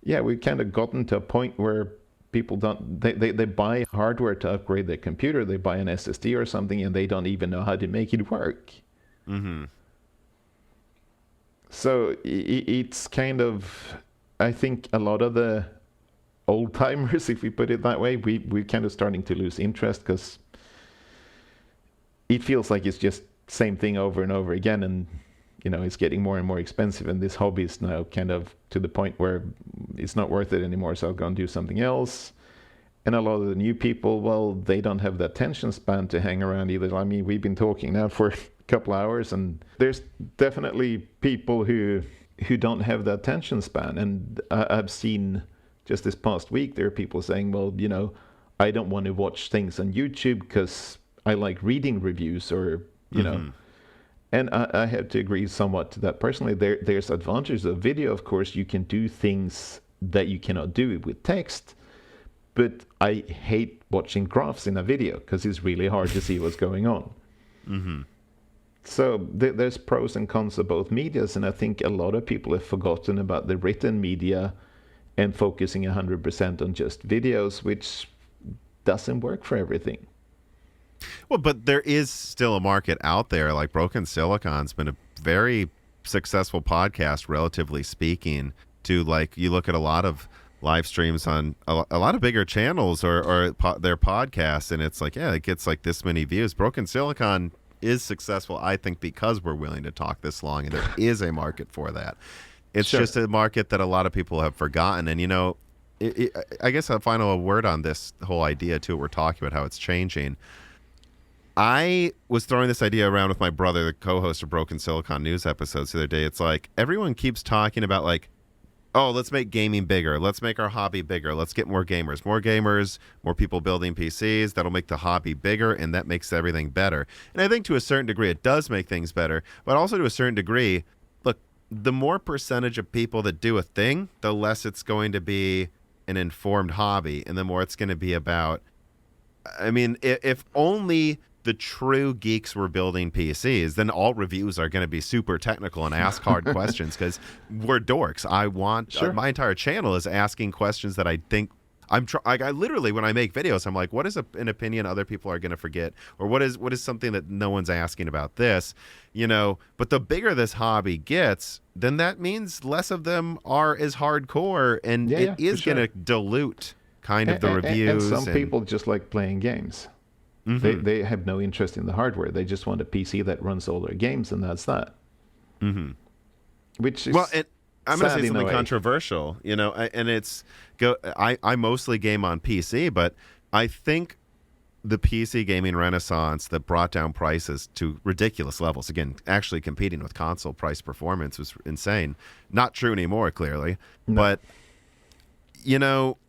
[SPEAKER 2] yeah, we've kind of gotten to a point where people don't, they buy hardware to upgrade their computer. They buy an SSD or something and they don't even know how to make it work.
[SPEAKER 1] Mm-hmm.
[SPEAKER 2] So it's kind of, I think a lot of the old timers, if we put it that way, we're kind of starting to lose interest because it feels like it's just same thing over and over again, and it's getting more and more expensive, and this hobby is now kind of to the point where it's not worth it anymore, so I'll go and do something else. And a lot of the new people, well, they don't have the attention span to hang around either. I mean, we've been talking now for a couple hours, and there's definitely people who don't have the attention span. And I've seen just this past week, there are people saying, well, I don't want to watch things on YouTube because I like reading reviews or.
[SPEAKER 1] Mm-hmm.
[SPEAKER 2] And I have to agree somewhat to that personally. There's advantages of video, of course. You can do things that you cannot do with text. But I hate watching graphs in a video because it's really hard to see what's going on.
[SPEAKER 1] Mm-hmm.
[SPEAKER 2] So there's pros and cons of both medias, and I think a lot of people have forgotten about the written media and focusing 100% on just videos, which doesn't work for everything.
[SPEAKER 1] Well, but there is still a market out there. Like Broken Silicon's been a very successful podcast, relatively speaking. To like, you look at a lot of live streams on a lot of bigger channels or their podcasts, and it's like, yeah, it gets like this many views. Broken Silicon is successful, I think, because we're willing to talk this long, and there is a market for that. It's
[SPEAKER 2] Sure.
[SPEAKER 1] just a market that a lot of people have forgotten. And I guess a final word on this whole idea too. We're talking about how it's changing. I was throwing this idea around with my brother, the co-host of Broken Silicon News episodes the other day. It's like everyone keeps talking about like, oh, let's make gaming bigger. Let's make our hobby bigger. Let's get more gamers, more people building PCs. That'll make the hobby bigger, and that makes everything better. And I think to a certain degree it does make things better, but also to a certain degree, look, the more percentage of people that do a thing, the less it's going to be an informed hobby, and the more it's going to be about, I mean, if only the true geeks were building PCs, then all reviews are going to be super technical and ask hard questions because we're dorks. I want my entire channel is asking questions that I think I literally, when I make videos, I'm like, what is an opinion other people are going to forget? Or what is something that no one's asking about this? But the bigger this hobby gets, then that means less of them are as hardcore, and it is going to dilute kind of the reviews.
[SPEAKER 2] And some people just like playing games. Mm-hmm. They have no interest in the hardware. They just want a PC that runs all their games, and that's that.
[SPEAKER 1] Mm-hmm.
[SPEAKER 2] Which is
[SPEAKER 1] I'm going to say something controversial, and I mostly game on PC, but I think the PC gaming renaissance that brought down prices to ridiculous levels, again, actually competing with console price performance, was insane. Not true anymore, clearly, but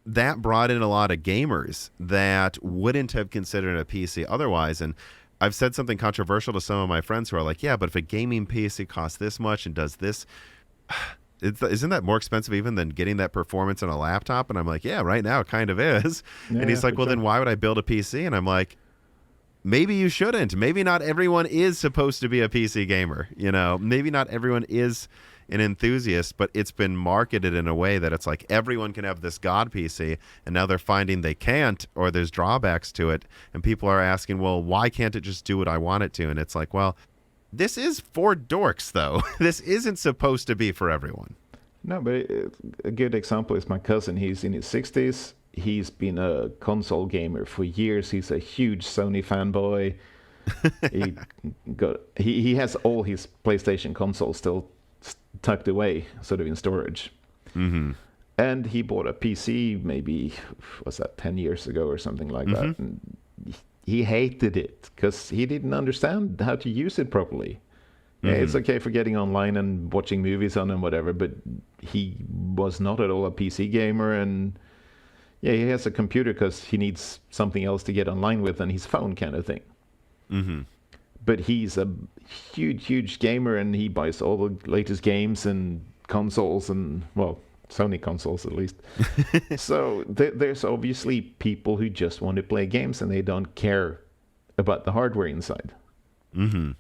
[SPEAKER 1] that brought in a lot of gamers that wouldn't have considered a PC otherwise. And I've said something controversial to some of my friends who are like, yeah, but if a gaming PC costs this much and does this, isn't that more expensive even than getting that performance on a laptop? And I'm like, yeah, right now it kind of is. Yeah, and he's like, well, then why would I build a PC? And I'm like, maybe you shouldn't. Maybe not everyone is supposed to be a PC gamer. Maybe not everyone is an enthusiast, but it's been marketed in a way that it's like everyone can have this God PC, and now they're finding they can't, or there's drawbacks to it. And people are asking, well, why can't it just do what I want it to? And it's like, well, this is for dorks, though. This isn't supposed to be for everyone.
[SPEAKER 2] No, but a good example is my cousin. He's in his 60s. He's been a console gamer for years. He's a huge Sony fanboy. He has all his PlayStation consoles still tucked away, sort of in storage.
[SPEAKER 1] Mm-hmm.
[SPEAKER 2] And he bought a PC maybe, was that 10 years ago or something like that. And he hated it because he didn't understand how to use it properly. Yeah, it's okay for getting online and watching movies on and whatever, but he was not at all a PC gamer. And yeah, he has a computer because he needs something else to get online with than his phone kind of thing.
[SPEAKER 1] Mm-hmm.
[SPEAKER 2] But he's a huge gamer, and he buys all the latest games and consoles and, well, Sony consoles at least. So there's obviously people who just want to play games and they don't care about the hardware inside.
[SPEAKER 1] Mm-hmm.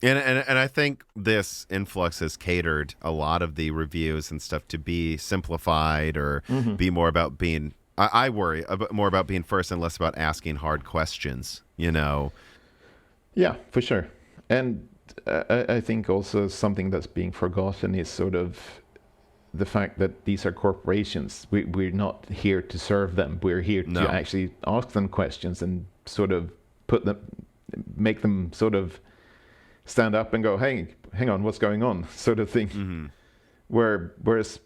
[SPEAKER 1] And I think this influx has catered a lot of the reviews and stuff to be simplified or be more about being, I worry more about being first and less about asking hard questions,
[SPEAKER 2] Yeah, for sure. And I think also something that's being forgotten is sort of the fact that these are corporations. We're not here to serve them. We're here to actually ask them questions and sort of make them sort of stand up and go, hey, hang on, what's going on? Sort of thing.
[SPEAKER 1] Mm-hmm.
[SPEAKER 2] Whereas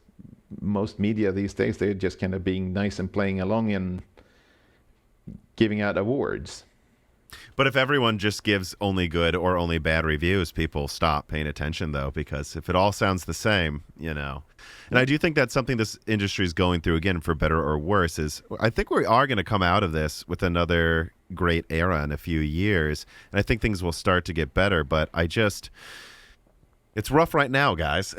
[SPEAKER 2] most media these days, they're just kind of being nice and playing along and giving out awards.
[SPEAKER 1] But if everyone just gives only good or only bad reviews, people stop paying attention, though, because if it all sounds the same, And I do think that's something this industry is going through, again, for better or worse, is I think we are going to come out of this with another great era in a few years. And I think things will start to get better, but it's rough right now, guys.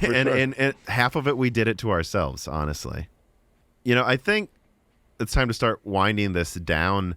[SPEAKER 1] and half of it, we did it to ourselves, honestly. I think it's time to start winding this down.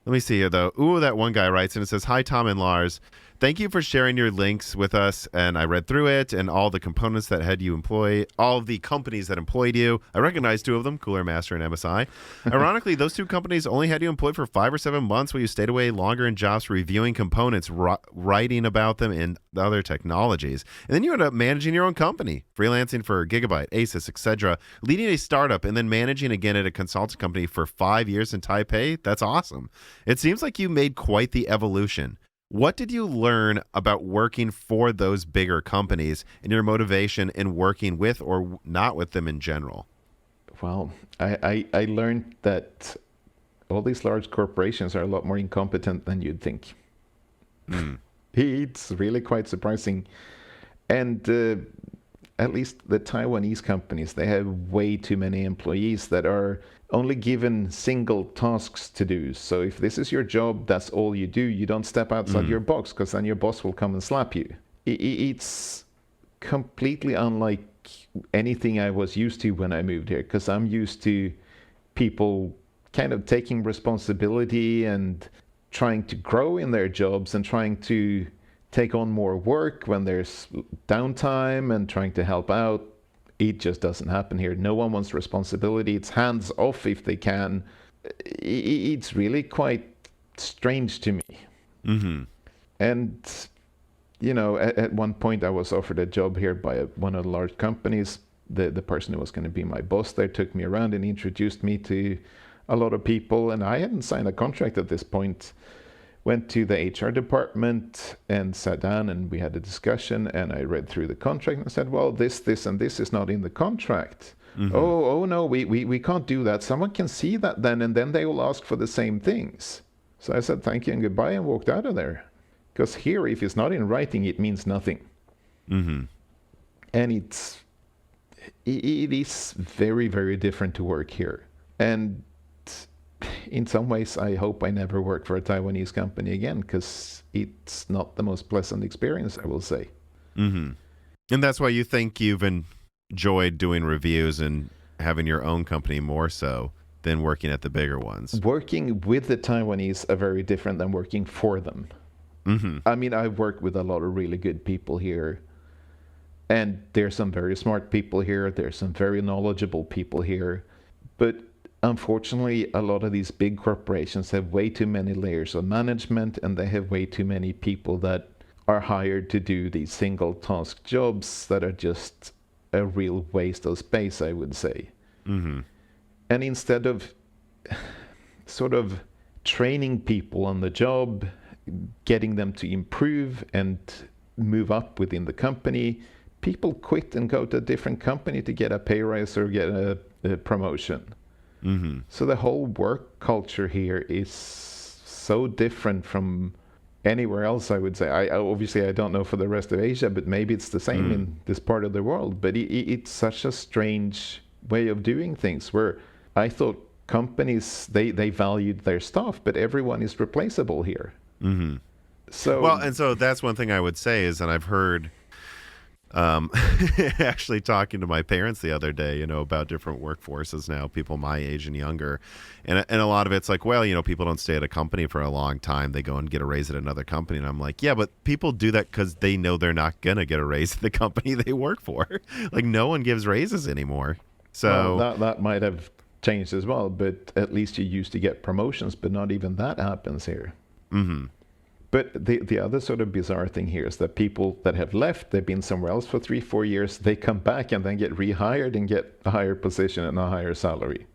[SPEAKER 1] Let me see here, though. Ooh, that one guy writes, and it says, hi, Tom and Lars. Thank you for sharing your links with us, and I read through it, and all the components that had you employ, all of the companies that employed you. I recognize two of them, Cooler Master and MSI. Ironically, those two companies only had you employed for 5 or 7 months while you stayed away longer in jobs reviewing components, writing about them in other technologies. And then you ended up managing your own company, freelancing for Gigabyte, Asus, etc., leading a startup, and then managing again at a consulting company for 5 years in Taipei. That's awesome. It seems like you made quite the evolution. What did you learn about working for those bigger companies and your motivation in working with or not with them in general?
[SPEAKER 2] Well, I learned that all these large corporations are a lot more incompetent than you'd think. It's really quite surprising. And at least the Taiwanese companies, they have way too many employees that are only given single tasks to do. So if this is your job, that's all you do. You don't step outside your box, because then your boss will come and slap you. It's completely unlike anything I was used to when I moved here, because I'm used to people kind of taking responsibility and trying to grow in their jobs and trying to take on more work when there's downtime and trying to help out. It just doesn't happen here. No one wants responsibility. It's hands off if they can. It's really quite strange to me.
[SPEAKER 1] Mm-hmm.
[SPEAKER 2] And, you know, at one point I was offered a job here by one of the large companies. The person who was going to be my boss there took me around and introduced me to a lot of people. And I hadn't signed a contract at this point. Went to the HR department and sat down and we had a discussion, and I read through the contract and said, well, this, and this is not in the contract. Mm-hmm. Oh no, we can't do that. Someone can see that then, and then they will ask for the same things. So I said thank you and goodbye and walked out of there. Because here, if it's not in writing, it means nothing.
[SPEAKER 1] Mm-hmm.
[SPEAKER 2] And it is very, very different to work here. And in some ways, I hope I never work for a Taiwanese company again, because it's not the most pleasant experience, I will say.
[SPEAKER 1] Mm-hmm. And that's why you think you've enjoyed doing reviews and having your own company more so than working at the bigger ones.
[SPEAKER 2] Working with the Taiwanese are very different than working for them.
[SPEAKER 1] Mm-hmm.
[SPEAKER 2] I mean, I've worked with a lot of really good people here. And there's some very smart people here. There's some very knowledgeable people here. But unfortunately, a lot of these big corporations have way too many layers of management, and they have way too many people that are hired to do these single task jobs that are just a real waste of space, I would say.
[SPEAKER 1] Mm-hmm.
[SPEAKER 2] And instead of sort of training people on the job, getting them to improve and move up within the company, people quit and go to a different company to get a pay raise or get a promotion.
[SPEAKER 1] Mm-hmm.
[SPEAKER 2] So the whole work culture here is so different from anywhere else, I would say. I obviously, I don't know for the rest of Asia, but maybe it's the same in this part of the world. But it's such a strange way of doing things, where I thought companies, they valued their staff, but everyone is replaceable here.
[SPEAKER 1] Mm-hmm.
[SPEAKER 2] So
[SPEAKER 1] well, and so that's one thing I would say is, and I've heard actually talking to my parents the other day, you know, about different workforces now, people my age and younger. And a lot of it's like, well, you know, people don't stay at a company for a long time. They go and get a raise at another company. And I'm like, yeah, but people do that because they know they're not going to get a raise at the company they work for. Like, no one gives raises anymore. So
[SPEAKER 2] well, that might have changed as well, but at least you used to get promotions, but not even that happens here.
[SPEAKER 1] Mm-hmm.
[SPEAKER 2] But the other sort of bizarre thing here is that people that have left, they've been somewhere else for 3-4 years, they come back and then get rehired and get a higher position and a higher salary.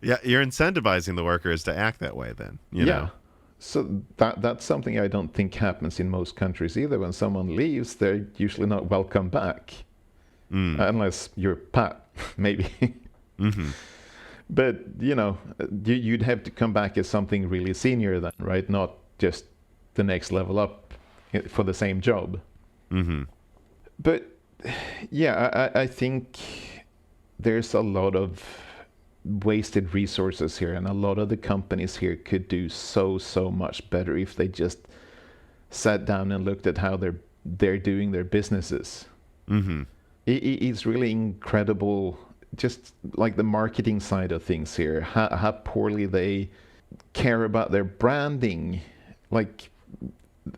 [SPEAKER 1] Yeah, you're incentivizing the workers to act that way then, you know?
[SPEAKER 2] So that's something I don't think happens in most countries either. When someone leaves, they're usually not welcome back. Unless you're Pat, maybe.
[SPEAKER 1] Mm-hmm.
[SPEAKER 2] But, you know, you'd have to come back as something really senior then, right? Not just the next level up for the same job.
[SPEAKER 1] Mm-hmm.
[SPEAKER 2] But yeah, I think there's a lot of wasted resources here, and a lot of the companies here could do so much better if they just sat down and looked at how they're doing their businesses.
[SPEAKER 1] Mm-hmm.
[SPEAKER 2] It's really incredible, just like the marketing side of things here, how poorly they care about their branding. Like,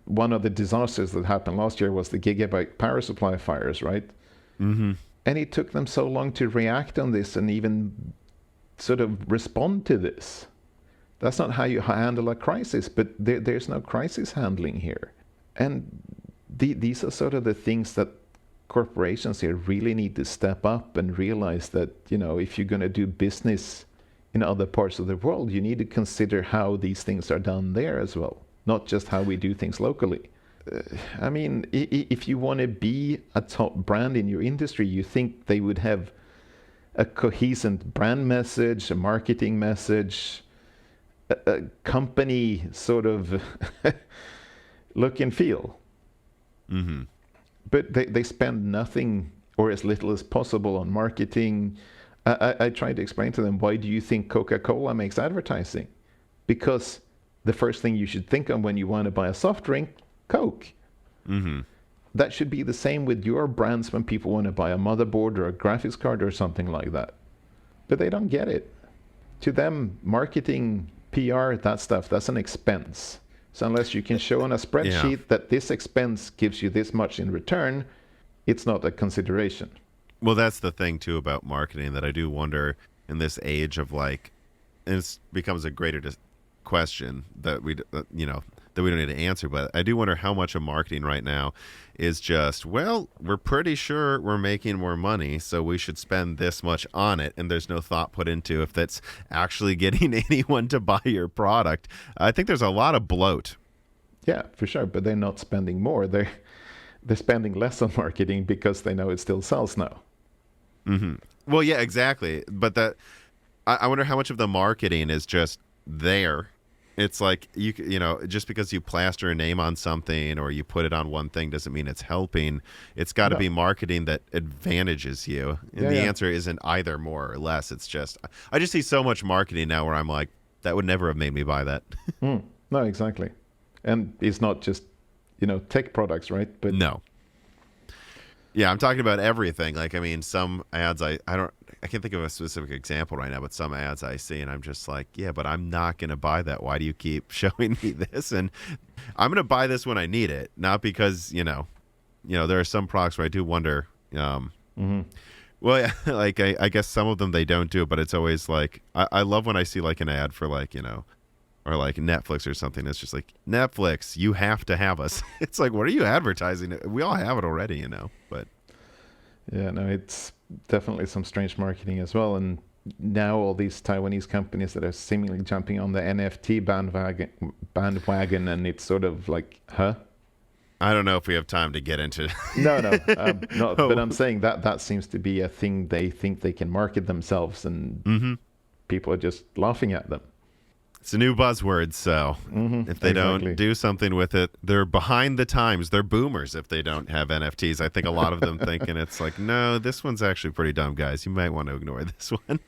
[SPEAKER 2] one of the disasters that happened last year was the gigabyte power supply fires, right?
[SPEAKER 1] Mm-hmm.
[SPEAKER 2] And it took them so long to react on this and even sort of respond to this. That's not how you handle a crisis, but there's no crisis handling here. And these are sort of the things that corporations here really need to step up and realize that, you know, if you're going to do business in other parts of the world, you need to consider how these things are done there as well, not just how we do things locally. I mean, if you want to be a top brand in your industry, you think they would have a cohesive brand message, a marketing message, a company sort of look and feel.
[SPEAKER 1] Mm-hmm.
[SPEAKER 2] But they spend nothing or as little as possible on marketing. I tried to explain to them, why do you think Coca-Cola makes advertising? Because the first thing you should think of when you want to buy a soft drink, Coke.
[SPEAKER 1] Mm-hmm.
[SPEAKER 2] That should be the same with your brands when people want to buy a motherboard or a graphics card or something like that. But they don't get it. To them, marketing PR, that stuff, that's an expense. So unless you can show on a spreadsheet that this expense gives you this much in return, it's not a consideration.
[SPEAKER 1] Well, that's the thing too about marketing, that I do wonder in this age of like, and it becomes a greater question that we that we don't need to answer, but I do wonder how much of marketing right now is just, well, we're pretty sure we're making more money, so we should spend this much on it, and there's no thought put into if that's actually getting anyone to buy your product. I think there's a lot of bloat.
[SPEAKER 2] Yeah, for sure, but they're not spending more. They're spending less on marketing because they know it still sells now.
[SPEAKER 1] Mm-hmm. Well, yeah, exactly. But I wonder how much of the marketing is just there. It's like, just because you plaster a name on something or you put it on one thing doesn't mean it's helping. It's got to be marketing that advantages you. And the answer isn't either more or less. It's just, I just see so much marketing now where I'm like, that would never have made me buy that.
[SPEAKER 2] No, exactly. And it's not just, tech products, right? But
[SPEAKER 1] no. Yeah, I'm talking about everything. Like, I mean, some ads I can't think of a specific example right now, but some ads I see and I'm just like, yeah, but I'm not going to buy that. Why do you keep showing me this? And I'm going to buy this when I need it, not because, there are some products where I do wonder, well, yeah, like I guess some of them they don't do, but it's always like, I love when I see like an ad for like, or like Netflix or something. It's just like, Netflix, you have to have us. It's like, what are you advertising? We all have it already, but.
[SPEAKER 2] Yeah, no, it's definitely some strange marketing as well. And now all these Taiwanese companies that are seemingly jumping on the NFT bandwagon, and it's sort of like, huh?
[SPEAKER 1] I don't know if we have time to get into.
[SPEAKER 2] No, but I'm saying that seems to be a thing they think they can market themselves, and people are just laughing at them.
[SPEAKER 1] It's a new buzzword, so if they don't do something with it, they're behind the times. They're boomers if they don't have NFTs. I think a lot of them thinking it's like, no, this one's actually pretty dumb, guys. You might want to ignore this one.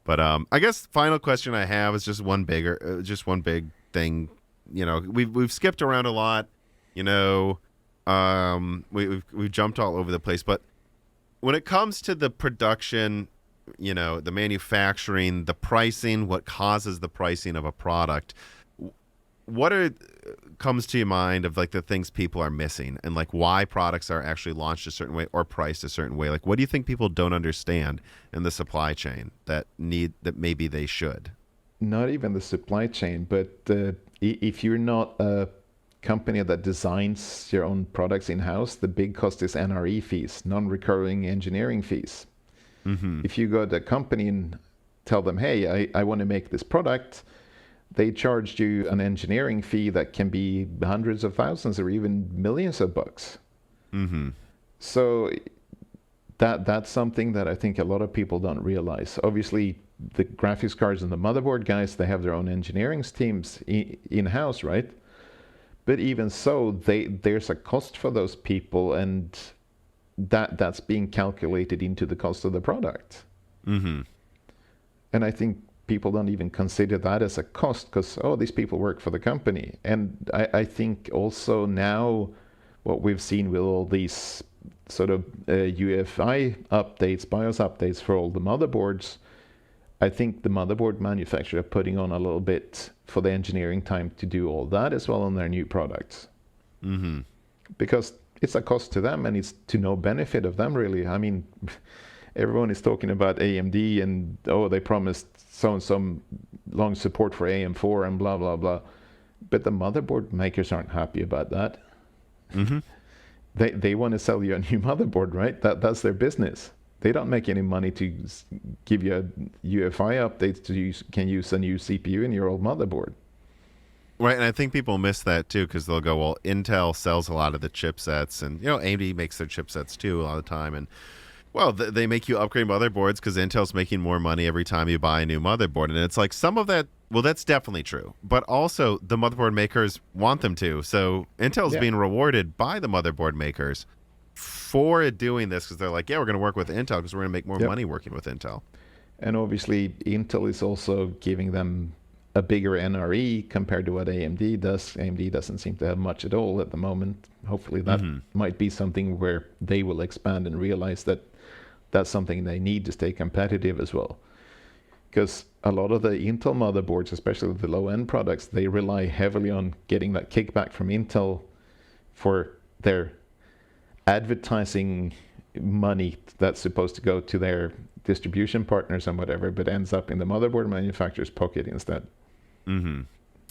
[SPEAKER 1] But I guess final question I have is just one big thing. We've skipped around a lot. We've jumped all over the place. But when it comes to the production, the manufacturing, the pricing, what causes the pricing of a product, what comes to your mind of like the things people are missing and like why products are actually launched a certain way or priced a certain way? Like, what do you think people don't understand in the supply chain that maybe they should?
[SPEAKER 2] Not even the supply chain, but if you're not a company that designs your own products in-house, the big cost is NRE fees, non-recurring engineering fees. If you go to a company and tell them, hey, I want to make this product, they charge you an engineering fee that can be hundreds of thousands or even millions of bucks. So that's something that I think a lot of people don't realize. Obviously, the graphics cards and the motherboard guys, they have their own engineering teams in-house, right? But even so, there's a cost for those people, and that's being calculated into the cost of the product. And I think people don't even consider that as a cost because, these people work for the company. And I think also now what we've seen with all these sort of UEFI updates, BIOS updates for all the motherboards, I think the motherboard manufacturer are putting on a little bit for the engineering time to do all that as well on their new products. Because it's a cost to them and it's to no benefit of them, really. I mean, everyone is talking about AMD and, they promised some long support for AM4 and blah, blah, blah. But the motherboard makers aren't happy about that. They want to sell you a new motherboard, right? That's their business. They don't make any money to give you a UEFI update so you can use a new CPU in your old motherboard.
[SPEAKER 1] Right, and I think people miss that too because they'll go, well, Intel sells a lot of the chipsets, and AMD makes their chipsets too a lot of the time, and well, they make you upgrade motherboards because Intel's making more money every time you buy a new motherboard, and it's like some of that. Well, that's definitely true, but also the motherboard makers want them to, so Intel's being rewarded by the motherboard makers for doing this because they're like, yeah, we're going to work with Intel because we're going to make more money working with Intel.
[SPEAKER 2] And obviously, Intel is also giving them a bigger NRE compared to what AMD does. AMD doesn't seem to have much at all at the moment. Hopefully that might be something where they will expand and realize that that's something they need to stay competitive as well. because a lot of the Intel motherboards, especially the low-end products, they rely heavily on getting that kickback from Intel for their advertising money that's supposed to go to their distribution partners and whatever, but ends up in the motherboard manufacturer's pocket instead.
[SPEAKER 1] Mm-hmm.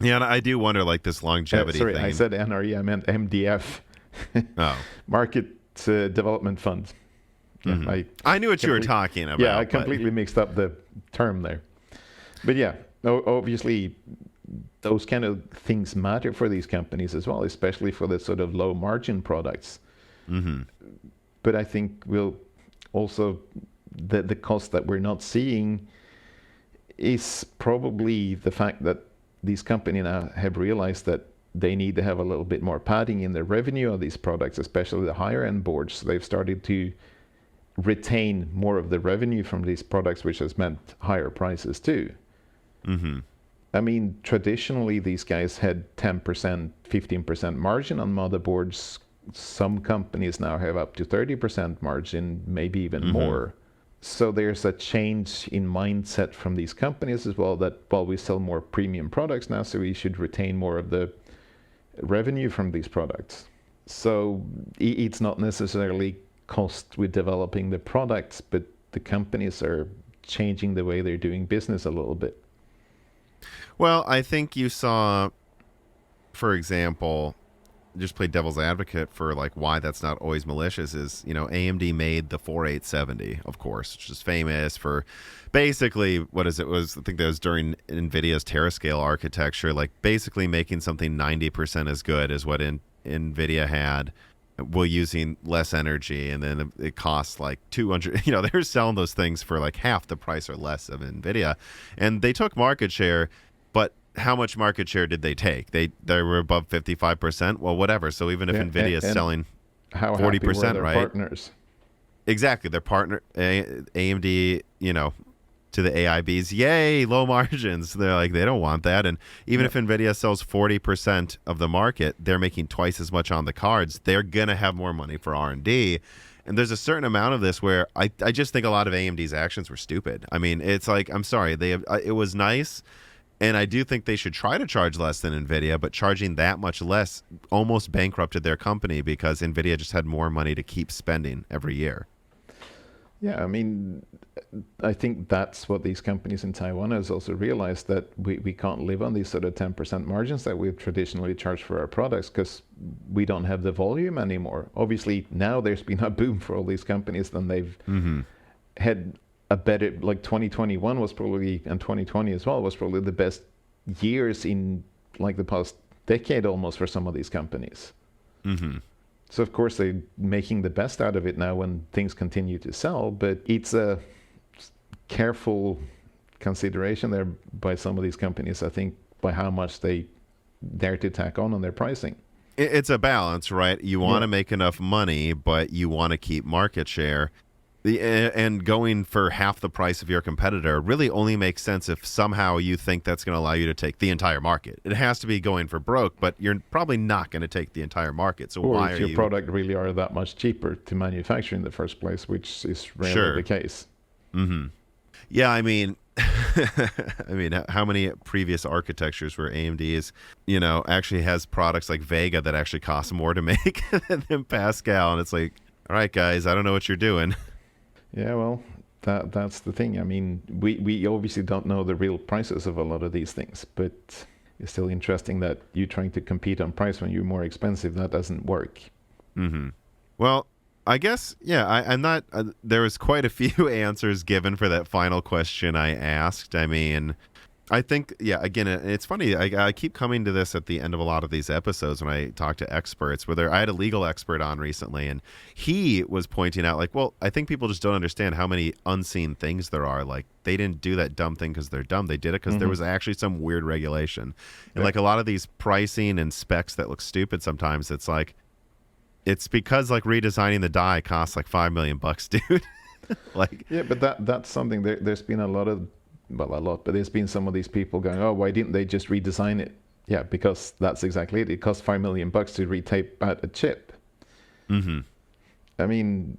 [SPEAKER 1] Yeah, and I do wonder, like, this longevity
[SPEAKER 2] sorry,
[SPEAKER 1] thing.
[SPEAKER 2] I said NRE, I meant MDF.
[SPEAKER 1] Oh.
[SPEAKER 2] Market Development Fund. Yeah,
[SPEAKER 1] Mm-hmm. I knew what you were talking about.
[SPEAKER 2] Yeah, I completely mixed up the term there. But yeah, obviously, those kind of things matter for these companies as well, especially for the sort of low margin products.
[SPEAKER 1] Mm-hmm.
[SPEAKER 2] But I think we'll also, the cost that we're not seeing is probably the fact that these companies now have realized that they need to have a little bit more padding in the revenue of these products, especially the higher end boards. So they've started to retain more of the revenue from these products, which has meant higher prices too.
[SPEAKER 1] Mm-hmm.
[SPEAKER 2] I mean, traditionally, these guys had 10%, 15% margin on motherboards. Some companies now have up to 30% margin, maybe even more. So there's a change in mindset from these companies as well, that, well, we sell more premium products now, so we should retain more of the revenue from these products. So it's not necessarily cost with developing the products, but the companies are changing the way they're doing business a little bit.
[SPEAKER 1] Well, I think you saw, for example, just play devil's advocate for like why that's not always malicious is, AMD made the 4870, of course, which is famous for basically, I think that was during Nvidia's Terascale architecture, like basically making something 90% as good as what Nvidia had, while using less energy, and then it costs like 200. They're selling those things for like half the price or less of Nvidia, and they took market share. But how much market share did they take? They were above 55%. Well, whatever. So even if Nvidia is selling 40%, right?
[SPEAKER 2] Partners?
[SPEAKER 1] Exactly, their partner AMD. To the AIBs, yay, low margins. They're like, they don't want that. And even if Nvidia sells 40% of the market, they're making twice as much on the cards. They're gonna have more money for R&D. And there's a certain amount of this where I just think a lot of AMD's actions were stupid. I mean, it's like, I'm sorry, it was nice. And I do think they should try to charge less than Nvidia, but charging that much less almost bankrupted their company because Nvidia just had more money to keep spending every year.
[SPEAKER 2] Yeah, I mean, I think that's what these companies in Taiwan has also realized, that we can't live on these sort of 10% margins that we've traditionally charged for our products, because we don't have the volume anymore. Obviously, now there's been a boom for all these companies, then they've had a better, like 2021 was probably, and 2020 as well, was probably the best years in like the past decade almost for some of these companies. So of course they're making the best out of it now when things continue to sell, but it's a careful consideration there by some of these companies, I think, by how much they dare to tack on their pricing.
[SPEAKER 1] It's a balance, right? You want to make enough money, but you want to keep market share. And going for half the price of your competitor really only makes sense if somehow you think that's going to allow you to take the entire market. It has to be going for broke, but you're probably not going to take the entire market. So why are you?
[SPEAKER 2] Or if your product really are that much cheaper to manufacture in the first place, which is rarely the case.
[SPEAKER 1] Yeah, I mean, how many previous architectures where AMD's, actually has products like Vega that actually cost more to make than Pascal, and it's like, all right, guys, I don't know what you're doing.
[SPEAKER 2] Yeah, well, that's the thing. I mean, we obviously don't know the real prices of a lot of these things, but it's still interesting that you trying to compete on price when you're more expensive, that doesn't work.
[SPEAKER 1] Well, I guess, I'm not, there was quite a few answers given for that final question I asked. I mean, I think, again, it's funny. I keep coming to this at the end of a lot of these episodes when I talk to experts. I had a legal expert on recently, and he was pointing out, like, well, I think people just don't understand how many unseen things there are. Like, they didn't do that dumb thing because they're dumb. They did it because there was actually some weird regulation. And, like, a lot of these pricing and specs that look stupid sometimes, it's like, it's because, like, redesigning the die costs, like, $5 million, dude. Like,
[SPEAKER 2] yeah, but that's something, there's been a lot, but there's been some of these people going, oh, why didn't they just redesign it? Yeah, because that's exactly it. It costs $5 million to retape out a chip. I mean,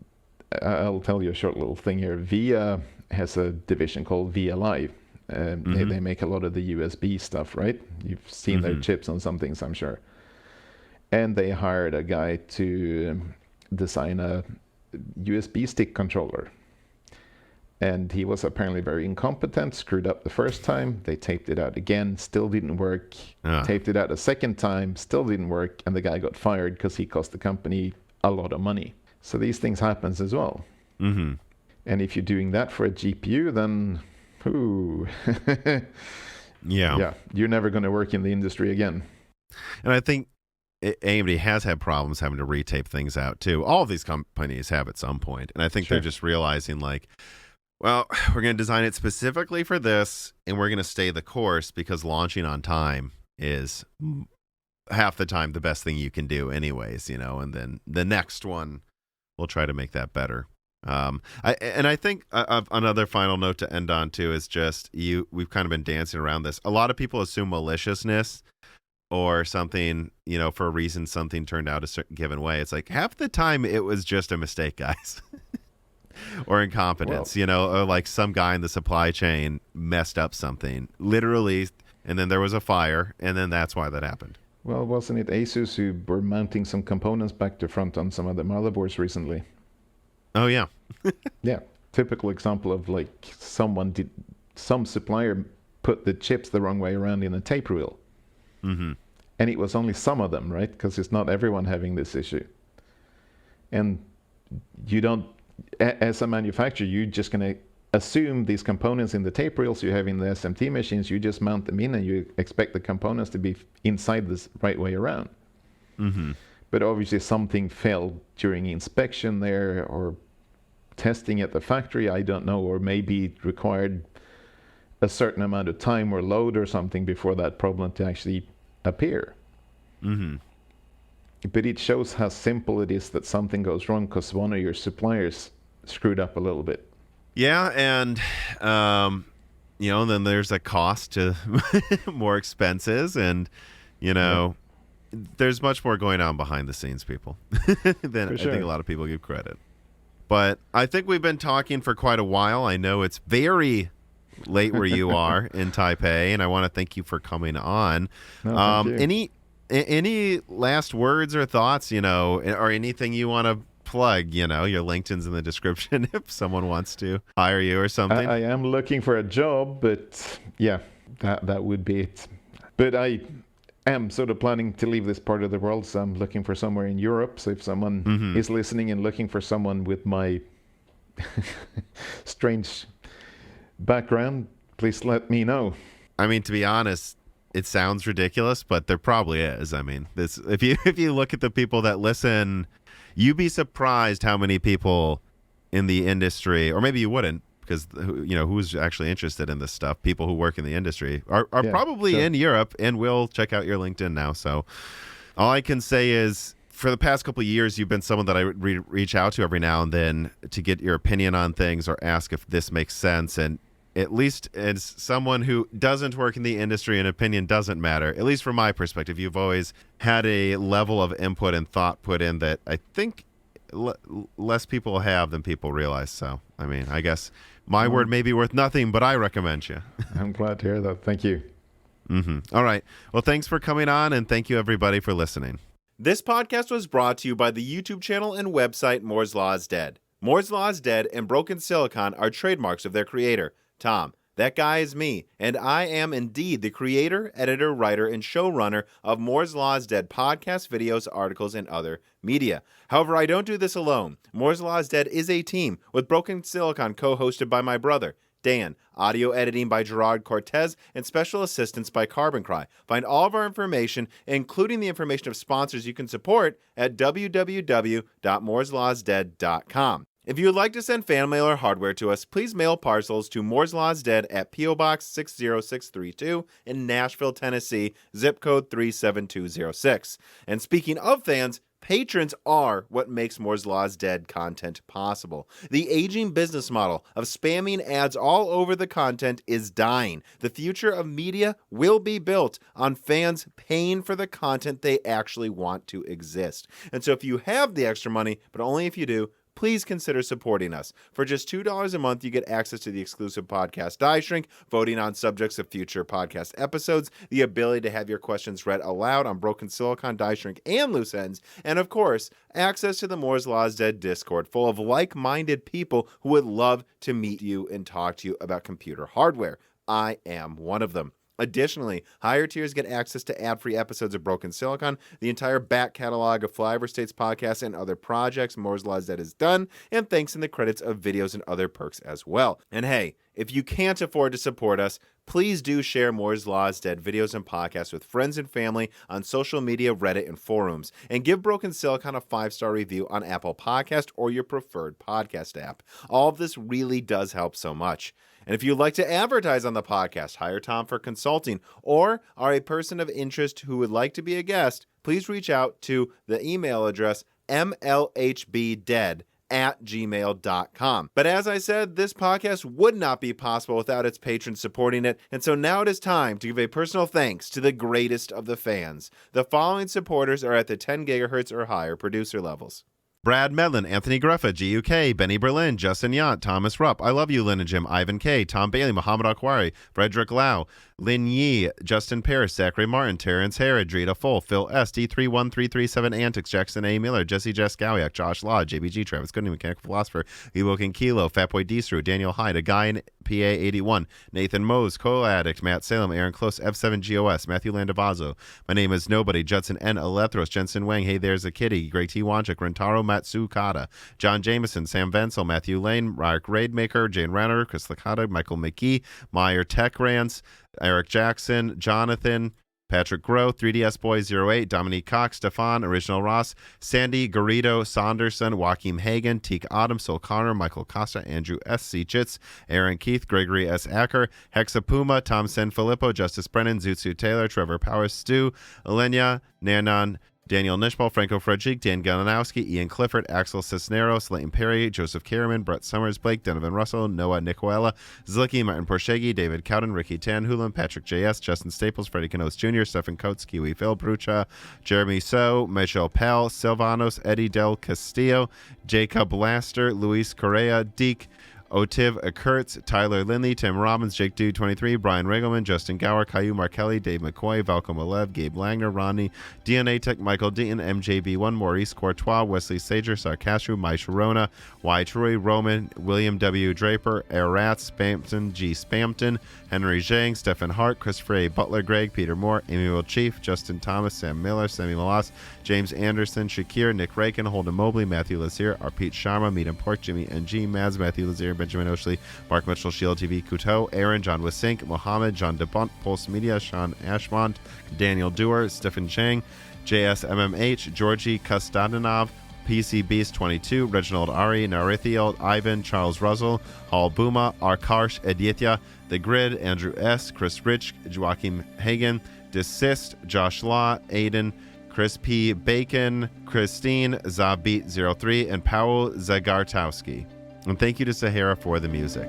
[SPEAKER 2] I'll tell you a short little thing here. VIA has a division called VIA Live, They make a lot of the USB stuff, right? You've seen their chips on some things, I'm sure. And they hired a guy to design a USB stick controller. And he was apparently very incompetent, screwed up the first time. They taped it out again, still didn't work. Taped it out a second time, still didn't work. And the guy got fired because he cost the company a lot of money. So these things happen as well. And if you're doing that for a GPU, then, yeah, you're never going to work in the industry again.
[SPEAKER 1] And I think AMD has had problems having to retape things out too. All of these companies have at some point. And I think they're just realizing like, well, we're going to design it specifically for this, and we're going to stay the course because launching on time is half the time the best thing you can do anyways, and then the next one will try to make that better. I think another final note to end on too is just we've kind of been dancing around this. A lot of people assume maliciousness or something, for a reason something turned out a certain given way. It's like half the time it was just a mistake, guys. Or incompetence, or like some guy in the supply chain messed up something, literally, and then there was a fire, and then that's why that happened.
[SPEAKER 2] Well, wasn't it Asus who were mounting some components back to front on some of the motherboards recently?
[SPEAKER 1] Oh, yeah.
[SPEAKER 2] Yeah, typical example of like some supplier put the chips the wrong way around in a tape reel. And it was only some of them, right? Because it's not everyone having this issue. And you don't, as a manufacturer, you're just going to assume these components in the tape reels you have in the SMT machines, you just mount them in and you expect the components to be inside this right way around. But obviously something failed during inspection there or testing at the factory, I don't know, or maybe it required a certain amount of time or load or something before that problem to actually appear. But it shows how simple it is that something goes wrong because one of your suppliers screwed up a little bit.
[SPEAKER 1] Yeah, and then there's a cost to more expenses, and there's much more going on behind the scenes, people, than I think a lot of people give credit. But I think we've been talking for quite a while. I know it's very late where you are in Taipei, and I want to thank you for coming on.
[SPEAKER 2] Thank you.
[SPEAKER 1] Any last words or thoughts, or anything you want to plug, your LinkedIn's in the description if someone wants to hire you or something.
[SPEAKER 2] I am looking for a job, but yeah, that would be it. But I am sort of planning to leave this part of the world, so I'm looking for somewhere in Europe. So if someone is listening and looking for someone with my strange background, please let me know.
[SPEAKER 1] I mean, to be honest, it sounds ridiculous, but there probably is. I mean, if you look at the people that listen, you'd be surprised how many people in the industry, or maybe you wouldn't, because who's actually interested in this stuff. People who work in the industry are probably in Europe, and will check out your LinkedIn now. So all I can say is, for the past couple of years, you've been someone that I reach out to every now and then to get your opinion on things or ask if this makes sense. And at least as someone who doesn't work in the industry and opinion doesn't matter, at least from my perspective, you've always had a level of input and thought put in that I think less people have than people realize. So, I mean, I guess my word may be worth nothing, but I recommend you.
[SPEAKER 2] I'm glad to hear that. Thank you.
[SPEAKER 1] All right. Well, thanks for coming on, and thank you, everybody, for listening. This podcast was brought to you by the YouTube channel and website Moore's Law is Dead. Moore's Law is Dead and Broken Silicon are trademarks of their creator, Tom. That guy is me, and I am indeed the creator, editor, writer, and showrunner of Moore's Law is Dead podcasts, videos, articles, and other media. However, I don't do this alone. Moore's Law is Dead is a team, with Broken Silicon co-hosted by my brother, Dan, audio editing by Gerard Cortez, and special assistance by Carbon Cry. Find all of our information, including the information of sponsors you can support, at www.mooreslawsdead.com. If you would like to send fan mail or hardware to us, please mail parcels to Moore's Law is Dead at P.O. Box 60632 in Nashville, Tennessee, zip code 37206. And speaking of fans, patrons are what makes Moore's Law is Dead content possible. The aging business model of spamming ads all over the content is dying. The future of media will be built on fans paying for the content they actually want to exist. And so if you have the extra money, but only if you do, please consider supporting us. For just $2 a month, you get access to the exclusive podcast Die Shrink, voting on subjects of future podcast episodes, the ability to have your questions read aloud on Broken Silicon, Die Shrink, and Loose Ends, and of course, access to the Moore's Law's Dead Discord full of like-minded people who would love to meet you and talk to you about computer hardware. I am one of them. Additionally, higher tiers get access to ad-free episodes of Broken Silicon, the entire back catalog of Flyover States podcasts and other projects Moore's Law's Dead has done, and thanks in the credits of videos and other perks as well. And hey, if you can't afford to support us, please do share Moore's Law's Dead videos and podcasts with friends and family on social media, Reddit, and forums. And give Broken Silicon a 5-star review on Apple Podcast or your preferred podcast app. All of this really does help so much. And if you'd like to advertise on the podcast, hire Tom for consulting, or are a person of interest who would like to be a guest, please reach out to the email address mlhbdead@gmail.com. But as I said, this podcast would not be possible without its patrons supporting it, and so now it is time to give a personal thanks to the greatest of the fans. The following supporters are at the 10 gigahertz or higher producer levels: Brad Medlin, Anthony Gruffa, GUK, Benny Berlin, Justin Yant, Thomas Rupp, I Love You, Lynn and Jim, Ivan K, Tom Bailey, Muhammad Akwari, Frederick Lau, Lin Yi, Justin Paris, Zachary Martin, Terrence Herod, Drita Full, Phil S, D31337 Antics, Jackson A. Miller, Jesse Jaskowiak, Josh Law, JBG, Travis Gooding, Mechanical Philosopher, Ewoking Kilo, Fatboy Dstrew, Daniel Hyde, A Guy in PA81, Nathan Mose, Coal Addict, Matt Salem, Aaron Close, F7GOS, Matthew Landavazo, My Name is Nobody, Judson N. Alethros, Jensen Wang, Hey There's a Kitty, Greg T. Wanchik, Rentaro Matsukata, John Jameson, Sam Venzel, Matthew Lane, Mark Raidmaker, Jane Ranner, Chris Licata, Michael McGee, Meyer Tech Rants, Eric Jackson, Jonathan, Patrick Groh, 3DS Boy 08, Dominique Cox, Stefan, Original Ross, Sandy, Garrido, Saunderson, Joaquim Hagen, Teak Autumn, Sol Connor, Michael Costa, Andrew S. C. Chitz, Aaron Keith, Gregory S. Acker, Hexapuma, Tom Sanfilippo, Justice Brennan, Zutsu Taylor, Trevor Powers, Stu, Elenia, Nanon, Daniel Nishbal, Franco Frederick, Dan Galanowski, Ian Clifford, Axel Cisneros, Leighton Perry, Joseph Kerriman, Brett Summers, Blake, Donovan Russell, Noah Nicoella, Zlicki, Martin Porshegi, David Cowden, Ricky Tanhulen, Patrick J.S., Justin Staples, Freddie Canos Jr., Stephen Coates, Kiwi Phil Brucha, Jeremy So, Michelle Pell, Silvanos, Eddie Del Castillo, Jacob Laster, Luis Correa, Deke, Otiv Kurtz, Tyler Lindley, Tim Robbins, Jake Dude 23, Brian Regelman, Justin Gower, Caillou Markelli, Dave McCoy, Valco Malev, Gabe Langner, Ronnie, DNA Tech, Michael Deaton, MJB1, Maurice Courtois, Wesley Sager, Sarcastro, Mai Sharona, Y. Troy, Roman, William W. Draper, Arat, Spampton, G. Spampton, Henry Zhang, Stephen Hart, Christopher A. Butler, Greg, Peter Moore, Amy Will Chief, Justin Thomas, Sam Miller, Sammy Malas, James Anderson, Shakir, Nick Rakin, Holden Mobley, Matthew Lazier, Arpit Sharma, Meet and Pork, Jimmy NG, Mads, Matthew Lazier, Benjamin Oshley, Mark Mitchell, Shield TV, Kuto, Aaron, John Wisink, Mohammed, John DeBunt, Pulse Media, Sean Ashmont, Daniel Dewar, Stephen Chang, JSMMH, Georgie Kostadanov, PC Beast 22, Reginald Ari, Narithiel, Ivan, Charles Russell, Hall Buma, Arkarsh Editya, The Grid, Andrew S., Chris Rich, Joaquim Hagen, Desist, Josh Law, Aiden, Chris P. Bacon, Christine, Zabit03, and Paul Zagartowski. And thank you to Sahara for the music.